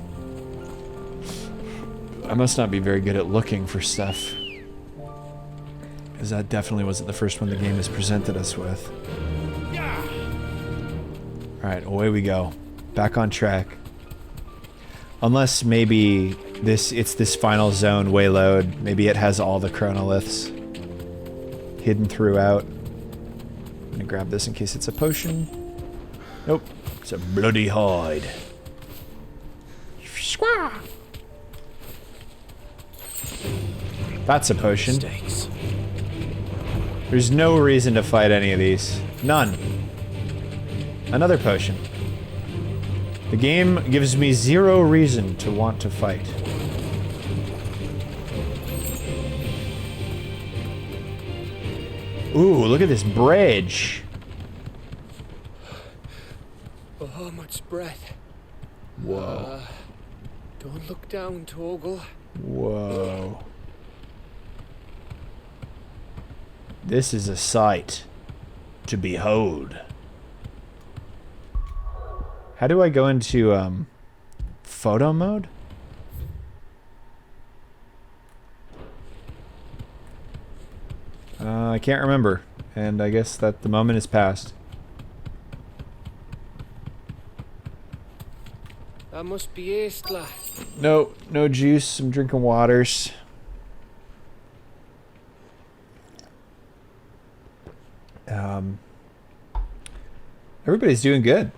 I must not be very good at looking for stuff. Because that definitely wasn't the first one the game has presented us with. Alright, away we go. Back on track. Unless maybe it's this final zone wayload. Maybe it has all the chronoliths hidden throughout. I'm gonna grab this in case it's a potion. Nope. It's a bloody hide. That's a potion. There's no reason to fight any of these. None. Another potion. The game gives me zero reason to want to fight. Ooh, look at this bridge. Oh, much breath. Whoa. Don't look down, Torgal. Whoa. This is a sight to behold. How do I go into photo mode? I can't remember, and I guess that the moment is past. That must be Estla. No, no juice. I'm drinking waters. Everybody's doing good.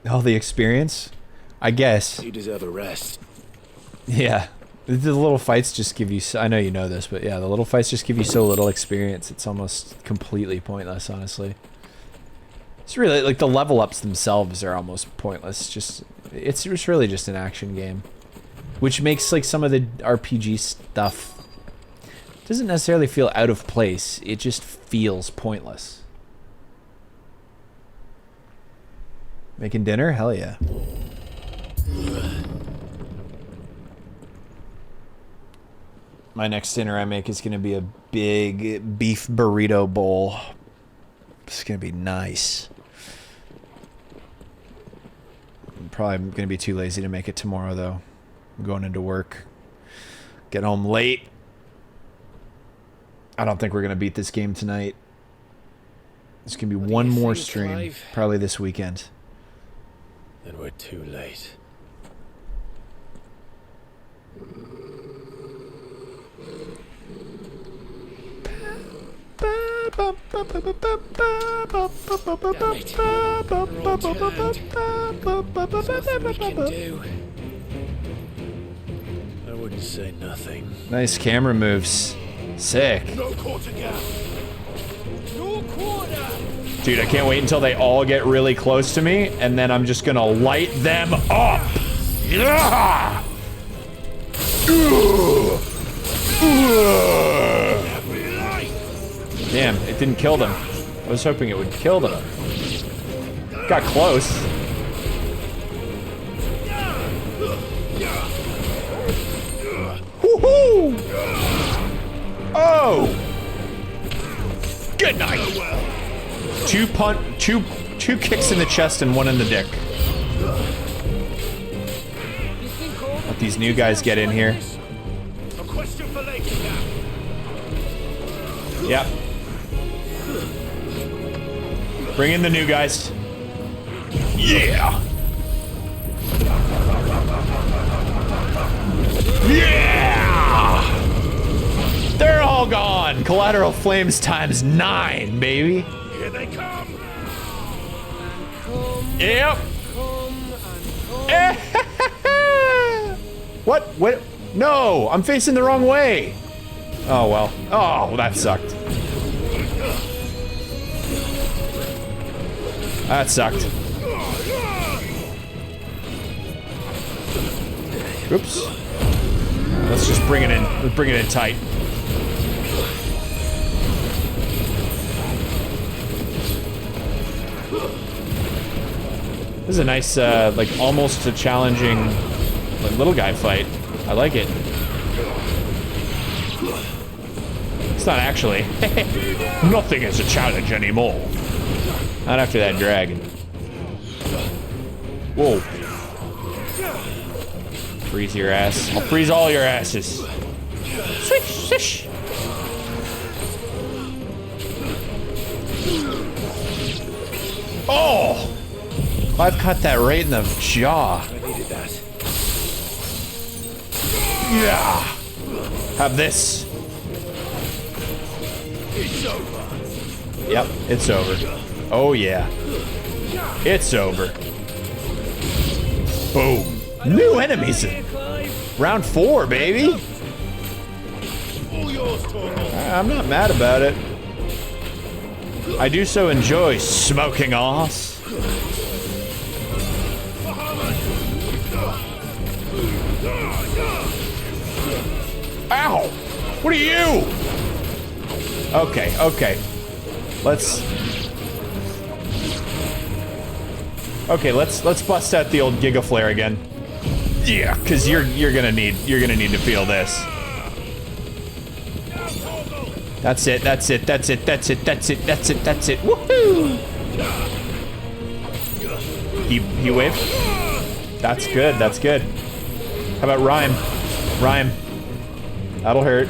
All the experience, I guess. You deserve a rest. Yeah, the little fights just give you. I know you know this, but yeah, the little fights just give you so little experience. It's almost completely pointless, honestly. It's really like the level ups themselves are almost pointless. It's really just an action game, which makes like some of the RPG stuff doesn't necessarily feel out of place. It just feels pointless. Making dinner? Hell yeah. My next dinner I make is going to be a big beef burrito bowl. It's going to be nice. I'm probably going to be too lazy to make it tomorrow, though. I'm going into work. Get home late. I don't think we're going to beat this game tonight. There's going to be one more stream, Clive? Probably this weekend. Then we're too late. I wouldn't say nothing. Nice camera moves. Sick. No quarter gap. No quarter. Dude, I can't wait until they all get really close to me, and then I'm just gonna light them up. Yeah! Damn, it didn't kill them. I was hoping it would kill them. Got close. Woohoo! Oh! Good night. Two 2 kicks in the chest and 1 in the dick. Let these new guys get in here. A question for later, Gav. Yep. Bring in the new guys. Yeah! Yeah! They're all gone! Collateral flames times 9, baby! Here they come! Yep! What? What? No! I'm facing the wrong way! Oh, well. Oh, that sucked. That sucked. Oops. Let's just bring it in. Let's bring it in tight. This is a nice, like, almost a challenging, like, little guy fight. I like it. It's not actually. Nothing is a challenge anymore. Not after that dragon. Whoa. Freeze your ass. I'll freeze all your asses. Swish, swish. Oh! I've cut that right in the jaw. I needed that. Yeah. Have this. It's over. Yep, it's over. Oh yeah. It's over. Boom. New enemies. Round 4, baby. All yours, Torgal. I'm not mad about it. I do so enjoy smoking ass. Ow! What are you? Okay, okay. Let's bust out the old Giga Flare again. Yeah, cause you're gonna need to feel this. That's it, that's it, that's it, that's it, that's it, that's it, that's it. Woohoo! He waved. That's good, that's good. How about Rhyme? Rhyme. That'll hurt.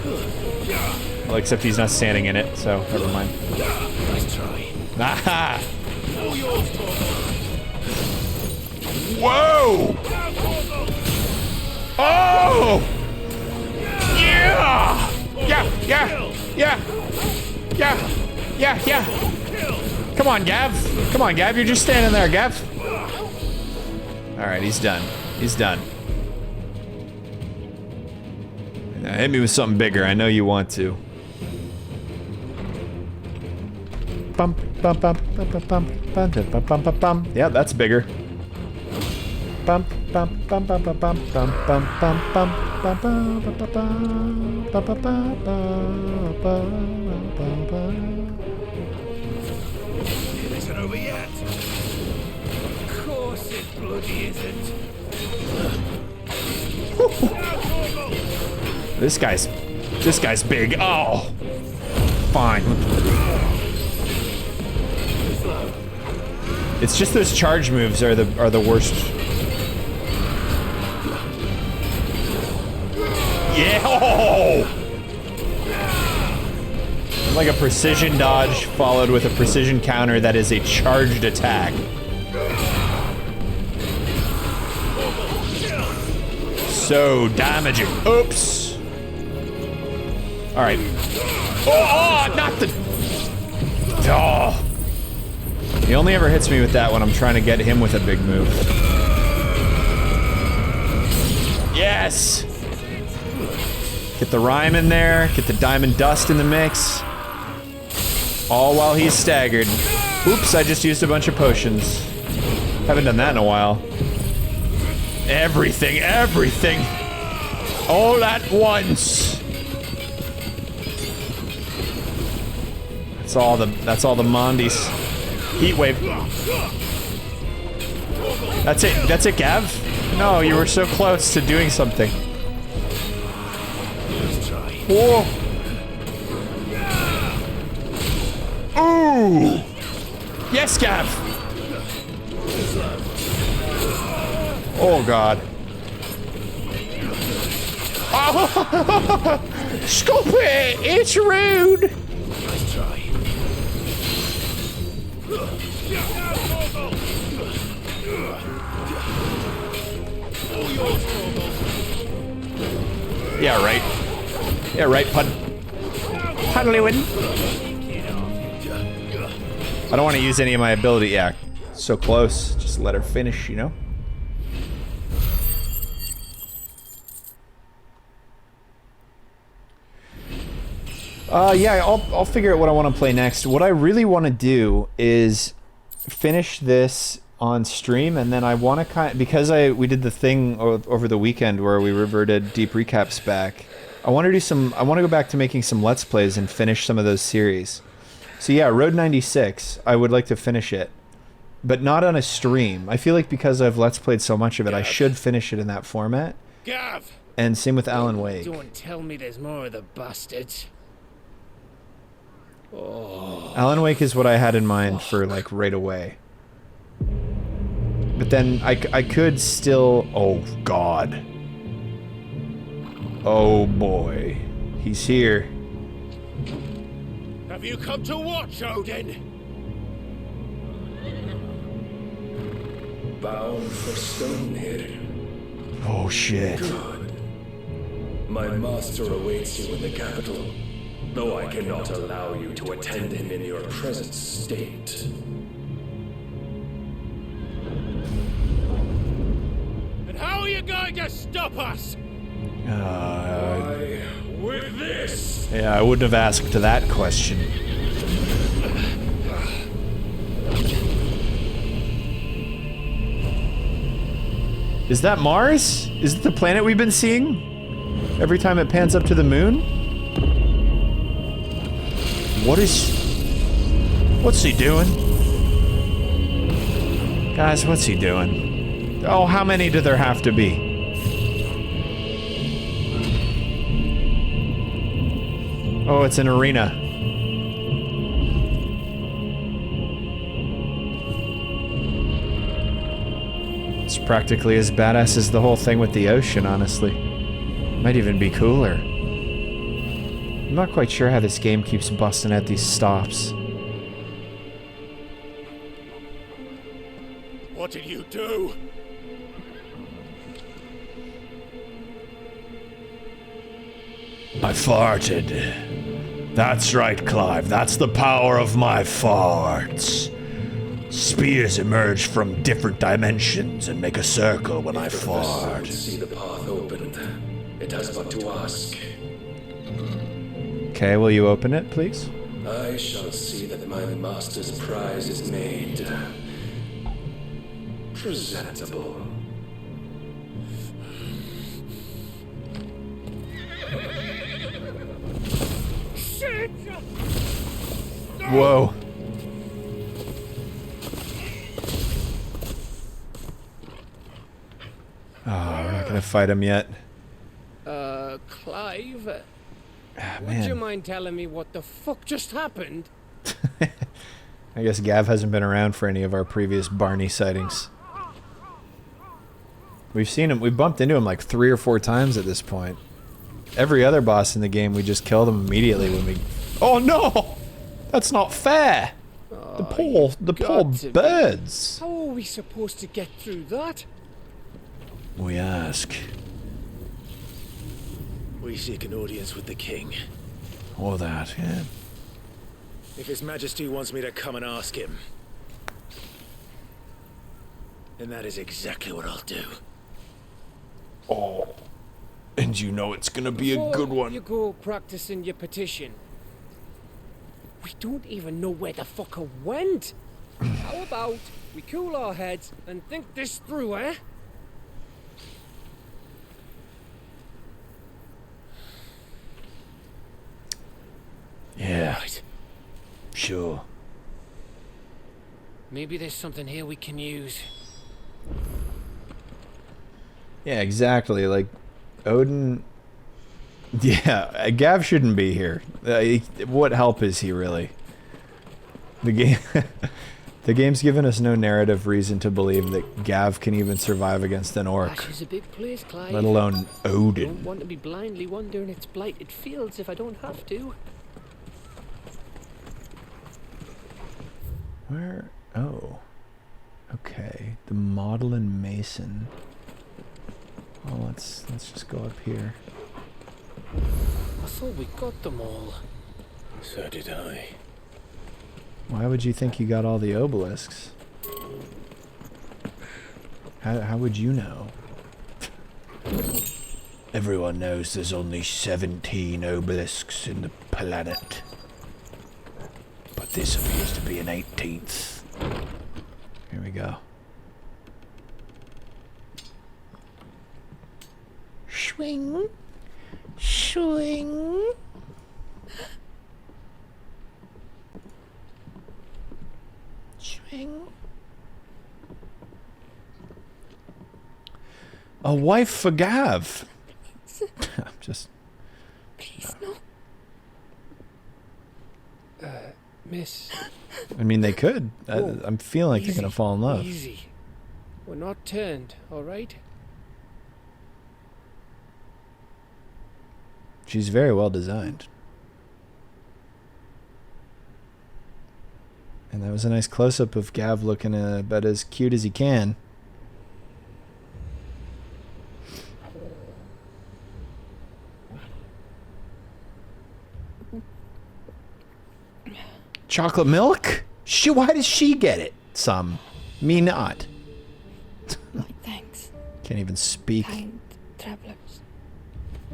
Well, except he's not standing in it, so never mind. Nice try. Aha! All yours, Torgal. Whoa! Oh! Yeah! Yeah, yeah, yeah, yeah, yeah, yeah. Come on, Gav. Come on, Gav. You're just standing there, Gav. All right, he's done. He's done. Now hit me with something bigger. I know you want to. Bum, bum, bum, bum, bum, bum, bum, bum, bum, bum, bum. Yeah, that's bigger. Bum, bum, bum, bum, bum, bum, bum, bum, bum, bum, bum, bum, bum, bum, bum, bum, bum. It isn't over yet. Of course it bloody isn't. This guy's big. Oh, fine. It's just those charge moves are the worst. Yeah. Oh! Like a precision dodge followed with a precision counter that is a charged attack. So damaging. Oops. All right. Oh, not the. Oh. He only ever hits me with that when I'm trying to get him with a big move. Yes. Get the rhyme in there. Get the diamond dust in the mix. All while he's staggered. Oops, I just used a bunch of potions. Haven't done that in a while. Everything, everything. All at once. That's all the Mondies. Heat wave. That's it, Gav? No, you were so close to doing something. Whoa. Ooh. Yes, Gav. Oh god. Oh! Scoop it! It's rude! Nice try. Yeah, right. Yeah, right, Puddlywin. I don't want to use any of my ability. Yeah, so close. Just let her finish, you know? Yeah, I'll figure out what I want to play next. What I really want to do is finish this on stream, and then I want to because we did the thing over the weekend where we reverted deep recaps back. I want to go back to making some Let's Plays and finish some of those series. So yeah, Road 96, I would like to finish it, but not on a stream. I feel like because I've Let's Played so much of it, I should finish it in that format. Gav! And same with Alan Wake. Don't tell me there's more of the bastards. Oh. Alan Wake is what I had in mind for like right away. But then I could still... Oh god. Oh boy. He's here. Have you come to watch, Odin? Bound for Stonehill. Oh shit. Good. My master awaits you in the capital, though I cannot allow you to attend him in your present state. And how are you going to stop us? Why, with this. Yeah, I wouldn't have asked that question. Is that Mars? Is it the planet we've been seeing? Every time it pans up to the moon? What's he doing? Guys, what's he doing? Oh, how many do there have to be? Oh, it's an arena. It's practically as badass as the whole thing with the ocean, honestly. Might even be cooler. I'm not quite sure how this game keeps busting at these stops. What did you do? I farted. That's right, Clive. That's the power of my farts. Spears emerge from different dimensions and make a circle when I fart. See the path opened. It has but to ask. Okay, will you open it, please? I shall see that my master's prize is made presentable. Shit! Whoa. Oh, we're not gonna fight him yet. Clive? Would man. you mind telling me what the fuck just happened? I guess Gav hasn't been around for any of our previous Barney sightings. We've seen him, we've bumped into him like 3 or 4 times at this point. Every other boss in the game, we just kill them immediately when we... Oh no! That's not fair! The poor birds! How are we supposed to get through that? We ask. We seek an audience with the king. Or that, yeah. If His Majesty wants me to come and ask him, then that is exactly what I'll do. Oh. And you know it's gonna be a good one. You go practicing your petition. We don't even know where the fucker went. How about we cool our heads and think this through, eh? Yeah. Right. Sure. Maybe there's something here we can use. Yeah, exactly. Like, Odin... Yeah, Gav shouldn't be here. What help is he, really? The game... The game's given us no narrative reason to believe that Gav can even survive against an orc. Ash is a big place, Clive. Let alone I Odin. don't want to be blindly wandering its blighted fields if I don't have to. Where? Oh. Okay. The model and mason. Well, let's just go up here. I thought we got them all. So did I. Why would you think you got all the obelisks? How would you know? Everyone knows there's only 17 obelisks in the planet. But this appears to be an 18th. Here we go. Swing. Swing. Swing. A wife for Gav. I'm just... Please, no. Miss. I mean, they could. I'm feeling like they're gonna fall in love. Easy. We're not turned, alright? She's very well designed. And that was a nice close-up of Gav looking about as cute as he can. Chocolate milk? Why does she get it? Some. Me not. My thanks. Can't even speak. Kind travelers.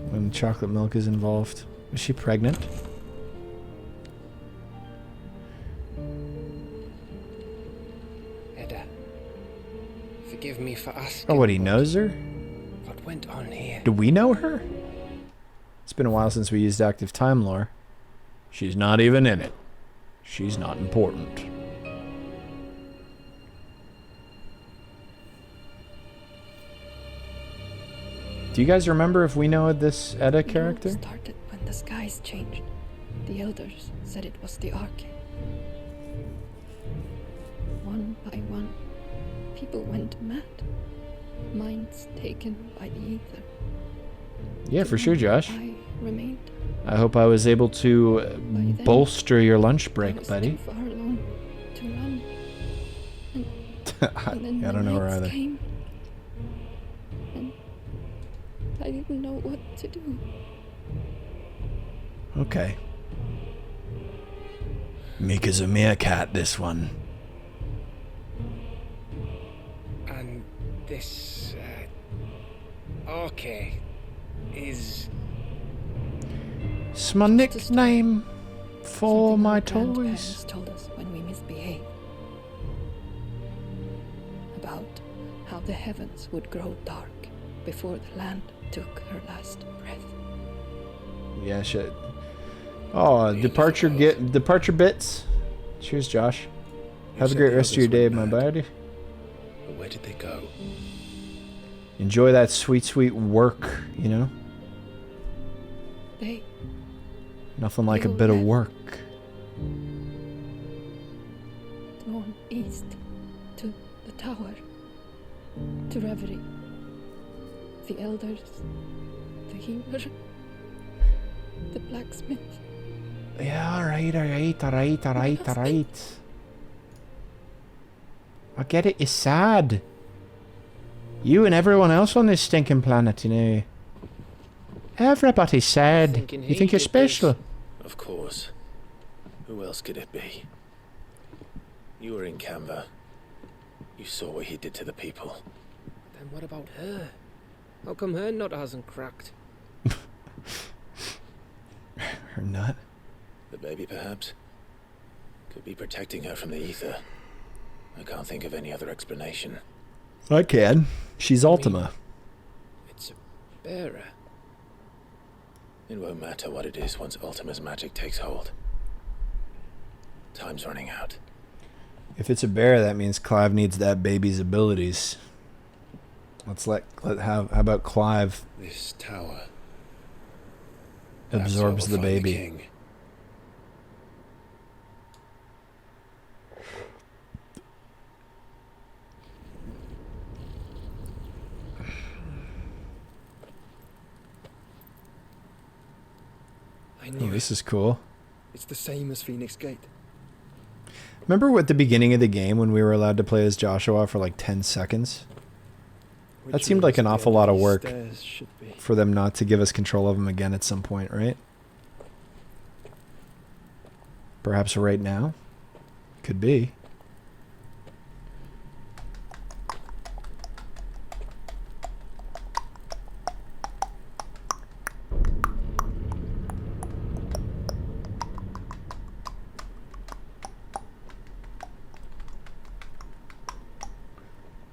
When chocolate milk is involved. Is she pregnant? Edda, forgive me for asking. Oh, what, he knows her? What went on here? Do we know her? It's been a while since we used active time lore. She's not even in it. She's not important. Do you guys remember if we know this Edda character? It started when the skies changed. The elders said it was the Ark. One by one, people went mad. Minds taken by the ether. Yeah, for sure, Josh. I remained. I hope I was able to bolster your lunch break, buddy. Too far along to run. And then I don't know her either. Came, and I didn't know what to do. Okay. Mika's a meerkat, this one. And this, Arke is... It's my nickname for Something my our toys. grandparents told us when we misbehaved. About how the heavens would grow dark before the land took her last breath. Yeah, shit. Oh, departure bits. Cheers, Josh. Have a great rest of your day, my buddy. But where did they go? Enjoy that sweet, sweet work, you know? They Nothing like a bit of work. drawn east to the tower, to Reverie. The elders, the healer, the blacksmith. Yeah, alright. I get it, it's sad. You and everyone else on this stinking planet, you know. Everybody's sad. You think you're special? Of course. Who else could it be? You were in Canva. You saw what he did to the people. Then what about her? How come her nut hasn't cracked? Her nut? The baby, perhaps? Could be protecting her from the ether. I can't think of any other explanation. I can. She's Ultima. It's a bearer. It won't matter what it is once Ultima's magic takes hold. Time's running out. If it's a bear, that means Clive needs that baby's abilities. How about Clive This tower absorbs the baby? I knew this is cool. It's the same as Phoenix Gate. Remember at the beginning of the game when we were allowed to play as Joshua for like 10 seconds? That seemed like an awful lot of work for them not to give us control of him again at some point, right? Perhaps right now? Could be.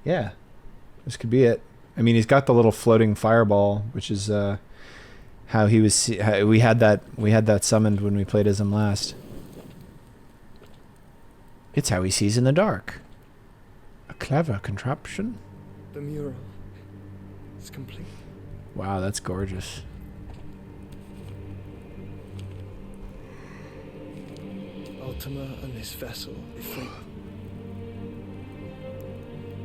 Yeah, this could be it. I mean, he's got the little floating fireball, which is how he was. How we had that summoned when we played as him last. It's how he sees in the dark. A clever contraption. The mural. It's complete. Wow, that's gorgeous. Ultima and his vessel, Ifrit.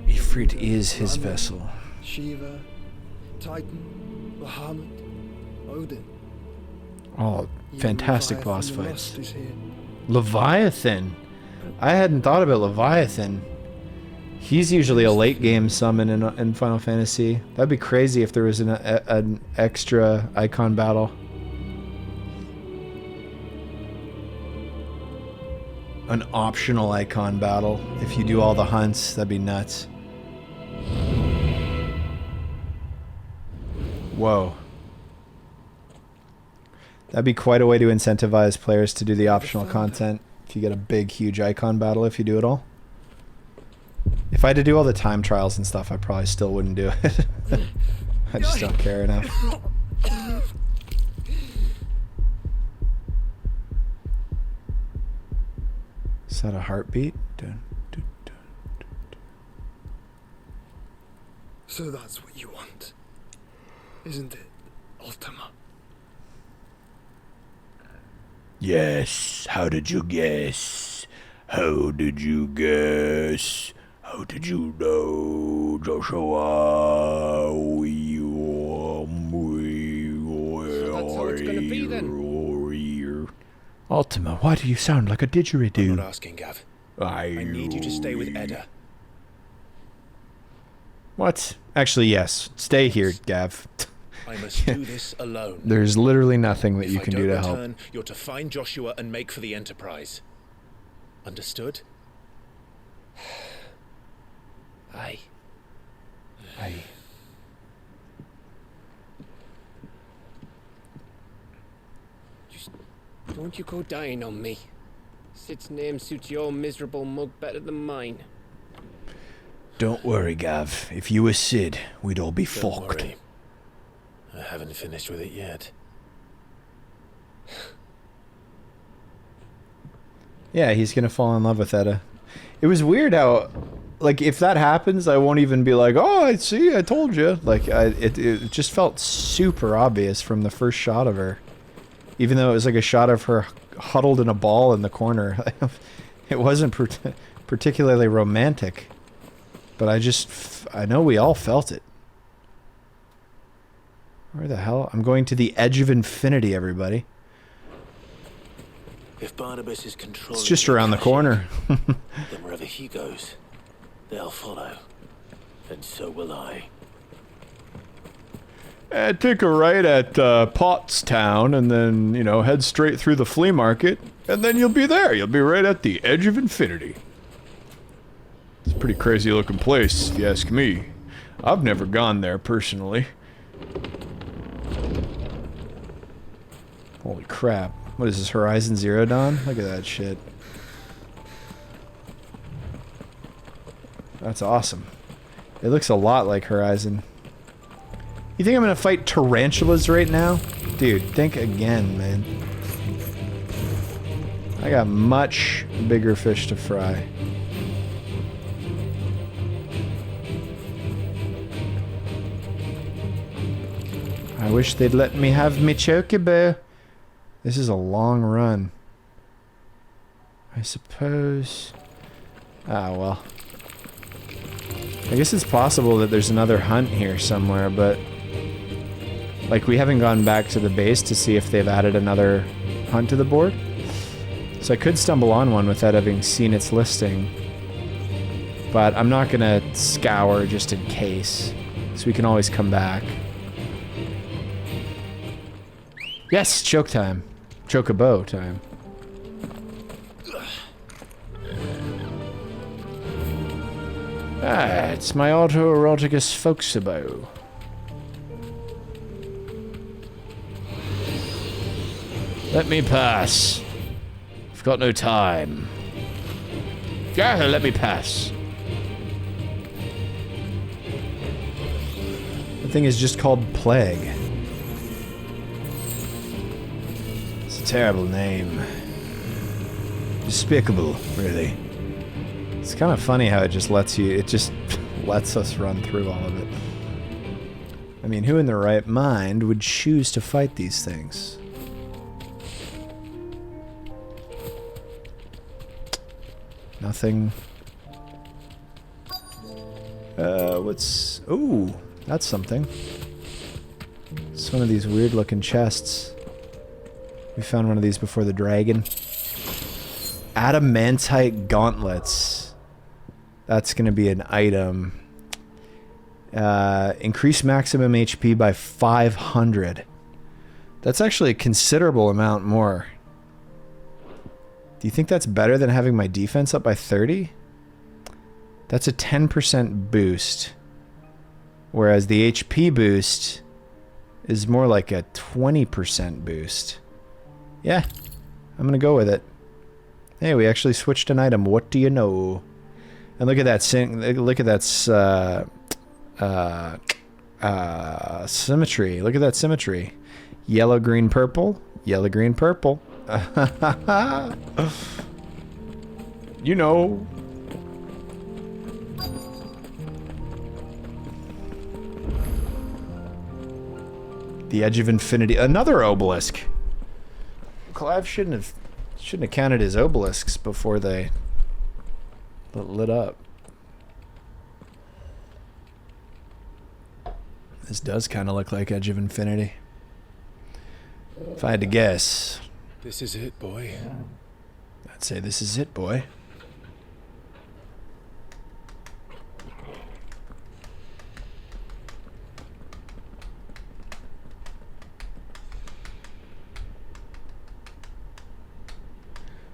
Ifrit is his vessel. Shiva, Titan, Bahamut, Odin. Oh, fantastic boss fights. Leviathan. I hadn't thought about Leviathan. He's usually a late game summon in Final Fantasy. That'd be crazy if there was an extra icon battle. An optional icon battle. If you do all the hunts, that'd be nuts. Whoa. That'd be quite a way to incentivize players to do the optional content. If you get a big, huge icon battle, if you do it all. If I had to do all the time trials and stuff, I probably still wouldn't do it. I just don't care enough. Is that a heartbeat? Dun, dun, dun, dun, dun. So that's what you want, isn't it, Ultima? Yes. How did you guess? How did you guess? How did you know, Joshua? So that's how it's gonna be then. Ultima, why do you sound like a didgeridoo? I'm not asking, Gav. I need you to stay with Edda. What? Actually, yes. Stay here, Gav. I must do this alone. There's literally nothing that you can do to help. You're to find Joshua and make for the Enterprise. Understood? Aye. Aye. Don't you go dying on me. Sid's name suits your miserable mug better than mine. Don't worry, Gav. If you were Sid, we'd all be fucked. Worry. I haven't finished with it yet. Yeah, he's gonna fall in love with Edda. It was weird how, like, if that happens, I won't even be like, oh, I see, I told you. Like, it just felt super obvious from the first shot of her. Even though it was like a shot of her huddled in a ball in the corner. It wasn't particularly romantic. But I know we all felt it. Where the hell? I'm going to the edge of infinity, everybody. If Barnabas is controlling, it's just around the corner. Then wherever he goes, they'll follow. And so will I. Take a right at Pottstown and then, head straight through the flea market. And then you'll be there. You'll be right at the edge of infinity. It's a pretty crazy looking place, if you ask me. I've never gone there, personally. Holy crap. What is this, Horizon Zero Dawn? Look at that shit. That's awesome. It looks a lot like Horizon. You think I'm gonna fight tarantulas right now? Dude, think again, man. I got much bigger fish to fry. I wish they'd let me have me chocobo. This is a long run. I suppose... Ah, well. I guess it's possible that there's another hunt here somewhere, but... Like, we haven't gone back to the base to see if they've added another hunt to the board. So I could stumble on one without having seen its listing. But I'm not gonna scour just in case. So we can always come back. Yes, choke time. Chocobo time. Ah, it's my autoeroticus folksabo. Let me pass. I've got no time. Yeah, let me pass. The thing is just called Plague. It's a terrible name. Despicable, really. It's kind of funny how it just lets us run through all of it. I mean, who in their right mind would choose to fight these things? Nothing. What's... Ooh, that's something. It's one of these weird looking chests. We found one of these before the dragon. Adamantite gauntlets. That's going to be an item. Increase maximum HP by 500. That's actually a considerable amount more. Do you think that's better than having my defense up by 30? That's a 10% boost. Whereas the HP boost is more like a 20% boost. Yeah, I'm going to go with it. Hey, we actually switched an item. What do you know? And look at that symmetry. Look at that symmetry. Yellow, green, purple. Yellow, green, purple. You know. The Edge of Infinity. Another obelisk. Clive shouldn't have counted his obelisks before they lit up. This does kind of look like Edge of Infinity. If I had to guess. This is it, boy. I'd say this is it, boy.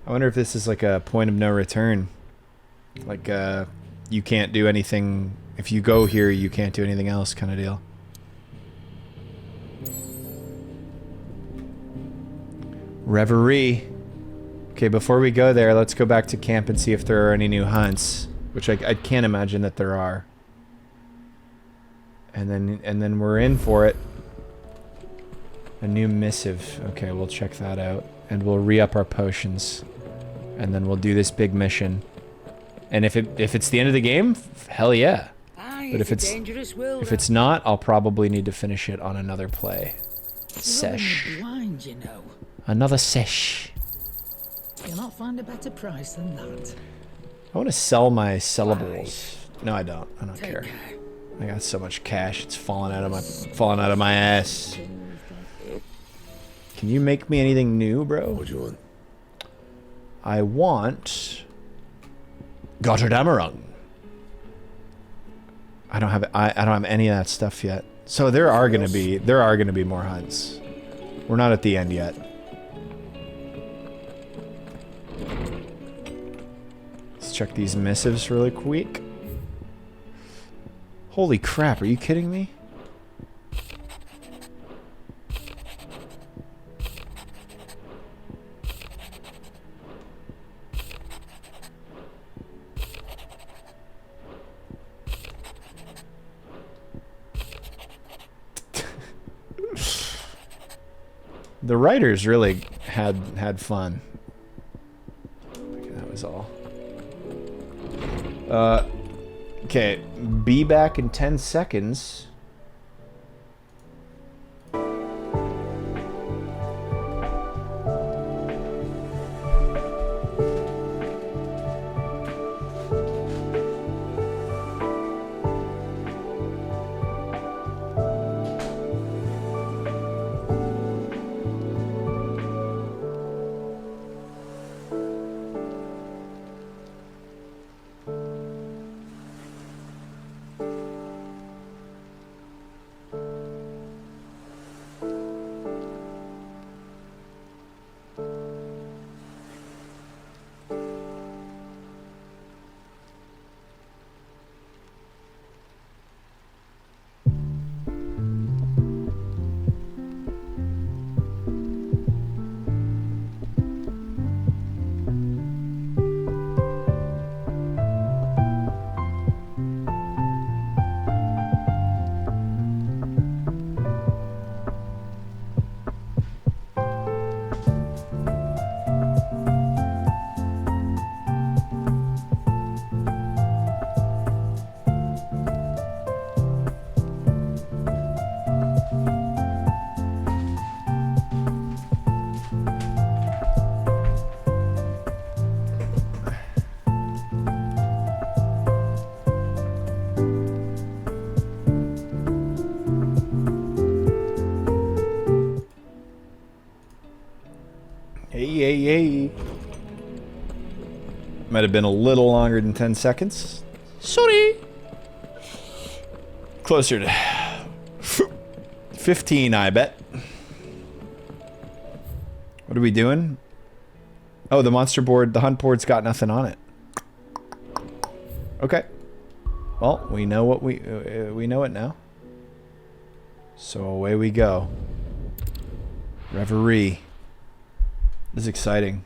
I wonder if this is like a point of no return. Like, you can't do anything. If you go here, you can't do anything else kind of deal. Reverie. Okay, before we go there, let's go back to camp and see if there are any new hunts. Which I can't imagine that there are. And then we're in for it. A new missive. Okay, we'll check that out. And we'll re-up our potions. And then we'll do this big mission. And if it's the end of the game, hell yeah. But if it's not, I'll probably need to finish it on another play. Sesh. Blind, you know. Another sesh. You'll not find a better price than that. I want to sell my sellables. No, I don't. I don't care. I got so much cash, it's falling out of my ass. Can you make me anything new, bro? What do you want? I want Gotterdamerung. I don't have any of that stuff yet. So there are gonna be more hunts. We're not at the end yet. Let's check these missives really quick. Holy crap, are you kidding me? The writers really had fun. That was all. Okay, be back in 10 seconds. Hey. Might have been a little longer than 10 seconds. Sorry. Closer to 15, I bet. What are we doing? Oh, the monster board, the hunt board's got nothing on it. Okay. Well, we know what we know it now. So away we go. Reverie. This is exciting.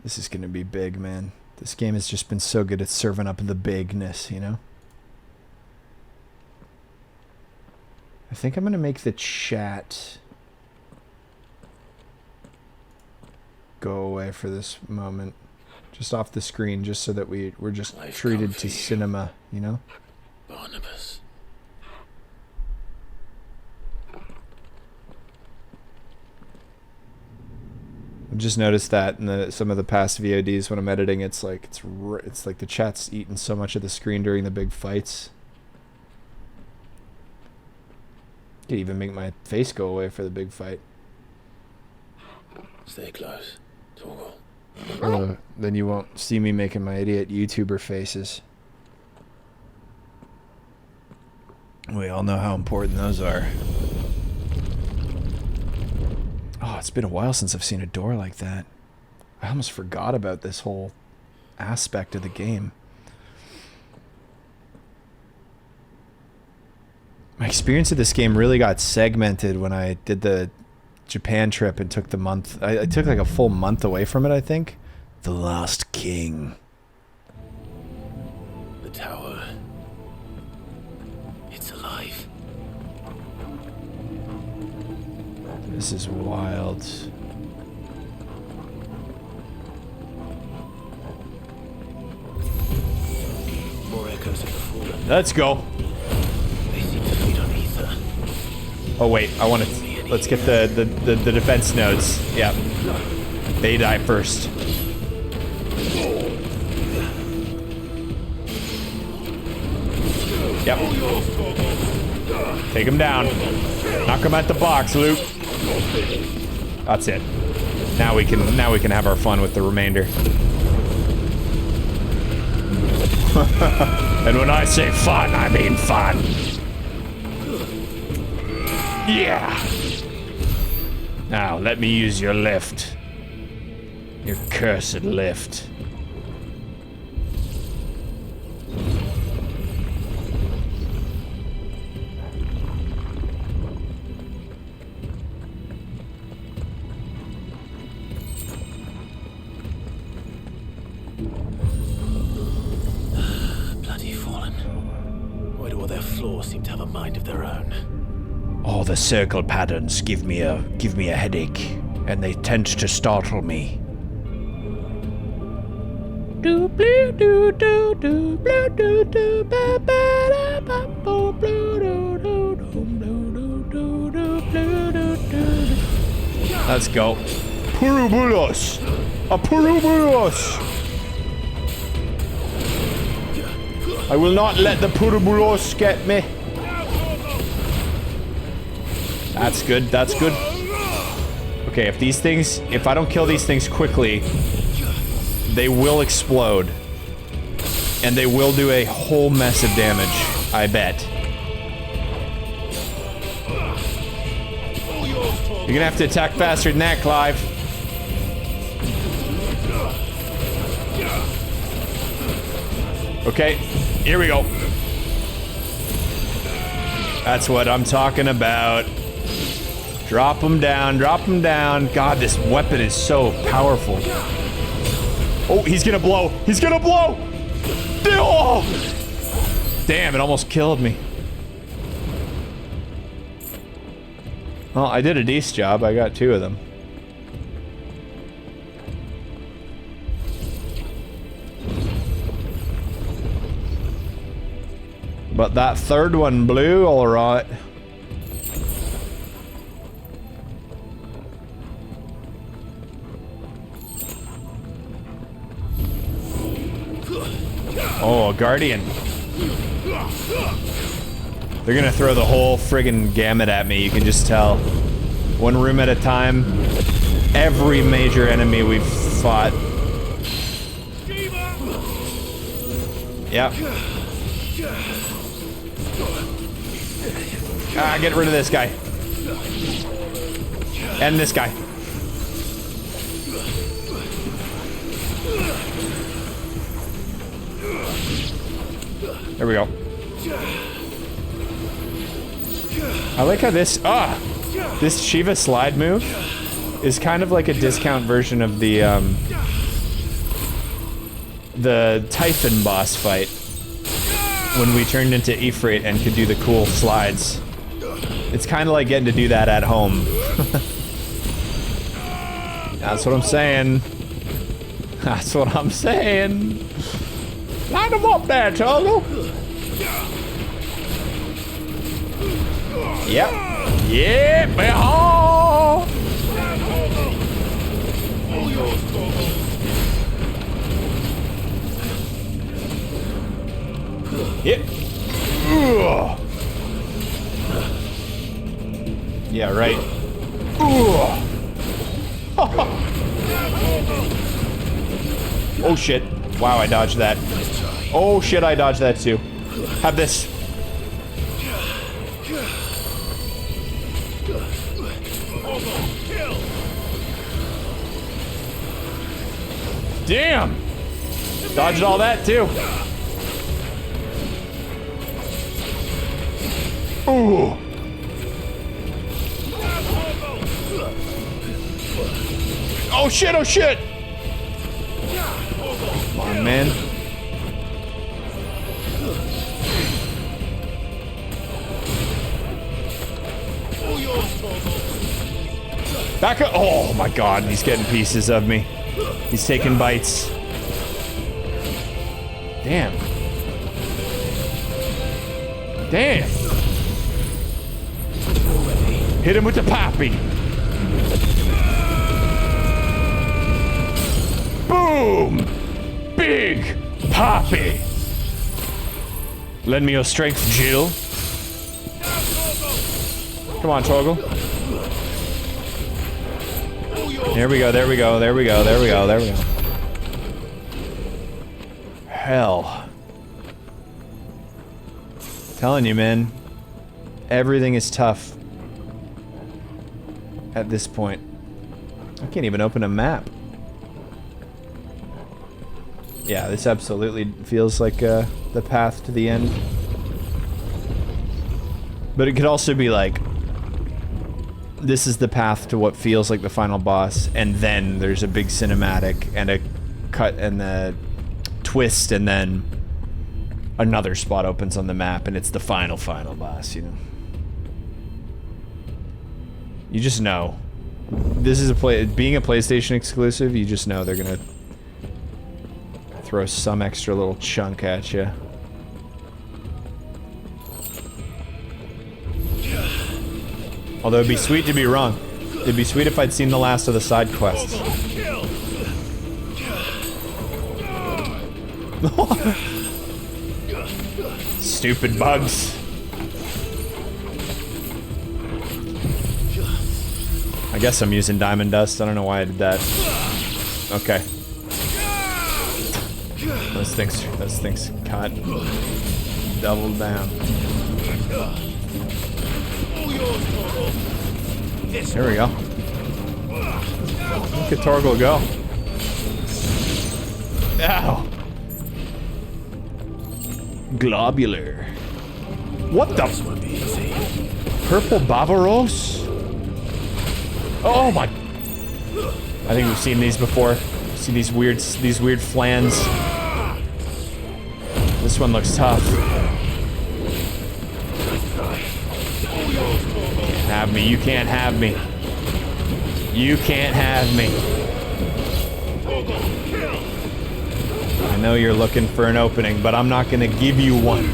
This is gonna be big, man. This game has just been so good at serving up the bigness, you know? I think I'm gonna make the chat go away for this moment. Just off the screen, just so that we're just treated to cinema, you know? Barnabas. I've just noticed that in some of the past VODs when I'm editing, it's like the chat's eating so much of the screen during the big fights. Could even make my face go away for the big fight. Stay close, Torgal. Then you won't see me making my idiot YouTuber faces. We all know how important those are. Oh, it's been a while since I've seen a door like that. I almost forgot about this whole aspect of the game. My experience of this game really got segmented when I did the Japan trip and took the month. I took like a full month away from it, I think. The Lost King. The tower. It's alive. This is wild. More echoes of the fallen. Let's go. They seem to feed on ether. Oh wait, I want to. Let's get the defense nodes. Yeah. They die first. Yep. Take him down. Knock him at the box, Luke. That's it. Now we can have our fun with the remainder. And when I say fun, I mean fun. Yeah. Now let me use your lift. Your cursed lift. Bloody fallen. Why do all their floors seem to have a mind of their own? All the circle patterns give me a headache, and they tend to startle me. Let's go. Purubulos! A Purubulos! I will not let the Purubulos get me. That's good, that's good. Okay, if I don't kill these things quickly, they will explode. And they will do a whole mess of damage, I bet. You're gonna have to attack faster than that, Clive. Okay, here we go. That's what I'm talking about. Drop him down, drop him down. God, this weapon is so powerful. Oh, he's gonna blow. He's gonna blow! Oh! Damn, it almost killed me. Well, I did a decent job. I got 2 of them. But that third one blew all right. Oh, a guardian. They're gonna throw the whole friggin' gamut at me, you can just tell. One room at a time. Every major enemy we've fought. Yep. Ah, get rid of this guy. And this guy. There we go. I like how this Shiva slide move is kind of like a discount version of the Typhon boss fight when we turned into Ifrit and could do the cool slides. It's kind of like getting to do that at home. That's what I'm saying. That's what I'm saying. Line them up there, Torgal. Yep. Yeah, behold. Yep. Yeah, right. Oh shit. Wow, I dodged that. Oh shit, I dodged that too. Have this. Damn! Dodged all that too. Ooh. Oh shit, oh shit! Come on, man. Back up. Oh my god, he's getting pieces of me. He's taking bites. Damn. Damn. Hit him with the poppy. Boom! Big poppy. Lend me your strength, Jill. Come on, Torgal. There we go, there we go, there we go, there we go, there we go. Hell. Telling you, man. Everything is tough. At this point. I can't even open a map. Yeah, this absolutely feels like the path to the end. But it could also be like, this is the path to what feels like the final boss, and then there's a big cinematic and a cut and the twist, and then another spot opens on the map and it's the final boss, you know. You just know. This is being a PlayStation exclusive, you just know they're gonna throw some extra little chunk at you. Although it'd be sweet to be wrong. It'd be sweet if I'd seen the last of the side quests. Stupid bugs. I guess I'm using diamond dust. I don't know why I did that. Okay. Those things cut. Double down. There we go. Look at Torgal go. Ow. Globular. What the? Purple Bavaros? Oh my. I think we've seen these before. See these weird flans. This one looks tough. Have me. You can't have me. You can't have me. I know you're looking for an opening, but I'm not gonna give you one.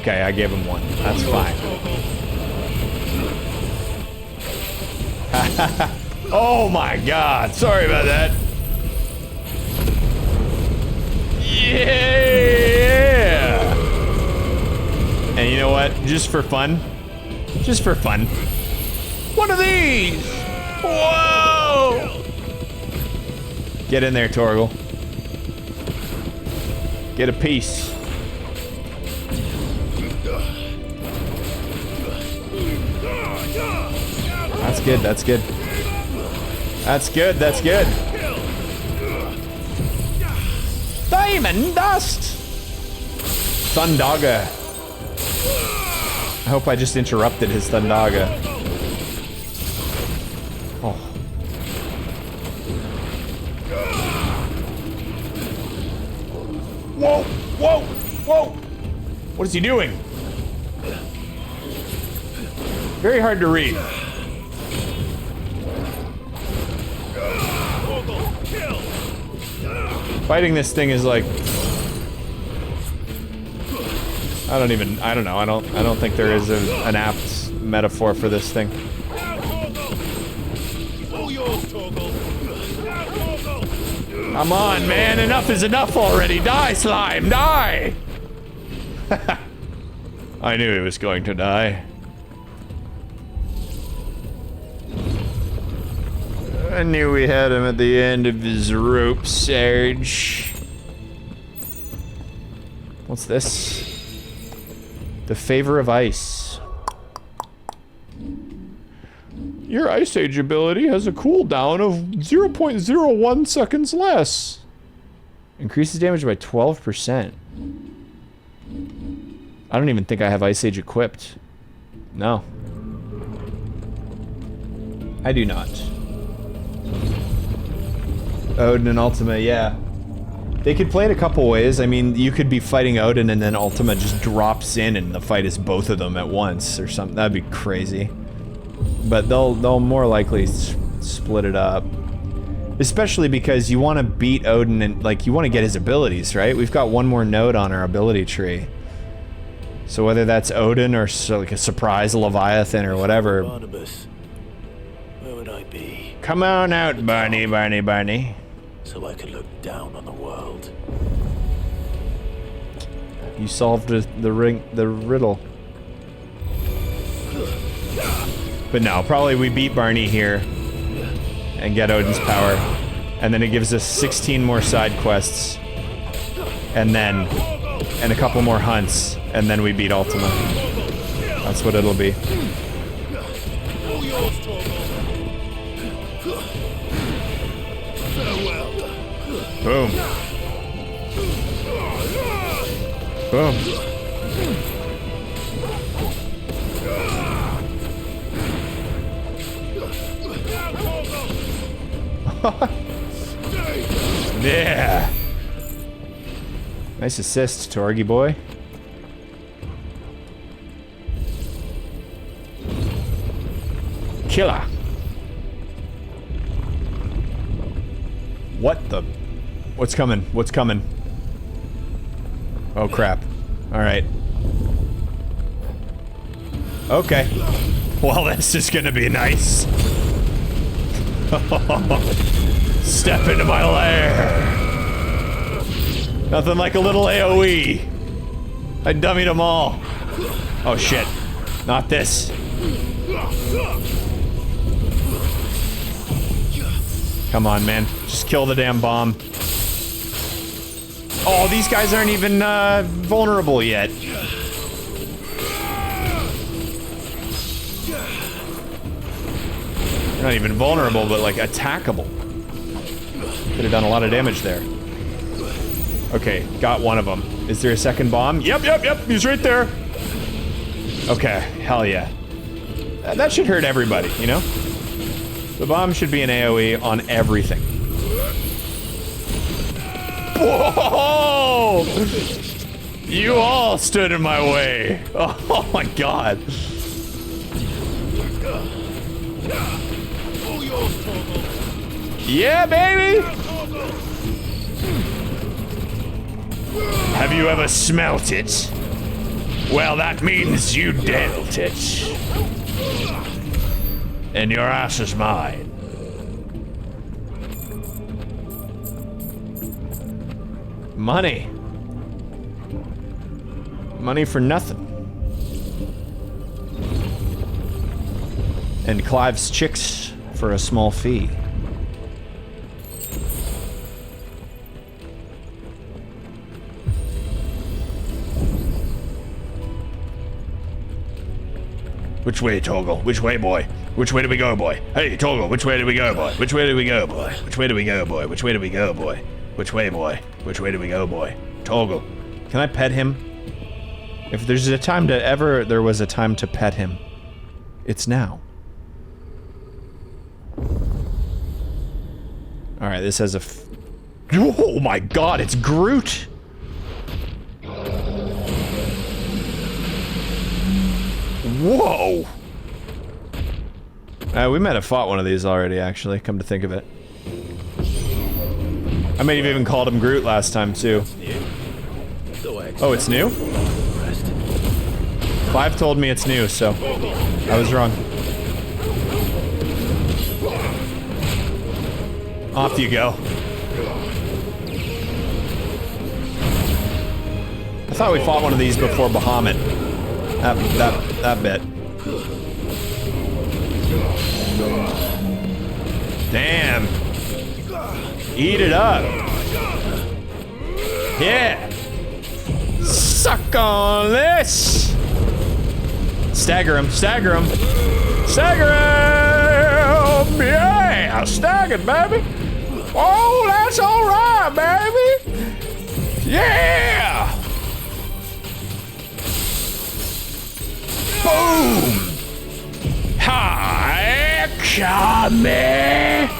Okay, I gave him one. That's fine. Oh my god. Sorry about that. Yeah. And you know what? Just for fun. Just for fun. One of these! Whoa! Get in there, Torgal. Get a piece. That's good, that's good. That's good, that's good. Diamond dust! Thundaga. I hope I just interrupted his Thundaga. Oh. Whoa! Whoa! Whoa! What is he doing? Very hard to read. Fighting this thing is like... I don't know. I don't think there is an apt metaphor for this thing. Come on, man. Enough is enough already. Die, slime. Die! I knew he was going to die. I knew we had him at the end of his rope, Sarge. What's this? The Favor of Ice. Your Ice Age ability has a cooldown of 0.01 seconds less. Increases damage by 12%. I don't even think I have Ice Age equipped. No. I do not. Odin and Ultima, yeah. They could play it a couple ways. I mean, you could be fighting Odin and then Ultima just drops in and the fight is both of them at once or something. That'd be crazy. But they'll more likely split it up. Especially because you want to beat Odin and, like, you want to get his abilities, right? We've got one more node on our ability tree. So whether that's Odin or like a surprise Leviathan or whatever. Barnabas, where would I be? Come on out, Barney, Barney, Barney. So I could look down on the world. You solved the riddle. But no, probably we beat Barney here and get Odin's power. And then it gives us 16 more side quests. And a couple more hunts. And then we beat Ultima. That's what it'll be. Boom. Boom. Yeah. Nice assist, Torgy boy. Killer. What the? What's coming? What's coming? Oh crap. Alright. Okay. Well, this is gonna be nice. Step into my lair. Nothing like a little AoE. I dummied them all. Oh shit. Not this. Come on, man. Just kill the damn bomb. Oh, these guys aren't even vulnerable yet. They're not even vulnerable, but like attackable. Could have done a lot of damage there. Okay, got one of them. Is there a second bomb? Yep, he's right there. Okay, hell yeah. That should hurt everybody, you know? The bomb should be an AoE on everything. Whoa! You all stood in my way. Oh my god. Yeah, baby! Have you ever smelt it? Well, that means you dealt it. And your ass is mine. Money. Money for nothing. And Clive's chicks for a small fee. Which way, Torgal? Which way, boy? Which way do we go, boy? Hey, Torgal, which way do we go, boy? Which way do we go, boy? Which way do we go, boy? Which way do we go, boy? Which way, boy? Which way do we go, boy? Torgal. Can I pet him? If there's a time to ever, there was a time to pet him, it's now. Alright, this has a oh my god, it's Groot! Whoa! We might have fought one of these already, actually, come to think of it. I may have even called him Groot last time, too. Oh, it's new? Clive told me it's new, so I was wrong. Off you go. I thought we fought one of these before Bahamut. That bit. Damn. Eat it up. Yeah. Suck on this. Stagger him. Stagger him. Stagger him. Yeah. Stagger, baby. Oh, that's all right, baby. Yeah. Boom. Hi, Comet.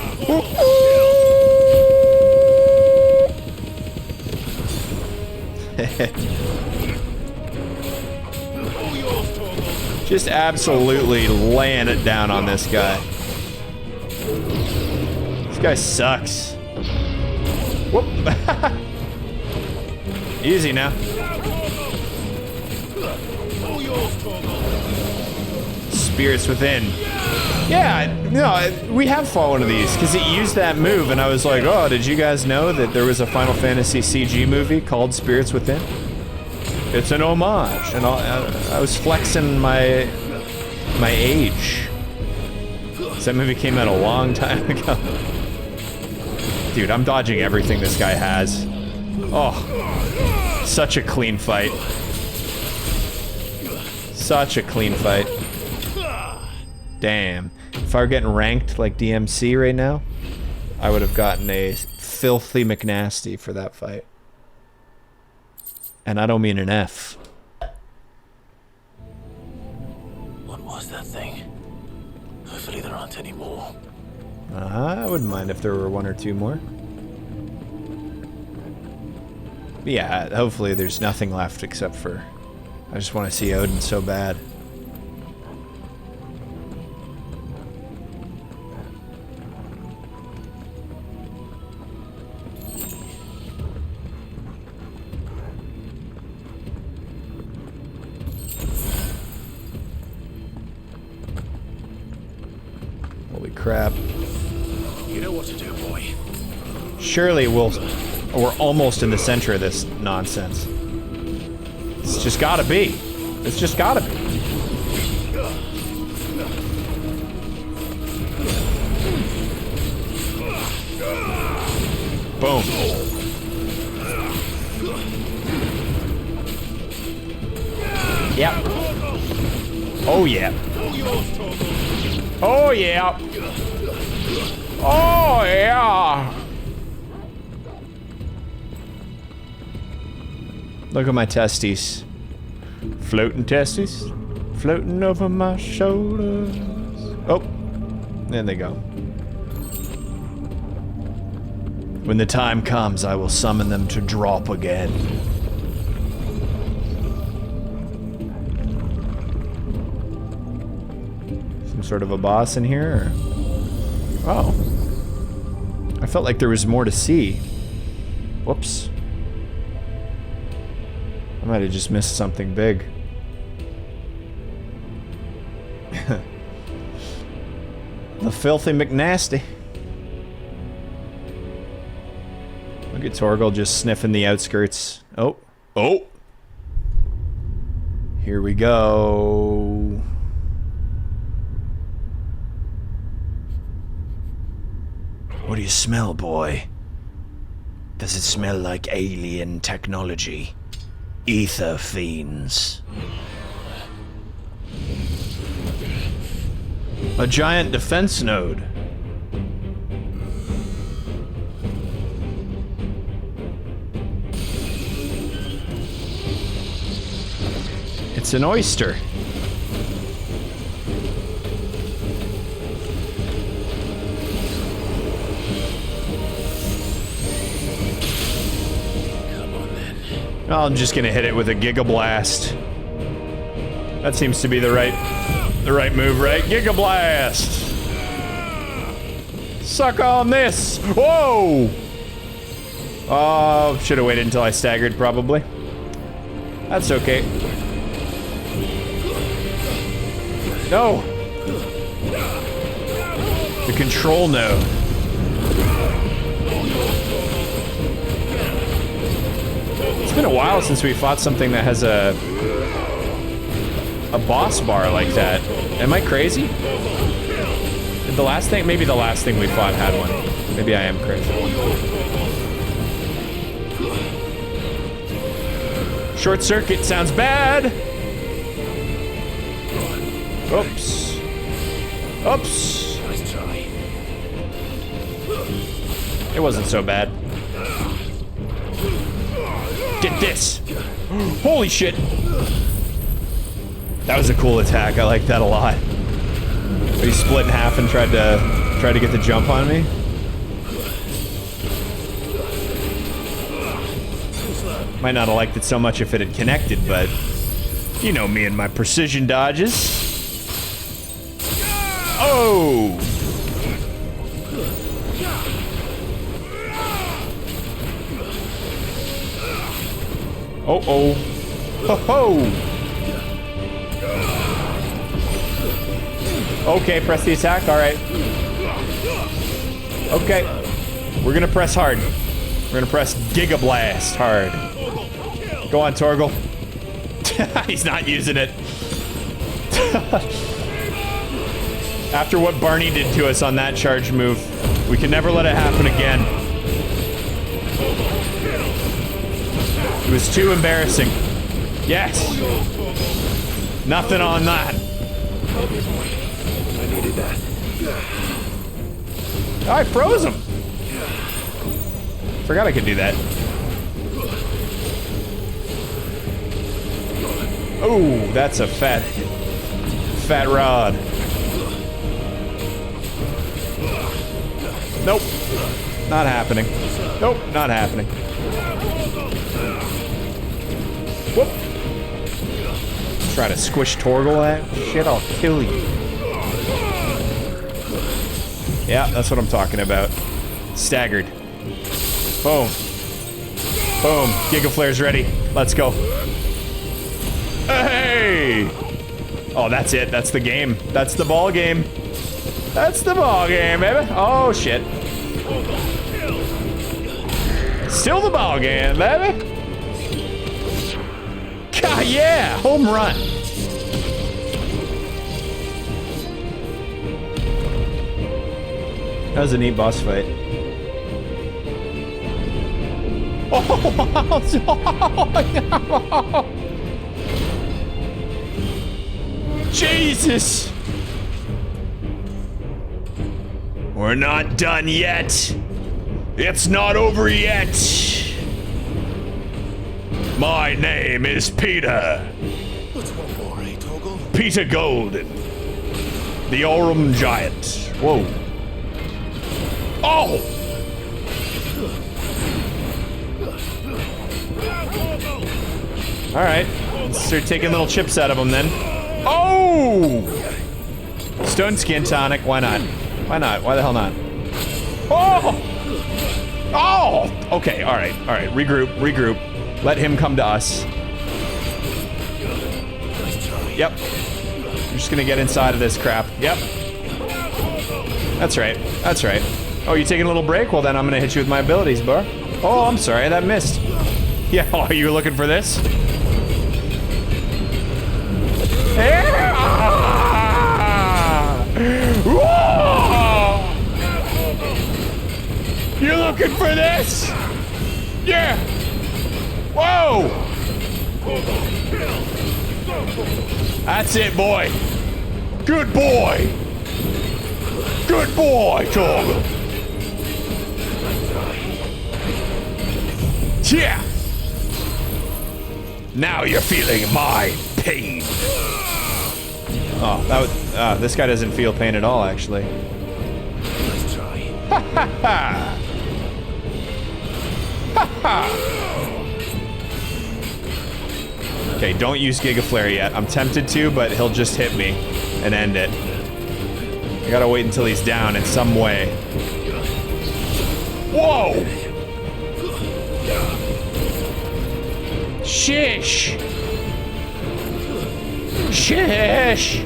Just absolutely laying it down on this guy. This guy sucks. Whoop. Easy now. Spirits within. Yeah, no, we have fought one of these because it used that move, and I was like, oh, did you guys know that there was a Final Fantasy CG movie called Spirits Within? It's an homage, and I was flexing my age. That movie came out a long time ago. Dude, I'm dodging everything this guy has. Oh, such a clean fight. Such a clean fight. Damn. If I were getting ranked like DMC right now, I would have gotten a filthy McNasty for that fight. And I don't mean an F. What was that thing? Hopefully there aren't any more. I wouldn't mind if there were one or two more. But yeah, hopefully there's nothing left except for... I just want to see Odin so bad. Holy crap. You know what to do, boy. Surely we're almost in the center of this nonsense. It's just gotta be. It's just gotta be. Boom. Yep. Oh yeah. Oh yeah. Oh yeah. Look at my testes. Floating testes. Floating over my shoulders. Oh. There they go. When the time comes, I will summon them to drop again. Some sort of a boss in here? Or? Oh. I felt like there was more to see. Whoops. I might have just missed something big. The filthy McNasty. Look at Torgal just sniffing the outskirts. Oh. Oh! Here we go. smell, boy? Does it smell like alien technology? Ether fiends. A giant defense node. It's an oyster. I'm just gonna hit it with a Giga Blast. That seems to be the right move, right? Giga Blast! Suck on this! Whoa! Oh, should have waited until I staggered, probably. That's okay. No! The control node. It's been a while since we fought something that has a boss bar like that. Am I crazy? Did the last thing, maybe the last thing we fought had one. Maybe I am crazy. Short circuit sounds bad. Oops. Oops. Nice try. It wasn't so bad. Get this! Holy shit! That was a cool attack. I like that a lot. He split in half and tried to get the jump on me. Might not have liked it so much if it had connected, but you know me and my precision dodges. Oh! Oh-oh. Ho-ho! Okay, press the attack, alright. Okay. We're gonna press hard. We're gonna press Giga Blast hard. Go on, Torgal. He's not using it. After what Barney did to us on that charge move, we can never let it happen again. It was too embarrassing. Yes. Nothing on that. I needed that. Oh, I froze him. Forgot I could do that. Oh, that's a fat rod. Nope. Not happening. Nope, not happening. Whoop. Try to squish Torgal that shit, I'll kill you. Yeah, that's what I'm talking about. Staggered. Boom. Boom. Giga Flare's ready. Let's go. Hey! Oh, that's it. That's the game. That's the ball game. That's the ball game, baby. Oh, shit. Still the ball game, baby. God, yeah! Home run. That was a neat boss fight. Oh, Jesus! We're not done yet. It's not over yet. My name is Peter. What's one more, eh, Torgal? Peter Golden. The Aurum Giant. Whoa. Oh! Alright. Let's start taking little chips out of them then. Oh! Stone Skin Tonic. Why not? Why not? Why the hell not? Oh! Oh! Okay, alright, alright. Regroup. Let him come to us. Yep. I'm just gonna get inside of this crap. Yep. That's right. That's right. Oh, you taking a little break? Well, then I'm gonna hit you with my abilities, bro. Oh, I'm sorry. That missed. Yeah, oh, are you looking for this? looking for this? Yeah. Whoa. That's it, boy. Good boy. Good boy, Torgal. Yeah. Now you're feeling my pain. Oh, that was, this guy doesn't feel pain at all, actually. Let's try. Ha ha ha. Ha ha. Okay, don't use Giga Flare yet. I'm tempted to, but he'll just hit me and end it. I gotta wait until he's down in some way. Whoa! Shish! Shish!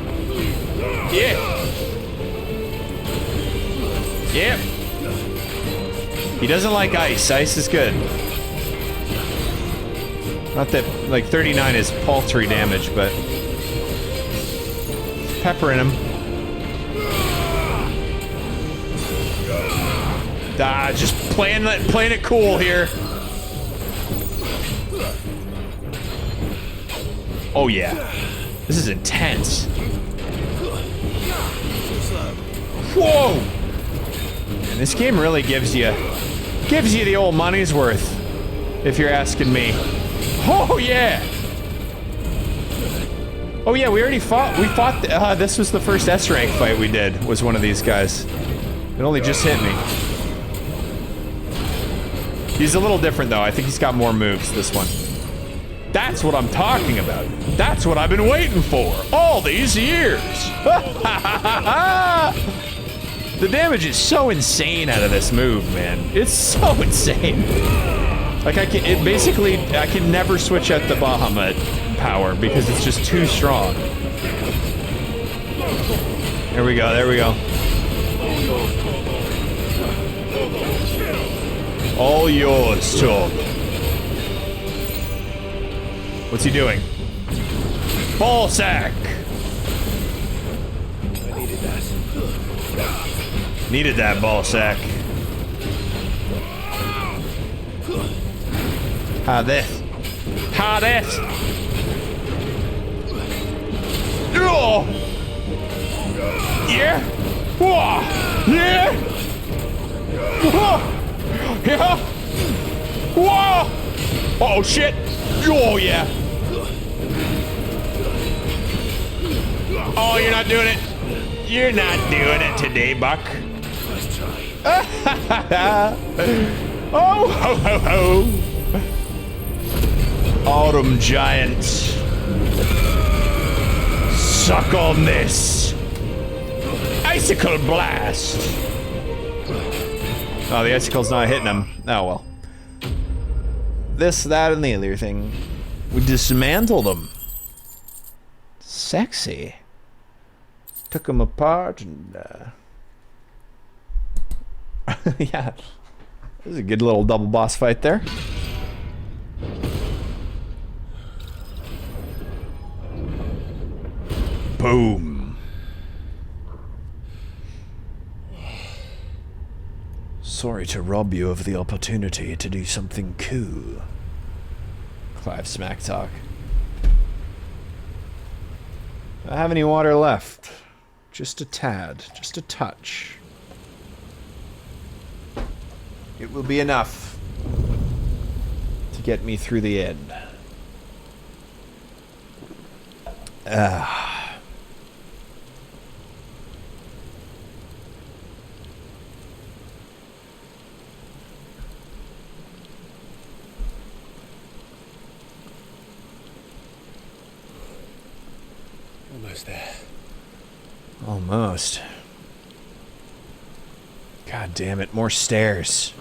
Yeah! Yep. He doesn't like ice. Ice is good. Not that, like, 39 is paltry damage, but... peppering him. Ah, just playing it cool here. Oh, yeah. This is intense. Whoa! And this game really gives you the old money's worth, if you're asking me. Oh, yeah! Oh, yeah, we already fought. We fought. This was the first S rank fight we did, was one of these guys. It only just hit me. He's a little different, though. I think he's got more moves, this one. That's what I'm talking about. That's what I've been waiting for all these years. The damage is so insane out of this move, man. It's so insane. Like, I can never switch out the Bahamut power because it's just too strong. There we go, there we go. All yours, Torgal. What's he doing? Ball sack. I needed that. Needed that ball sack. How this? How this? Oh. Yeah. Whoa. Yeah. Whoa. Yeah. Whoa. Oh shit. Oh yeah. Oh, you're not doing it. You're not doing it today, Buck. Let's try. Oh ho ho ho. Aurum Giant. Suck on this. Icicle blast. Oh, the icicle's not hitting him. Oh, well. This, that, and the other thing. We dismantled him. Sexy. Took him apart and, yeah. This is a good little double boss fight there. Boom. Sorry to rob you of the opportunity to do something cool. Clive smack talk. Do I have any water left? Just a tad, just a touch. It will be enough to get me through the end. Almost there. Almost. God damn it, more stairs.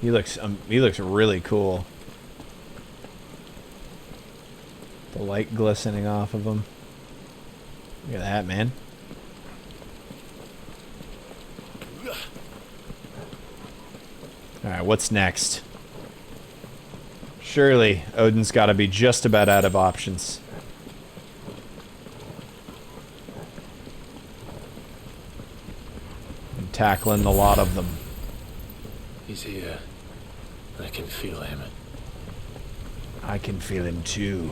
He looks really cool. The light glistening off of him. Look at that, man. Alright, what's next? Surely, Odin's gotta be just about out of options. tackling the lot of them. He's here. I can feel him. I can feel him too.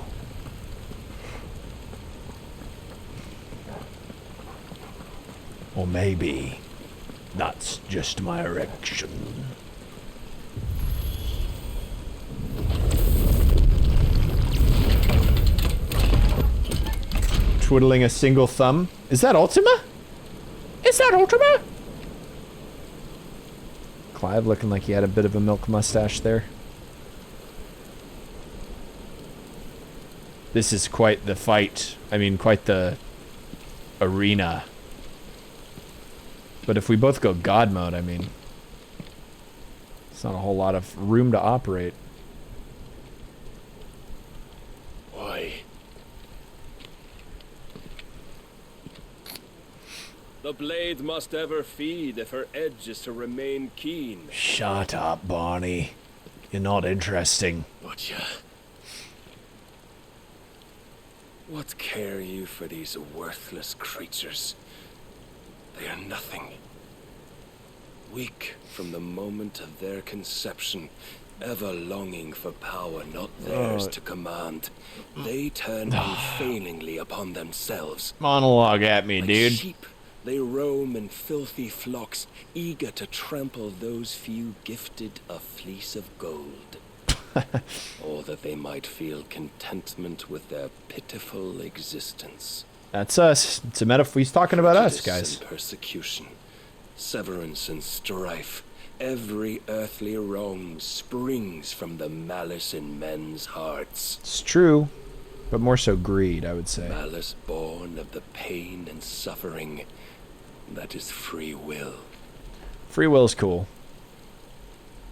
Or maybe that's just my erection. Twiddling a single thumb. Is that Ultima? Is that Ultima? Clive looking like he had a bit of a milk mustache there. This is quite the fight. I mean, quite the arena. But if we both go God mode, I mean, it's not a whole lot of room to operate. Why? The blade must ever feed if her edge is to remain keen. Shut up, Barney. You're not interesting. Butcher. What care you for these worthless creatures? They are nothing. Weak from the moment of their conception, ever longing for power not theirs to command, they turn unfailingly upon themselves. Monologue at me, like dude. Sheep, they roam in filthy flocks, eager to trample those few gifted a fleece of gold. Or that they might feel contentment with their pitiful existence. That's us. It's a metaphor. He's talking about us, guys. And persecution, severance and strife. Every earthly wrong springs from the malice in men's hearts. It's true, but more so greed, I would say. Malice born of the pain and suffering that is free will. Free will's cool.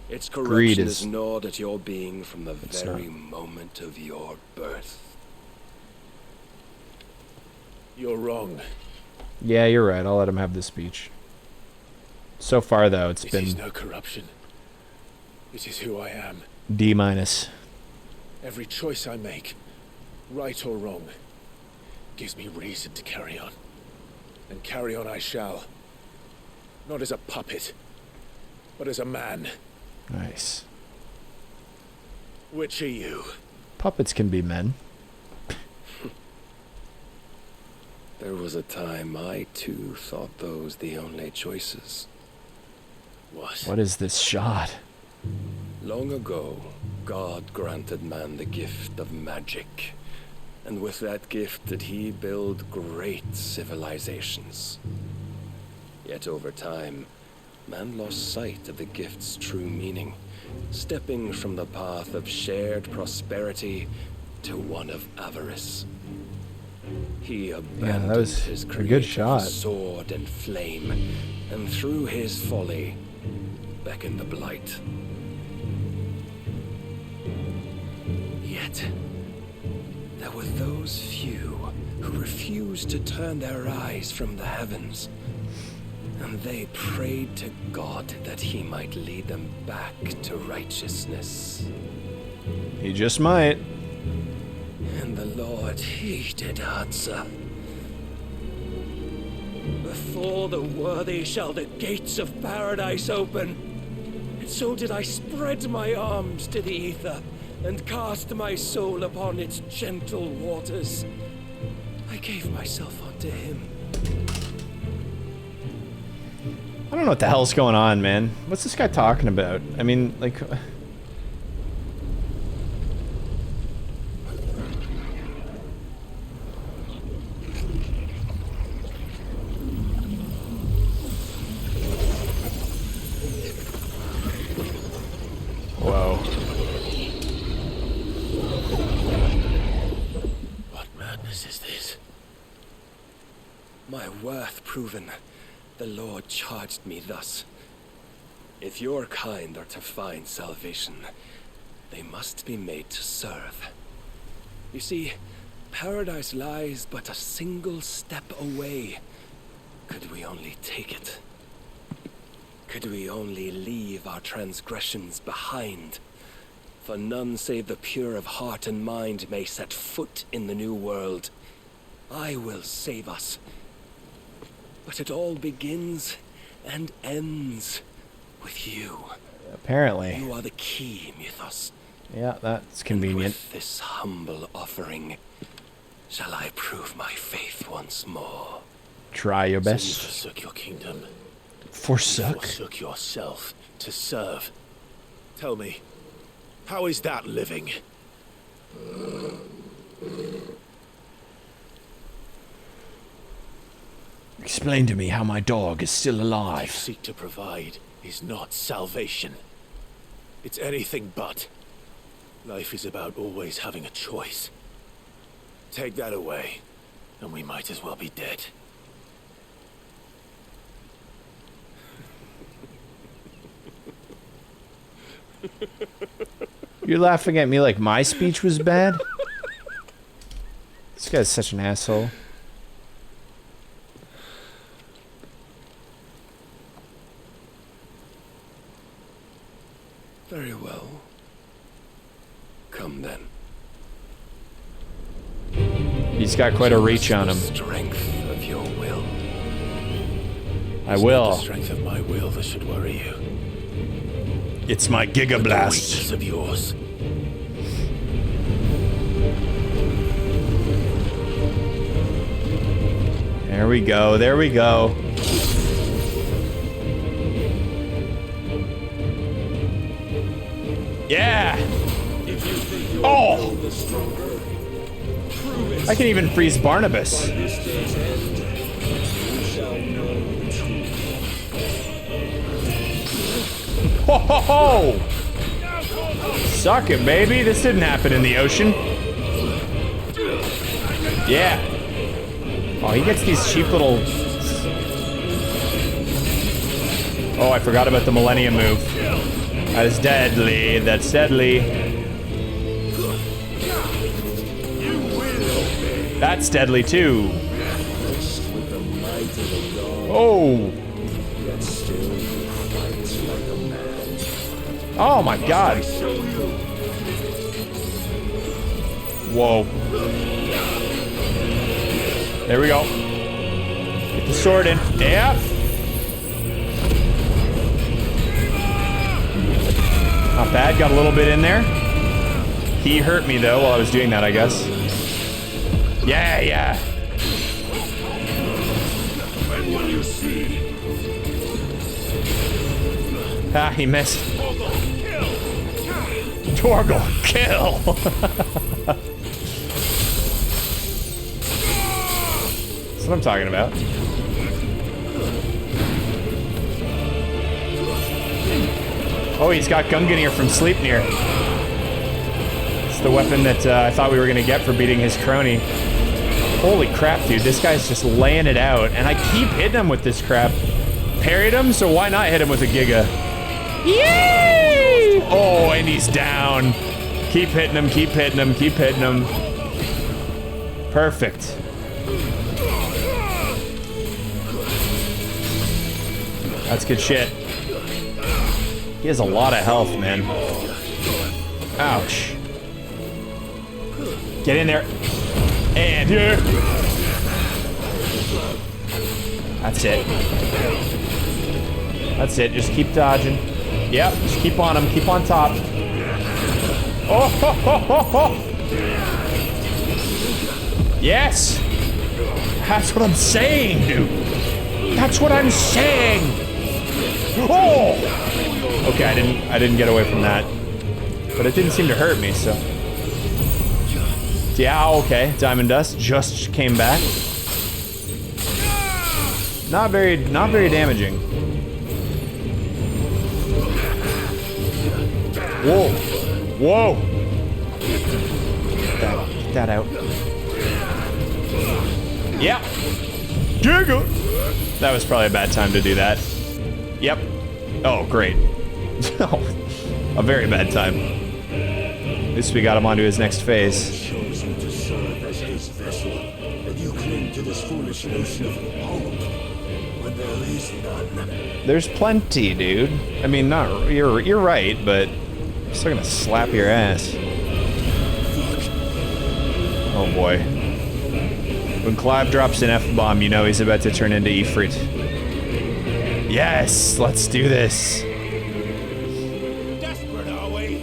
Its Greed corruption is is gnawed at your being from the very moment of your birth. You're wrong. Yeah, you're right. I'll let him have this speech. So far, though, it's been It is no corruption. It is who I am. D-. Every choice I make, right or wrong, gives me reason to carry on. And carry on I shall. Not as a puppet, but as a man. Nice. Which are you? Puppets can be men. There was a time I too thought those the only choices. What is this shot? Long ago, God granted man the gift of magic. And with that gift did he build great civilizations. Yet over time, man lost sight of the gift's true meaning, stepping from the path of shared prosperity to one of avarice. He abandoned that was his a good creative shot. sword and flame, and through his folly, beckoned the blight. Yet, there were those few who refused to turn their eyes from the heavens, and they prayed to God that he might lead them back to righteousness. He just might. And the Lord, he did answer. Before the worthy shall the gates of paradise open. And so did I spread my arms to the ether and cast my soul upon its gentle waters. I gave myself unto him. I don't know what the hell's going on, man. What's this guy talking about? I mean, like... Whoa. What madness is this? My worth proven, the Lord charged me thus. If your kind are to find salvation, they must be made to serve. You see, paradise lies but a single step away. Could we only take it? Could we only leave our transgressions behind? For none save the pure of heart and mind may set foot in the new world. I will save us. But it all begins and ends with you. Apparently. You are the key, Mythos. Yeah, that's convenient. With this humble offering, shall I prove my faith once more? Try your best. So you forsook your kingdom. Forsook? You forsook yourself to serve. Tell me, how is that living? Explain to me how my dog is still What you alive. seek to provide is not salvation. It's anything but. Life is about always having a choice. Take that away, and we might as well be dead. You're laughing at me like my speech was bad? This guy's such an asshole. Very well. Come then. He's got quite a reach on him. Strength of your will. I will. It's not the strength of my will that should worry you. It's my Giga Blast. Weakness of yours. There we go. There we go. Yeah. Oh. I can even freeze Barnabas. Ho ho ho! Suck it, baby. This didn't happen in the ocean. Yeah. Oh, he gets these cheap little... Oh, I forgot about the Millennium move. That is deadly. That's deadly. That's deadly, too. Oh. Oh, my God. Whoa. There we go. Get the sword in. Yeah. Not bad. Got a little bit in there. He hurt me, though, while I was doing that, I guess. Yeah, yeah. When will you see? Ah, he missed. Torgal, kill! That's what I'm talking about. Oh, he's got Gungnir from Sleipnir. It's the weapon that I thought we were gonna get for beating his crony. Holy crap, dude, this guy's just laying it out, and I keep hitting him with this crap. Parried him, so why not hit him with a Giga? Yay! Oh, and he's down. Keep hitting him, keep hitting him, keep hitting him. Perfect. That's good shit. He has a lot of health, man. Ouch. Get in there. And here. That's it. That's it. Just keep dodging. Yep. Just keep on him. Keep on top. Oh, ho, ho, ho, ho. Yes. That's what I'm saying, dude. That's what I'm saying. Oh. Okay, I didn't get away from that, but it didn't seem to hurt me. So. Yeah. Okay. Diamond Dust just came back. Not very damaging. Whoa. Whoa. Get that out. Yeah. Giga. That was probably a bad time to do that. Yep. Oh, great. A very bad time. At least we got him onto his next phase. Chose you to serve as his vessel, and you cling to this foolish notion of hope when there is none. There's plenty, dude. I mean, not you're right, but I'm still gonna slap your ass. Oh boy. When Clive drops an F-bomb, you know he's about to turn into Ifrit. Yes, let's do this. Desperate, are we?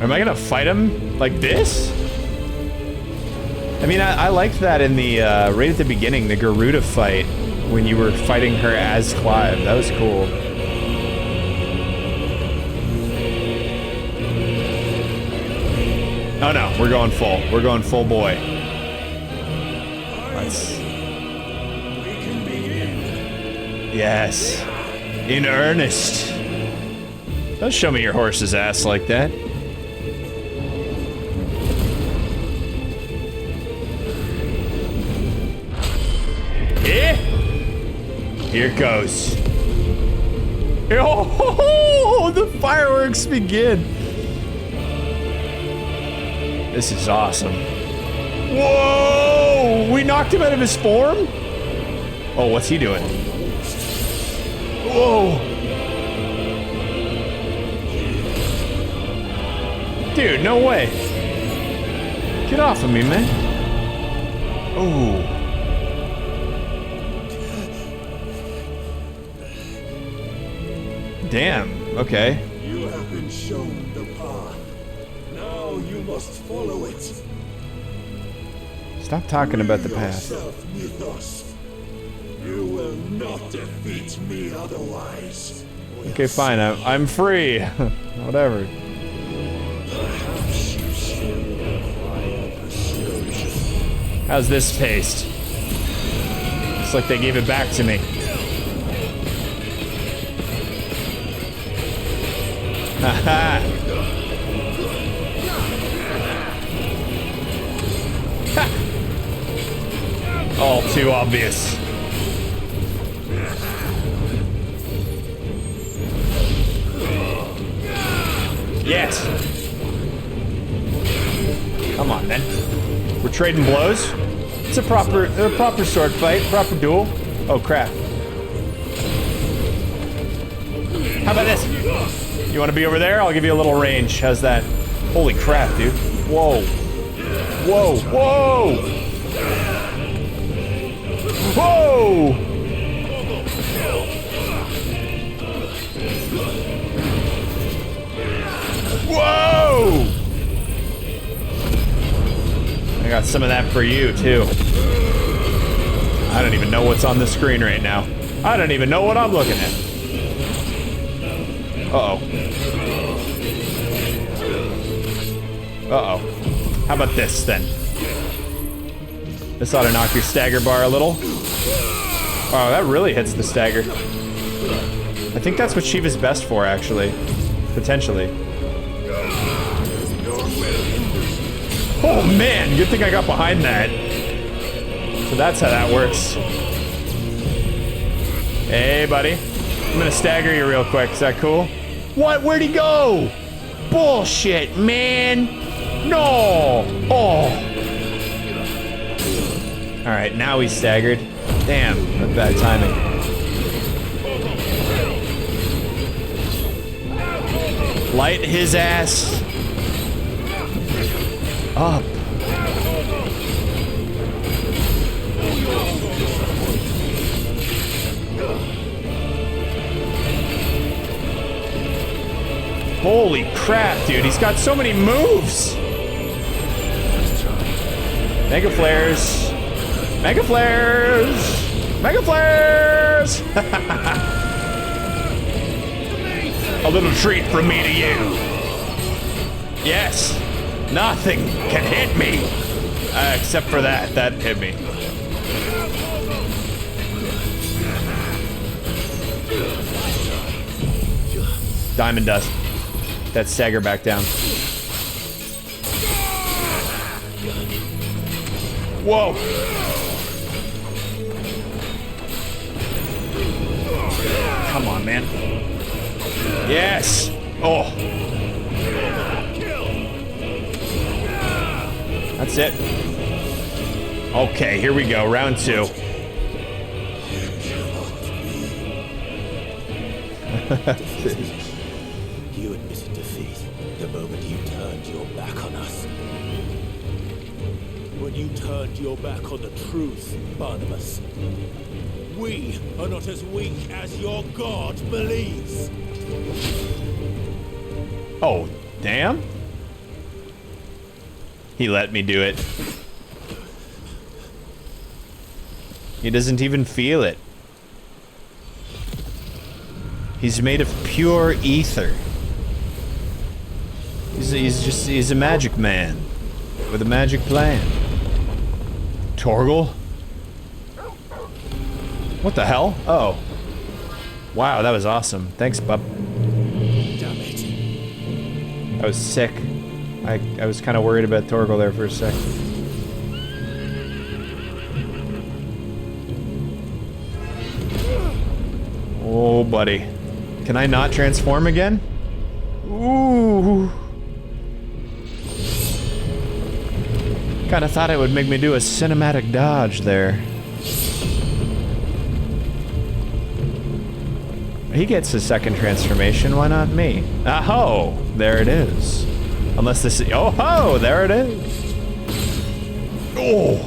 Am I gonna fight him like this? I mean, I liked that in the, right at the beginning, the Garuda fight, when you were fighting her as Clive. That was cool. Oh no, we're going full. We're going full boy. Let's... Yes. In earnest. Don't show me your horse's ass like that. Yeah. Here it goes. Oh, the fireworks begin. This is awesome. Whoa! We knocked him out of his form? Oh, what's he doing? Whoa! Dude, no way. Get off of me, man. Oh. Damn, okay. You have been shown the path. Now you must follow it. Stop talking about the past. Yourself, Mythos. You will not defeat me otherwise. Okay, fine. I'm free. Whatever. Perhaps you still require persuasion. How's this taste? It's like they gave it back to me. Haha. All too obvious. Yes. Come on, then. We're trading blows. It's a proper sword fight, proper duel. Oh crap. How about this? You want to be over there? I'll give you a little range. How's that? Holy crap, dude. Whoa. Whoa, whoa! Whoa! Whoa! I got some of that for you, too. I don't even know what's on the screen right now. I don't even know what I'm looking at. Uh-oh. Uh-oh. How about this, then? This ought to knock your stagger bar a little. Oh, that really hits the stagger. I think that's what Shiva's best for, actually. Potentially. Oh, man! Good thing I got behind that. So that's how that works. Hey, buddy. I'm gonna stagger you real quick. Is that cool? What? Where'd he go? Bullshit, man! No! Oh! Alright, now he's staggered. Damn, that's bad timing. Light his ass up. Holy crap, dude. He's got so many moves. Mega flares. Mega flares. Mega flares. A little treat from me to you. Yes. Nothing can hit me. Except for that. That hit me. Diamond dust. That stagger back down. Whoa. Come on, man. Yes. Oh. That's it. Okay, here we go. Round 2. You admitted defeat the moment you turned your back on us. when you turned your back on the truth, Barnabas. We are not as weak as your god believes. Oh, damn. He let me do it. He doesn't even feel it. He's made of pure ether. He's a magic man with a magic plan. Torgal? What the hell? Oh. Wow, that was awesome. Thanks, bub. Damn it. I was sick. I was kind of worried about Torgal there for a sec. Oh, buddy. Can I not transform again? Ooh. Kinda thought it would make me do a cinematic dodge there. He gets his second transformation, why not me? Oh, there it is. Unless this is, oh ho, there it is. Oh.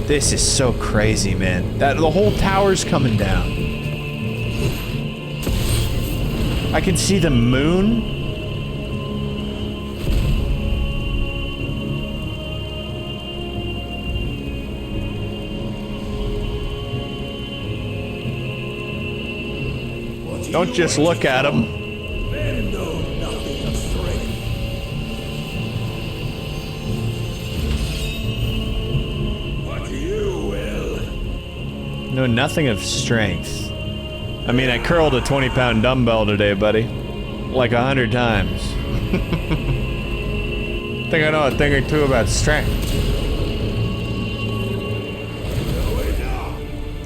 This is so crazy, man. The whole tower's coming down. I can see the moon. Don't just look at him. Men know nothing of strength. But you will. Know nothing of strength. I mean, I curled a 20-pound dumbbell today, buddy. Like 100 times. Think I know a thing or two about strength.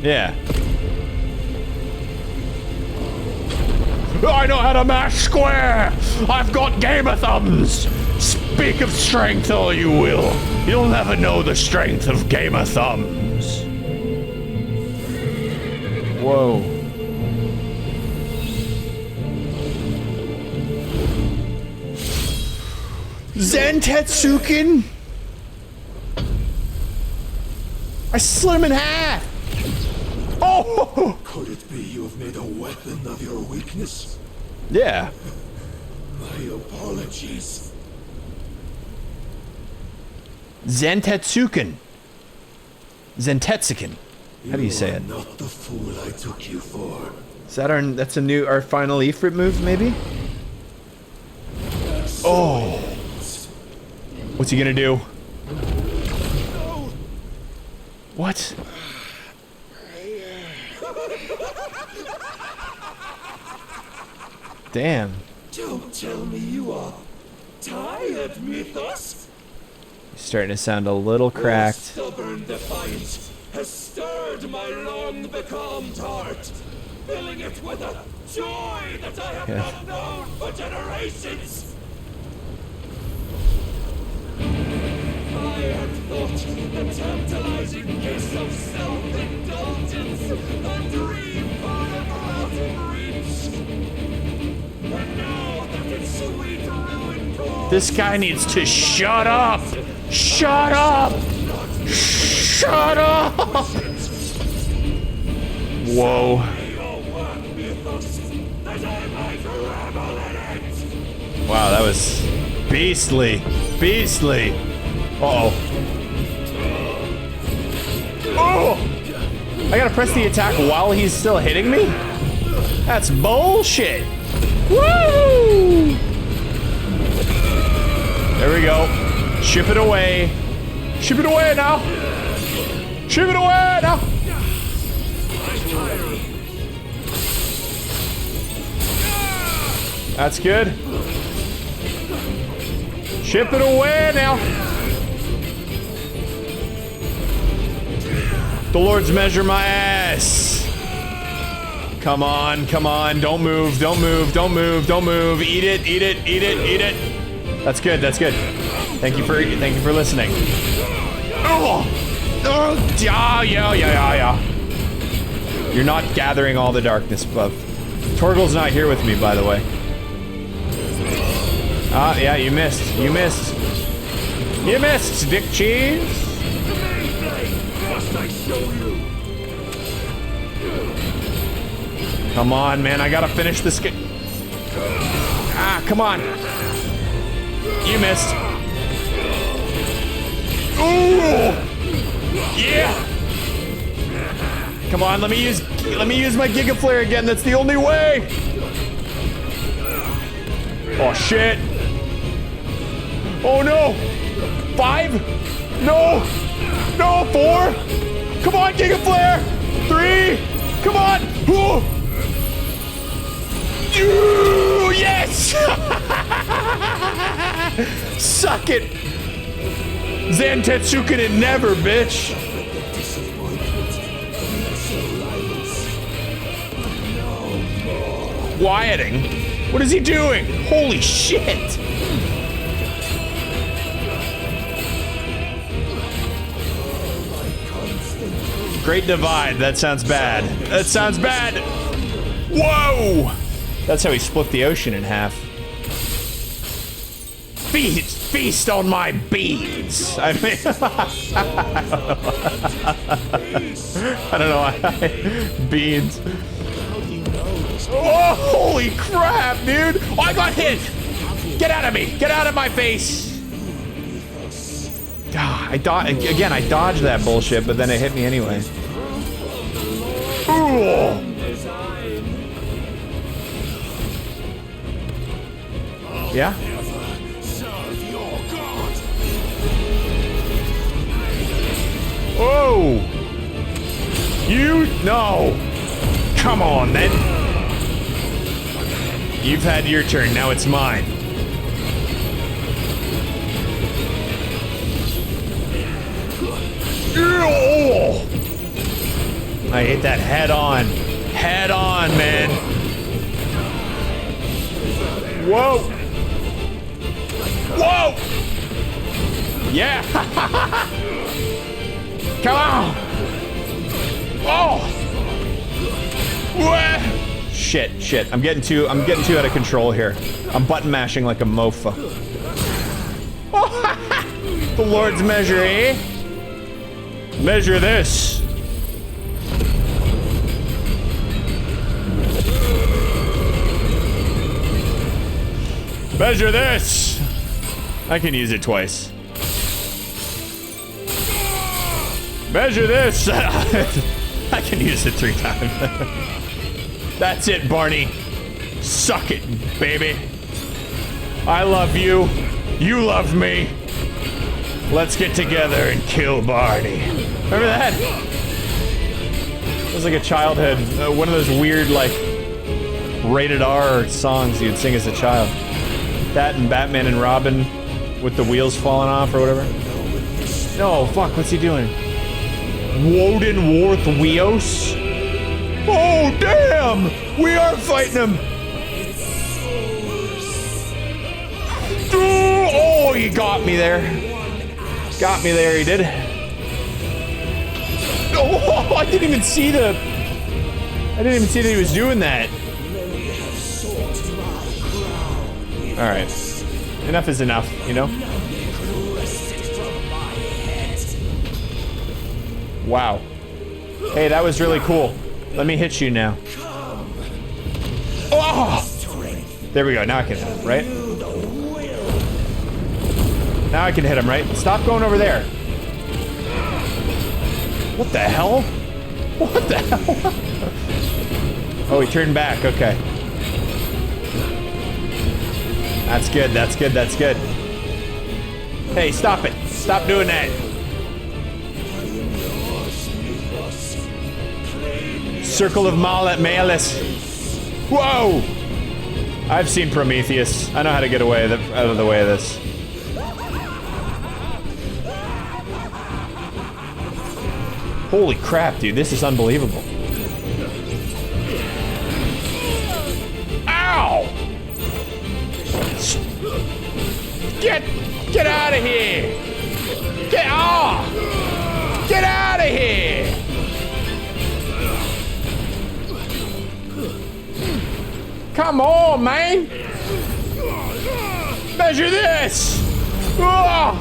Yeah. I know how to mash square! I've got gamer thumbs! Speak of strength all you will. You'll never know the strength of gamer thumbs. Whoa. Zentetsuken? I slit him in half! Oh! Could it be you have made a weapon of your weakness? Yeah. My apologies. Zentetsuken. Zentetsuken. How do you say it? Not the fool I took you for. Is that our final Ifrit move, maybe? Oh. What's he gonna do? What? Damn. Don't tell me you are tired, Mythos. He's starting to sound a little cracked. Stubborn defiance has stirred my long becalmed heart, filling it with a joy that I have not known for generations. I had thought the tantalizing kiss of self-indulgence a dream forever out of reach. And now that its sweet ruin calls, This guy needs to shut up! Shut up! Shut up! Whoa. Wow, that was beastly. Beastly. Uh-oh. Oh! I gotta press the attack while he's still hitting me? That's bullshit. Woo! There we go. Ship it away. Ship it away now. Ship it away now. That's good. Ship it away now. The Lord's measure my ass. Come on, come on. Don't move, don't move, don't move, don't move. Eat it, eat it, eat it, eat it. That's good, that's good. Thank you for listening. Oh! Oh, yeah. You're not gathering all the darkness, Buff. Torgal's not here with me, by the way. Ah, yeah, you missed. You missed. You missed, Dick Cheese. Must I show you? Come on, man. I gotta finish this game. Ah, come on. You missed. Ooh! Yeah! Come on, let me use my Giga Flare again. That's the only way. Oh shit. Oh no. 5? No. No, 4. Come on, Giga Flare. 3. Come on. Ooh. Ooh, yes. Suck it. Zantetsuken it never, bitch. Quieting? What is he doing? Holy shit! Great Divide. That sounds bad. That sounds bad. Whoa! That's how he split the ocean in half. Feast on my beads. I mean, I don't know why. Beads. Oh, holy crap, dude! Oh, I got hit! Get out of me! Get out of my face! I dodged that bullshit, but then it hit me anyway. Ooh. Yeah? Whoa! No! Come on, then! You've had your turn, now it's mine. Oh! I hit that head on. Head on, man. Whoa! Whoa! Yeah! Come on! Oh! What? Shit. I'm getting too out of control here. I'm button mashing like a mofa. The Lord's measure, eh? Measure this. Measure this. I can use it twice. Measure this. I can use it 3 times. That's it, Barney. Suck it, baby. I love you. You love me. Let's get together and kill Barney. Remember that? It was like a childhood, one of those weird, like, rated R songs you'd sing as a child. That and Batman and Robin with the wheels falling off or whatever. No, fuck, what's he doing? Woden Worth Weos? Oh, damn! We are fighting him! Oh, he got me there. Got me there, he did. Oh, I didn't even see that he was doing that. Alright. Enough is enough, you know? Wow. Hey, that was really cool. Let me hit you now. Oh! There we go, now I can hit him, right? Now I can hit him, right? Stop going over there. What the hell? What the hell? Oh, he turned back, okay. That's good, that's good, that's good. Hey, stop it. Stop doing that. Circle of Malus. Whoa! I've seen Prometheus. I know how to get away out of the way of this. Holy crap, dude. This is unbelievable. Ow! Get out of here! Get out of here! Come on, man! Measure this! Oh!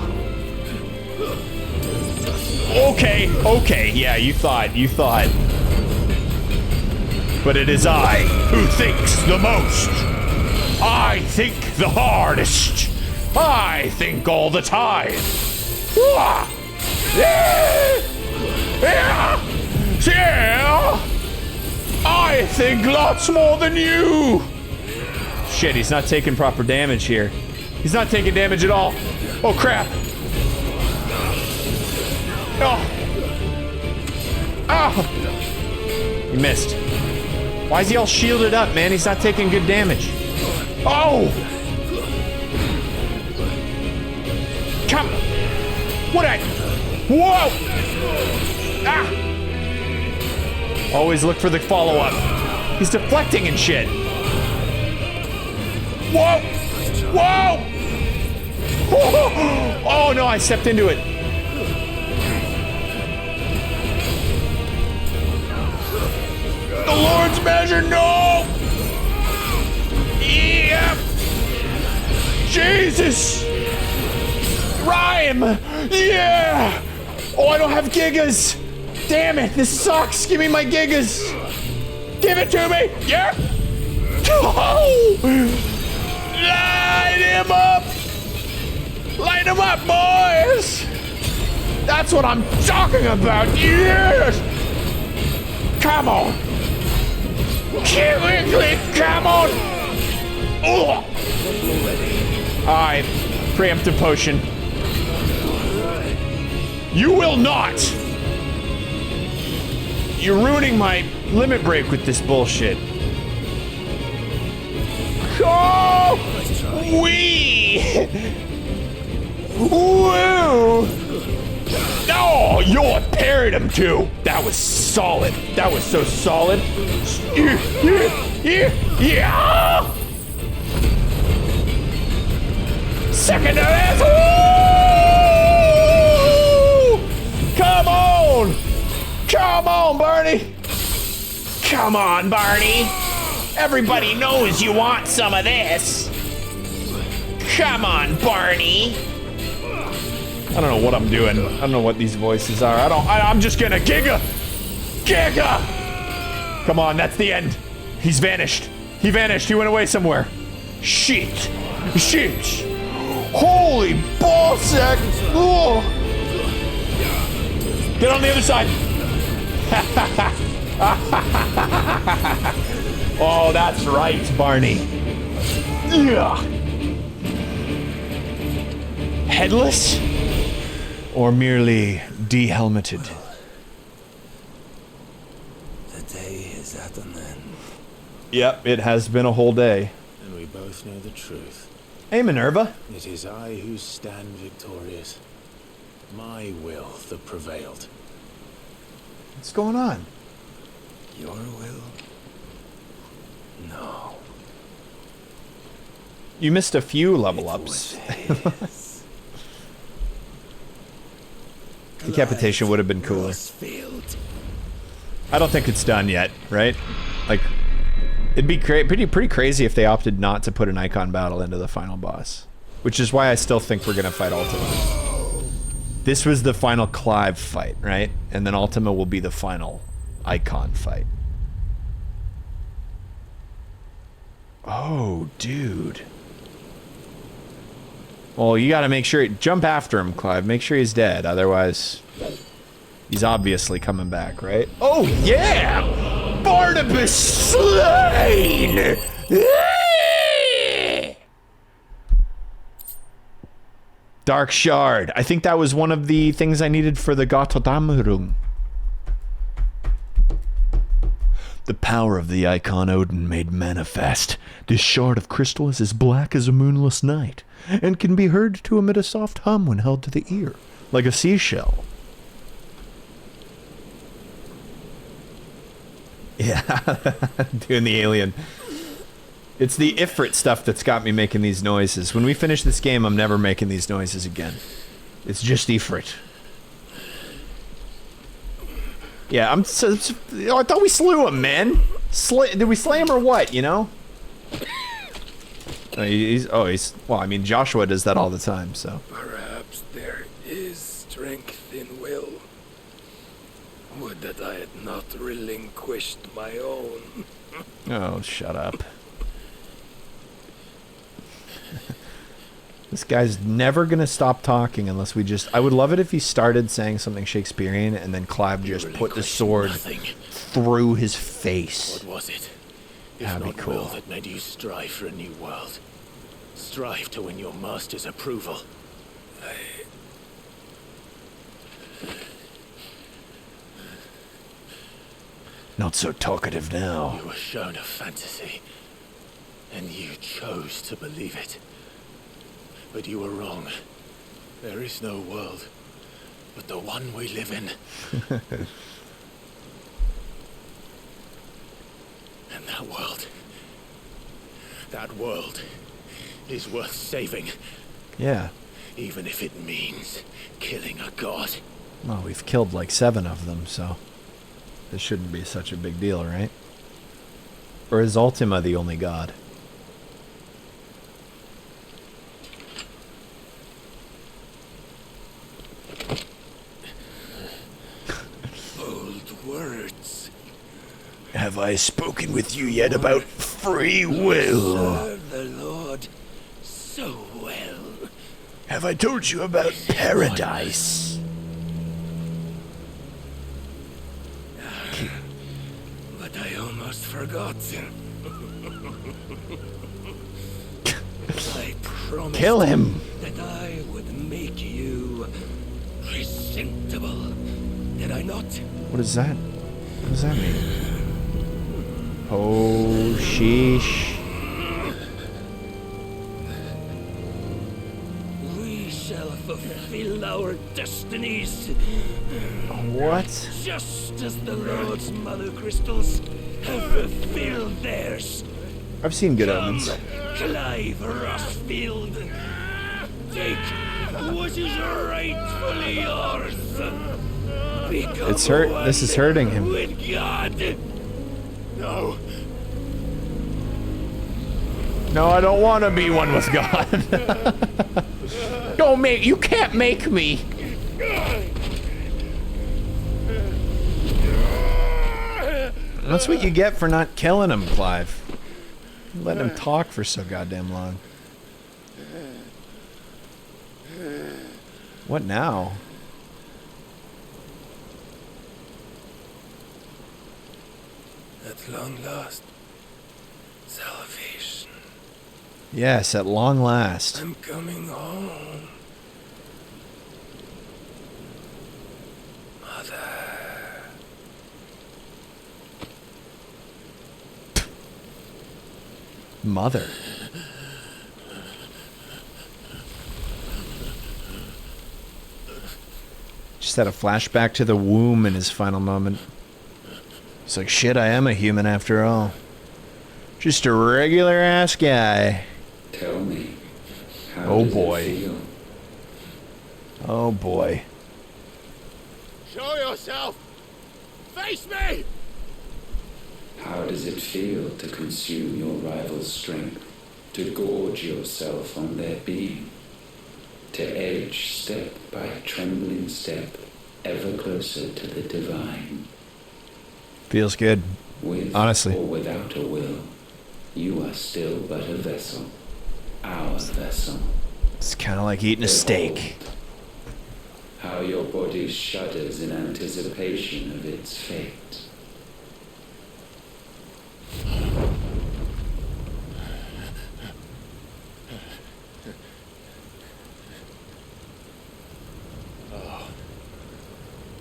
Okay, yeah, you thought. But it is I who thinks the most. I think the hardest. I think all the time. Yeah! I think lots more than you. Shit, he's not taking proper damage here. He's not taking damage at all. Oh, crap. Oh! He missed. Why is he all shielded up, man? He's not taking good damage. Oh! Come! What a... Whoa! Ah! Always look for the follow-up. He's deflecting and shit. Whoa! Whoa! Oh no, I stepped into it. The Lord's measure, no! Yep! Jesus! Rhyme! Yeah! Oh, I don't have Gigas! Damn it, this sucks! Give me my Gigas! Give it to me! Yeah! Oh! Light him up! Light him up, boys! That's what I'm talking about! Yes! Come on! Quickly, come on! Oh! Alright, preemptive potion. You will not! You're ruining my limit break with this bullshit. Oh! Wee! Woo! Oh, you parried him too. That was solid. That was so solid. Yeah! Second to this. Woo! Come on! Come on, Barney! Come on, Barney! Everybody knows you want some of this. Come on, Barney! I don't know what I'm doing. I don't know what these voices are. I'm just gonna Giga! Giga! Come on, that's the end. He's vanished. He vanished. He went away somewhere. Shit. Shit. Holy ballsack! Oh. Get on the other side. Oh, that's right, Barney. Yeah. Headless? Or merely de-helmeted? The day is at an end. Yep, it has been a whole day. And we both know the truth. Hey, Minerva. It is I who stand victorious. My will that prevailed. What's going on? Your will? No. You missed a few level ups. Decapitation would have been cooler. I don't think it's done yet, right? Like, it'd be pretty crazy if they opted not to put an icon battle into the final boss. Which is why I still think we're gonna fight Ultima. This was the final Clive fight, right? And then Ultima will be the final icon fight. Oh, dude. Well, you gotta make sure, jump after him, Clive. Make sure he's dead, otherwise he's obviously coming back, right? Oh, yeah! Barnabas slain! Dark Shard. I think that was one of the things I needed for the Gotterdammerung. The power of the icon Odin made manifest. This shard of crystal is as black as a moonless night, and can be heard to emit a soft hum when held to the ear, like a seashell. Yeah, doing the alien. It's the Ifrit stuff that's got me making these noises. When we finish this game, I'm never making these noises again. It's just Ifrit. Yeah, I thought we slew him, man. Did we slay him or what, you know? Well, I mean, Joshua does that all the time, so. Perhaps there is strength in will. glad that I had not relinquished my own. Oh, shut up. This guy's never gonna stop talking unless we just... I would love it if he started saying something Shakespearean and then Clive just put the sword through his face. What was it? If That'd be not cool. will that made you strive for a new world? Strive to win your master's approval. Not so talkative now. You were shown a fantasy, and you chose to believe it. But you were wrong. There is no world, but the one we live in. And that world is worth saving. Yeah. Even if it means killing a god. Well, we've killed like 7 of them, so this shouldn't be such a big deal, right? Or is Ultima the only god? Bold words. Have I spoken with you yet about free will? Serve the Lord so well. Have I told you about paradise? But I almost forgot. I promised Kill him. that I would make you presentable. Did I not? What is that? What does that mean? Oh, sheesh. We shall fulfill our destinies. What? Just as the Lord's mother crystals have fulfilled theirs. I've seen Good Omens. Clive Rossfield, take what is rightfully yours. Become It's hurt. This is hurting him. with God. No. No, I don't want to be one with God. Don't make... You can't make me. That's what you get for not killing him, Clive. Let him talk for so goddamn long. What now? At long last, salvation. Yes, at long last. I'm coming home. Mother. Just had a flashback to the womb in his final moment. It's like, shit, I am a human after all. Just a regular ass guy. Tell me, how Oh does boy. it feel? Oh boy. Show yourself! Face me! How does it feel to consume your rival's strength, to gorge yourself on their being, to edge step by trembling step ever closer to the divine? Feels good. With honestly. or without a will, you are still but a vessel, our vessel. It's kind of like eating a steak. How your body shudders in anticipation of its fate.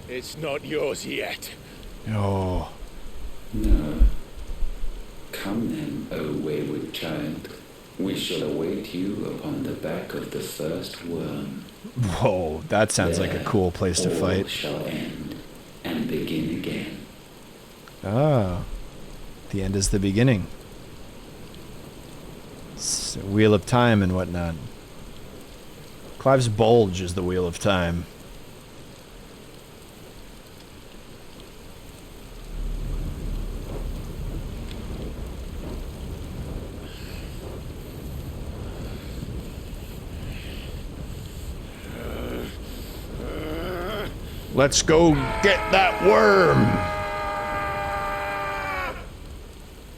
It's not yours yet. Oh. No. Come then, O wayward child. We shall await you upon the back of the first worm. Whoa, that sounds like a cool place to All fight. shall end and begin again. Ah. The end is the beginning. It's a wheel of time and whatnot. Clive's bulge is the wheel of time. Let's go get that worm.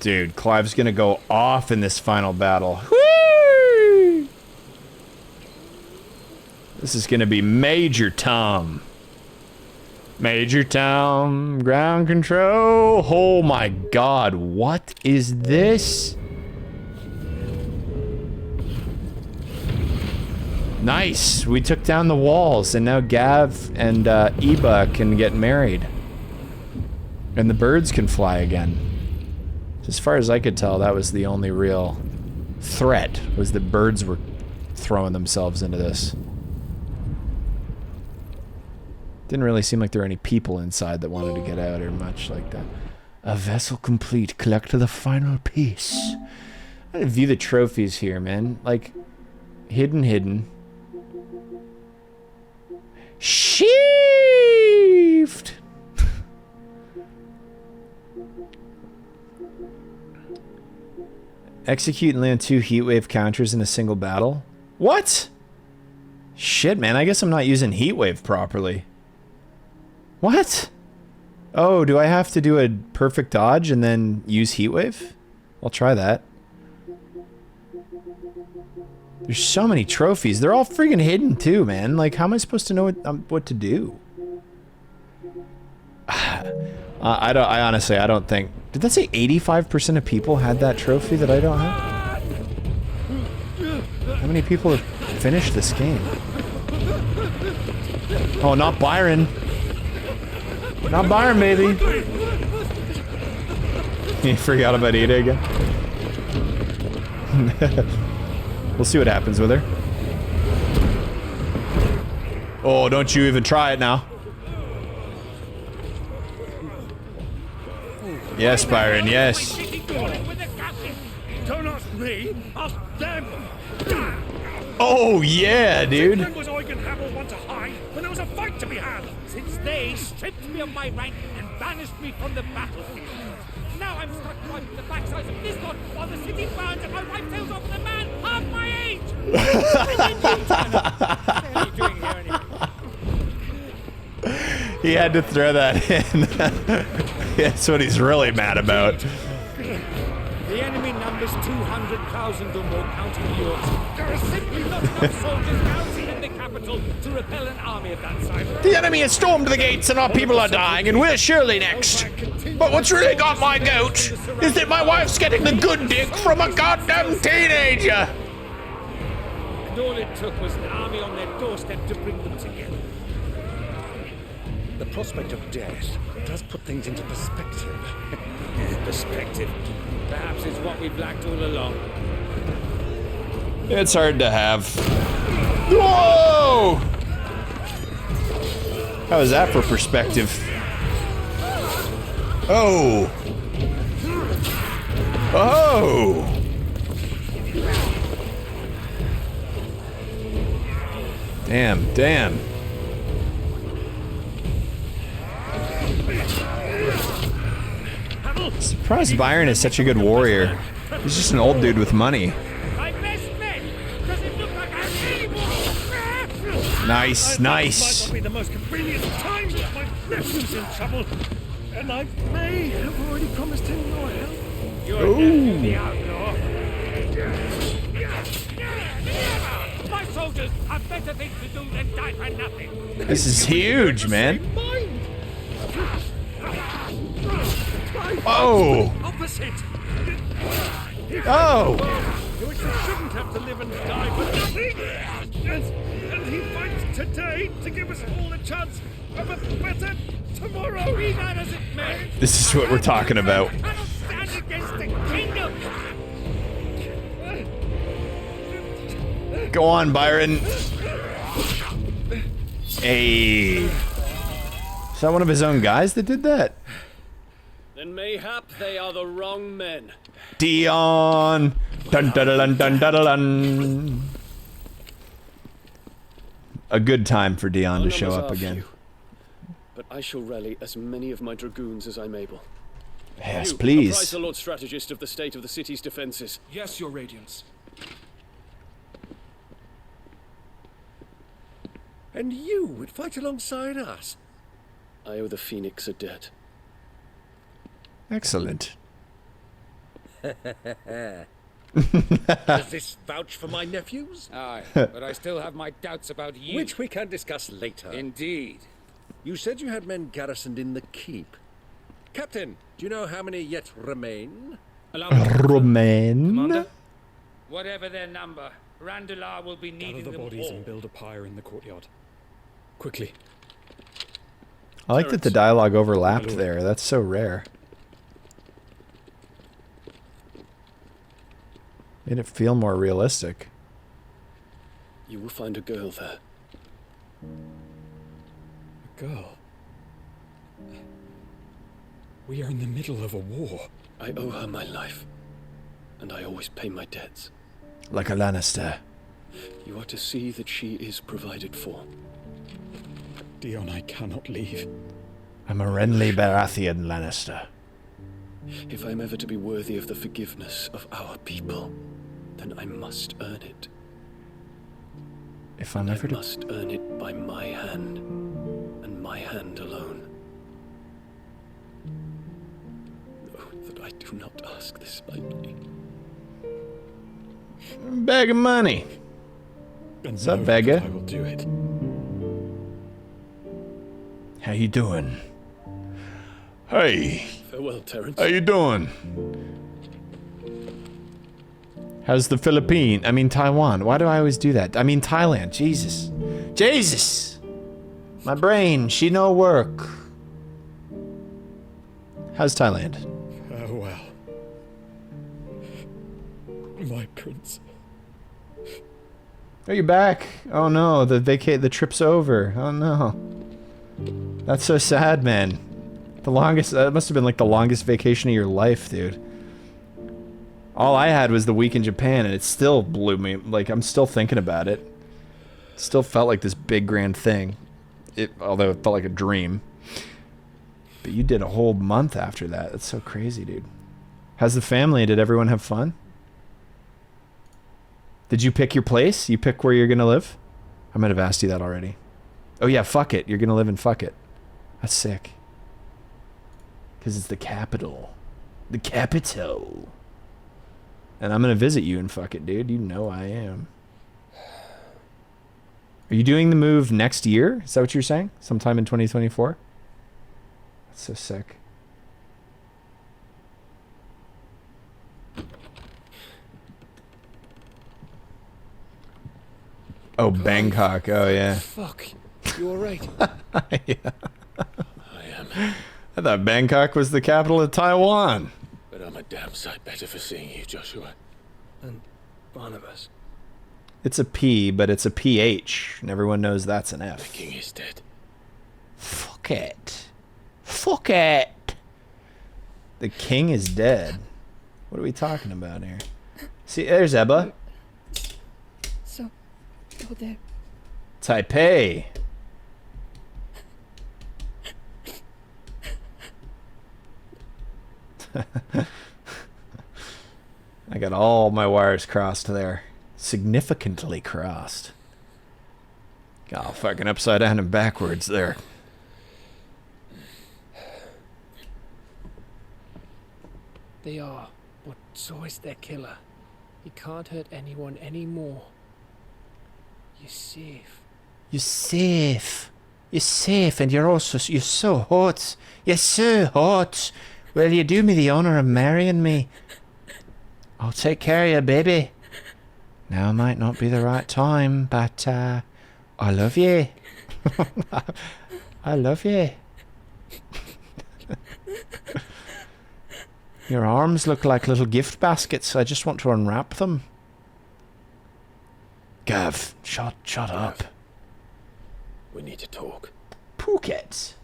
Dude, Clive's gonna go off in this final battle. Whee! This is gonna be Major Tom. Major Tom, ground control. Oh my god, what is this? Nice, we took down the walls and now Gav and Eba can get married. And the birds can fly again. As far as I could tell, that was the only real threat, was that birds were throwing themselves into this. Didn't really seem like there were any people inside that wanted to get out or much like that. A vessel complete, collect the final piece. I view the trophies here, man. Like, hidden. Shift! Execute and land 2 heatwave counters in a single battle? What? Shit, man, I guess I'm not using heatwave properly. What? Oh, do I have to do a perfect dodge and then use heatwave? I'll try that. There's so many trophies. They're all freaking hidden too, man. Like, how am I supposed to know what to do? I honestly, I don't think... Did that say 85% of people had that trophy that I don't have? How many people have finished this game? Oh, not Byron. Not Byron, baby. You forgot about Ada again? We'll see what happens with her. Oh, don't you even try it now. Yes, Byron, yes. Don't ask me, ask them. Oh, yeah, dude. When was I gonna have all want to hide when there was a fight to be had? Since they stripped me of my rank and banished me from the battlefield. Now I'm stuck wiping the backsides of this lot while the city burns and my wife tails off with a man half my age. What are you doing here anyway? He had to throw that in. That's what he's really mad about. The enemy numbers 200,000 or more, counting yours. There are simply not enough soldiers garrisoned in the capital to repel an army of that size. The enemy has stormed the gates and our people are dying, and we're surely next. But what's really got my goat is that my wife's getting the good dick from a goddamn teenager. And all it took was an army on their doorstep to bring them together. The prospect of death does put things into perspective. Perspective. Perhaps it's what we've lacked all along. It's hard to have. Whoa! How is that for perspective? Oh! Oh! Damn, damn. Surprised Byron is such a good warrior. He's just an old dude with money. Nice, nice. Might be the most convenient time that my nephew's in trouble, and I may have already promised him your help. Your nephew, the outlaw. My soldiers have better things to do than die for nothing. This is huge, man. Oh! Opposite. Oh! Which shouldn't have to live and die for nothing. And he fights today to give us all a chance of a better tomorrow. Be that as it may. This is what we're talking about. Stand against the kingdom. Go on, Byron. Hey. Is that one of his own guys that did that? Then mayhap they are the wrong men. Dion. Dun dun dun dun dun dun. A good time for Dion to show up again. But I shall rally as many of my dragoons as I'm able. Yes, you, please. Apprise the Lord Strategist of the state of the city's defenses. Yes, Your Radiance. And you would fight alongside us? I owe the Phoenix a debt. Excellent. Does this vouch for my nephews? Aye, but I still have my doubts about you. Which we can discuss later. Indeed. You said you had men garrisoned in the keep. Captain, do you know how many yet remain? Romain. Whatever their number, Randalar will be needing Gather the them bodies all. and build a pyre in the courtyard. Quickly. I like that the dialogue overlapped there. That's so rare. Made it feel more realistic. You will find a girl there. A girl? We are in the middle of a war. I owe her my life, and I always pay my debts. Like a Lannister. You are to see that she is provided for. Dion, I cannot leave. I'm a Renly Baratheon Lannister. If I'm ever to be worthy of the forgiveness of our people, then I must earn it. If I'm ever to... I must earn it by my hand, and my hand alone. Know that I do not ask this lightly. Bag of money. What's up, beggar? I will do it. How you doing? Hey. Farewell, Terrence. How you doing? How's the Taiwan. Why do I always do that? I mean Thailand. Jesus. Jesus! My brain, she no work. How's Thailand? Farewell. My prince. Are you back? Oh no, the trip's over. Oh no. That's so sad, man. That must have been like the longest vacation of your life, dude. All I had was the week in Japan, and it still blew me. Like, I'm still thinking about it. It still felt like this big grand thing. Although it felt like a dream. But you did a whole month after that. That's so crazy, dude. How's the family? Did everyone have fun? Did you pick your place? You pick where you're gonna live? I might have asked you that already. Oh yeah, fuck it. You're gonna live in fuck it. That's sick. Because it's the capital. The capital. And I'm gonna visit you in fuck it, dude. You know I am. Are you doing the move next year? Is that what you're saying? Sometime in 2024? That's so sick. Oh, Bangkok. Oh, yeah. Fuck. You alright? Yeah. I am. I thought Bangkok was the capital of Taiwan. But I'm a damn sight better for seeing you, Joshua. And Barnabas. It's a P, but it's a PH, and everyone knows that's an F. The king is dead. Fuck it. Fuck it. The king is dead. What are we talking about here? See, there's Ebba. So, you're there. Taipei. I got all my wires crossed there. Significantly crossed. Got all fucking upside down and backwards there. They are, but so is their killer. He can't hurt anyone anymore. You're safe. You're safe. You're safe, and you're so hot. You're so hot. Will you do me the honor of marrying me? I'll take care of you, baby. Now might not be the right time, but I love you. I love you. Your arms look like little gift baskets. I just want to unwrap them. Gav, shut up. We need to talk. Phuket.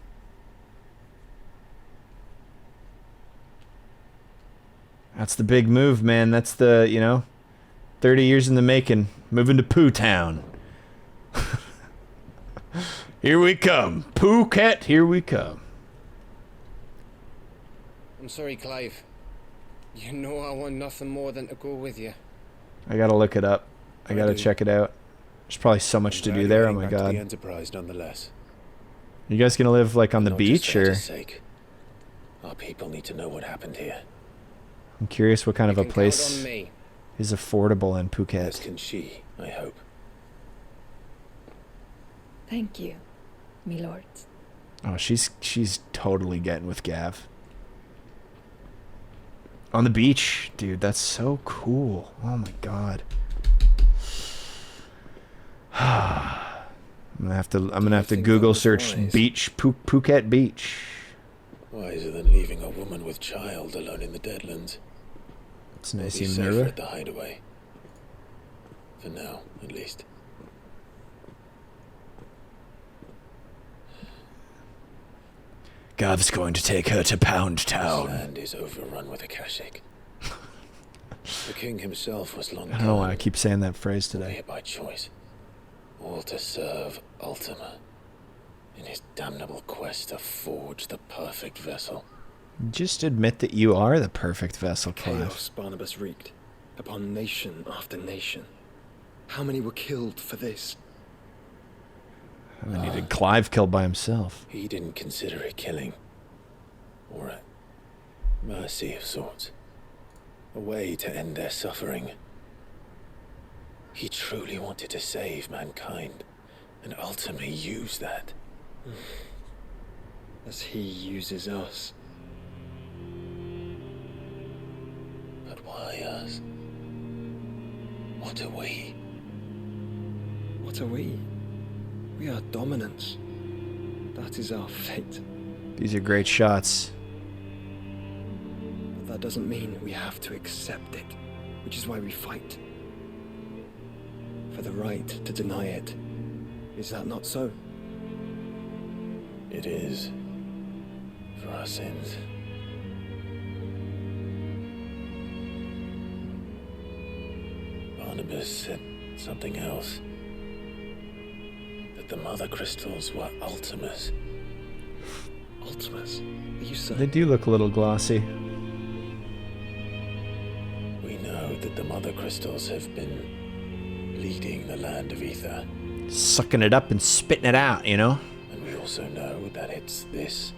That's the big move, man. That's the, 30 years in the making. Moving to Poo Town. Here we come. Phuket, here we come. I'm sorry, Clive. You know I want nothing more than to go with you. I gotta look it up. I gotta check it out. There's probably so much to do there. Oh my To the god. Enterprise, nonetheless. You guys gonna live like on the Not beach, just for or? his sake. Our people need to know what happened here. I'm curious what kind of a can count place on me. is affordable in As Phuket. can she, I hope. Thank you, me lords. Oh, she's totally getting with Gav. On the beach, dude, that's so cool. Oh my god. I'm gonna have to Google search beach Phuket beach. Wiser than leaving a woman with child alone in the Deadlands. It's nice We'll be even safer Hurrah. at the hideaway. For now, at least. Gav's going to take her to Pound This Town. land is overrun with Akashic. The king himself was long I don't know why I gone, keep saying that phrase today. albeit by choice. All to serve Ultima in his damnable quest to forge the perfect vessel. Just admit that you are the perfect vessel, Clive. Chaos Barnabas wreaked upon nation after nation. How many were killed for this? How many did Clive kill by himself? He didn't consider it killing, or a mercy of sorts, a way to end their suffering. He truly wanted to save mankind, and ultimately use that. As he uses us. But why us? What are we? What are we? We are dominance. That is our fate. These are great shots. But that doesn't mean we have to accept it, which is why we fight. For the right to deny it. Is that not so? It is. For our sins. Barnabas said something else. That the mother crystals were Ultimas. Ultimas? Are you certain? They do look a little glossy. We know that the mother crystals have been leading the land of ether. Sucking it up and spitting it out, you know? And we also know that it's this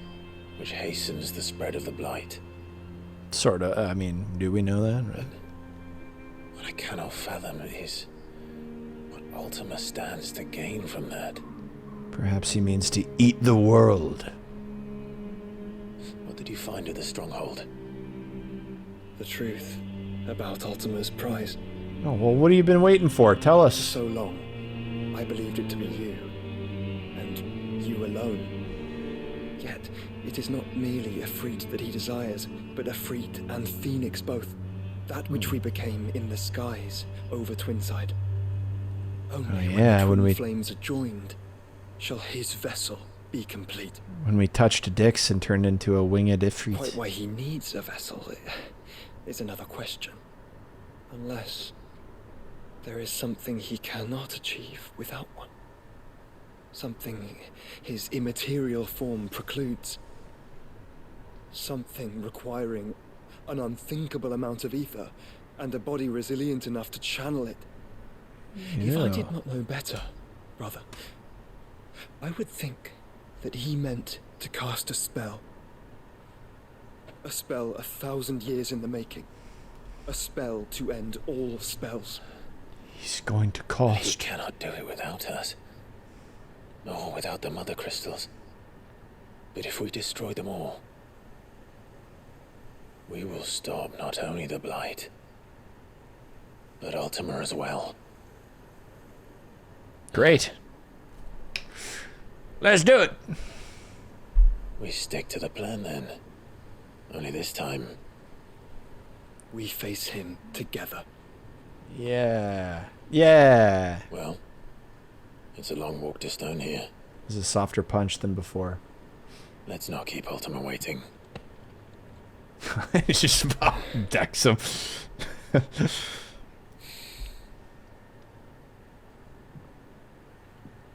which hastens the spread of the blight. Sorta. I mean, do we know that? Right. What I cannot fathom is what Ultima stands to gain from that. Perhaps he means to eat the world. What did you find at the stronghold? The truth about Ultima's prize. Oh, well, what have you been waiting for? Tell For us. so long, I believed it to be you. And you alone. Yet, it is not merely a freat that he desires, but a freat and phoenix both. That which we became in the skies over Twinside. Only when the twin flames are joined shall his vessel be complete. When we touched dicks and turned into a winged ifrit. Quite why he needs a vessel is another question. Unless there is something he cannot achieve without one. Something his immaterial form precludes. Something requiring an unthinkable amount of ether and a body resilient enough to channel it. If I did not know better, brother, I would think that he meant to cast a spell. A spell 1,000 years in the making. A spell to end all spells. He's going to He cost. cannot do it without us. Nor without the mother crystals. But if we destroy them all, we will stop not only the blight, but Ultima as well. Great. Let's do it. We stick to the plan then. Only this time, we face him together. Yeah. Yeah. Well, it's a long walk to Stone here. This is a softer punch than before. Let's not keep Ultima waiting. It's just about decks him.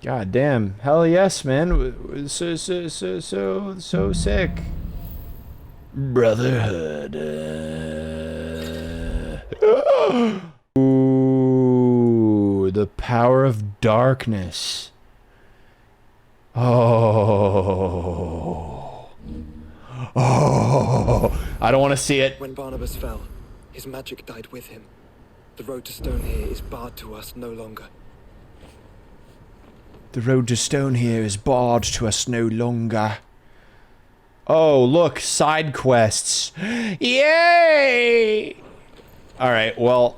God damn. Hell yes, man. So sick. Brotherhood. Ooh, the power of darkness. Oh. Oh. I don't want to see it. When Barnabas fell, his magic died with him. The road to stone here is barred to us no longer. The road to stone here is barred to us no longer. Oh, look, side quests. Yay! Alright, well,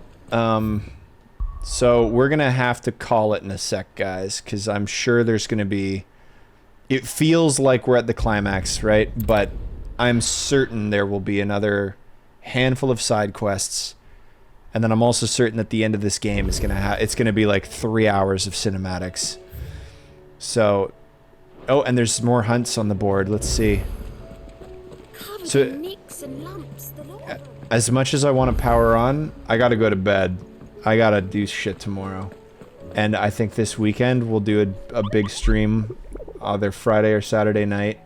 so we're gonna have to call it in a sec, guys, because I'm sure there's gonna be... It feels like we're at the climax, right? But I'm certain there will be another handful of side quests. And then I'm also certain that the end of this game is it's gonna be like 3 hours of cinematics. So, oh, and there's more hunts on the board. Let's see. So, as much as I want to power on, I gotta go to bed. I gotta do shit tomorrow. And I think this weekend we'll do a big stream, either Friday or Saturday night,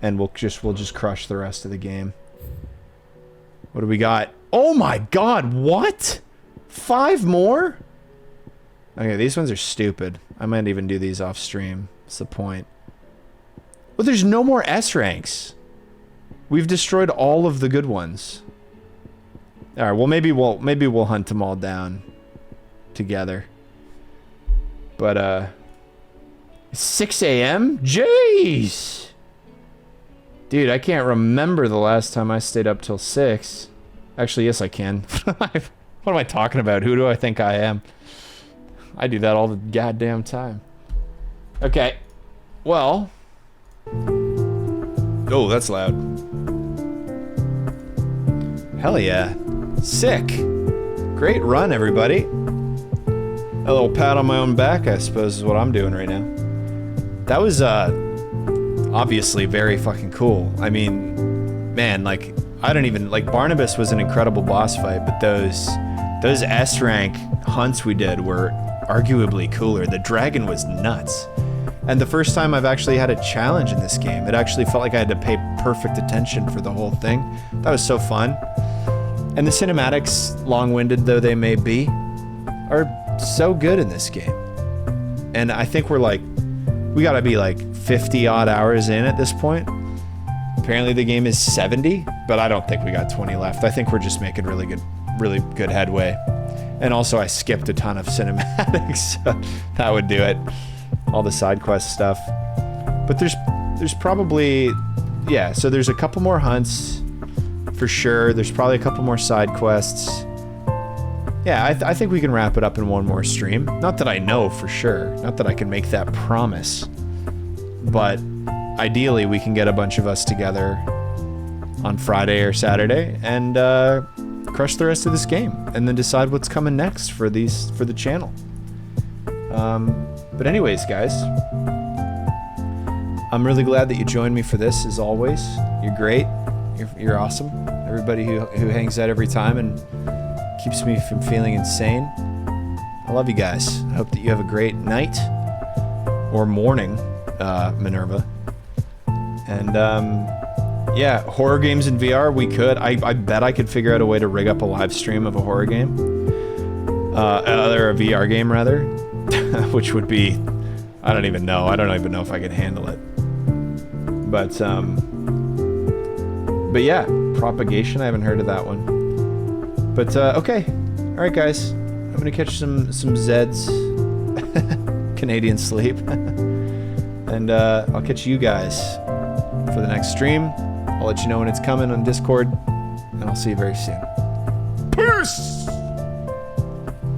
and we'll just crush the rest of the game. What do we got? Oh my god, what? 5 more? Okay, these ones are stupid. I might even do these off stream. What's the point? Well, there's no more S ranks. We've destroyed all of the good ones. All right, well maybe we'll hunt them all down together. But 6 a.m. Jeez. Dude, I can't remember the last time I stayed up till 6. Actually, yes I can. What am I talking about? Who do I think I am? I do that all the goddamn time. Okay. Well. Oh, that's loud. Hell yeah. Sick. Great run, everybody. A little pat on my own back, I suppose, is what I'm doing right now. That was, obviously very fucking cool. I mean, man, like, I don't even, like, Barnabas was an incredible boss fight, but those S-rank hunts we did were arguably cooler. The dragon was nuts. And the first time I've actually had a challenge in this game, it actually felt like I had to pay perfect attention for the whole thing. That was so fun. And the cinematics, long-winded though they may be, are so good in this game. And I think we gotta be like 50-odd hours in at this point. Apparently the game is 70, but I don't think we got 20 left. I think we're just making really good headway. And also I skipped a ton of cinematics, so that would do it. All the side quest stuff. But there's probably, yeah, so there's a couple more hunts for sure. There's probably a couple more side quests. Yeah, I think we can wrap it up in one more stream. Not that I know for sure. Not that I can make that promise. But ideally we can get a bunch of us together on Friday or Saturday and crush the rest of this game and then decide what's coming next for the channel. But anyways, guys, I'm really glad that you joined me for this, as always. You're great. You're awesome. Everybody who hangs out every time and keeps me from feeling insane. I love you guys. I hope that you have a great night or morning, Minerva. And yeah, horror games in VR, we could. I bet I could figure out a way to rig up a live stream of a horror game. A VR game, rather. Which would be, I don't even know. I don't even know if I could handle it. But yeah, propagation. I haven't heard of that one. But okay, all right, guys. I'm gonna catch some Zeds, Canadian sleep, and I'll catch you guys for the next stream. I'll let you know when it's coming on Discord, and I'll see you very soon. Peace.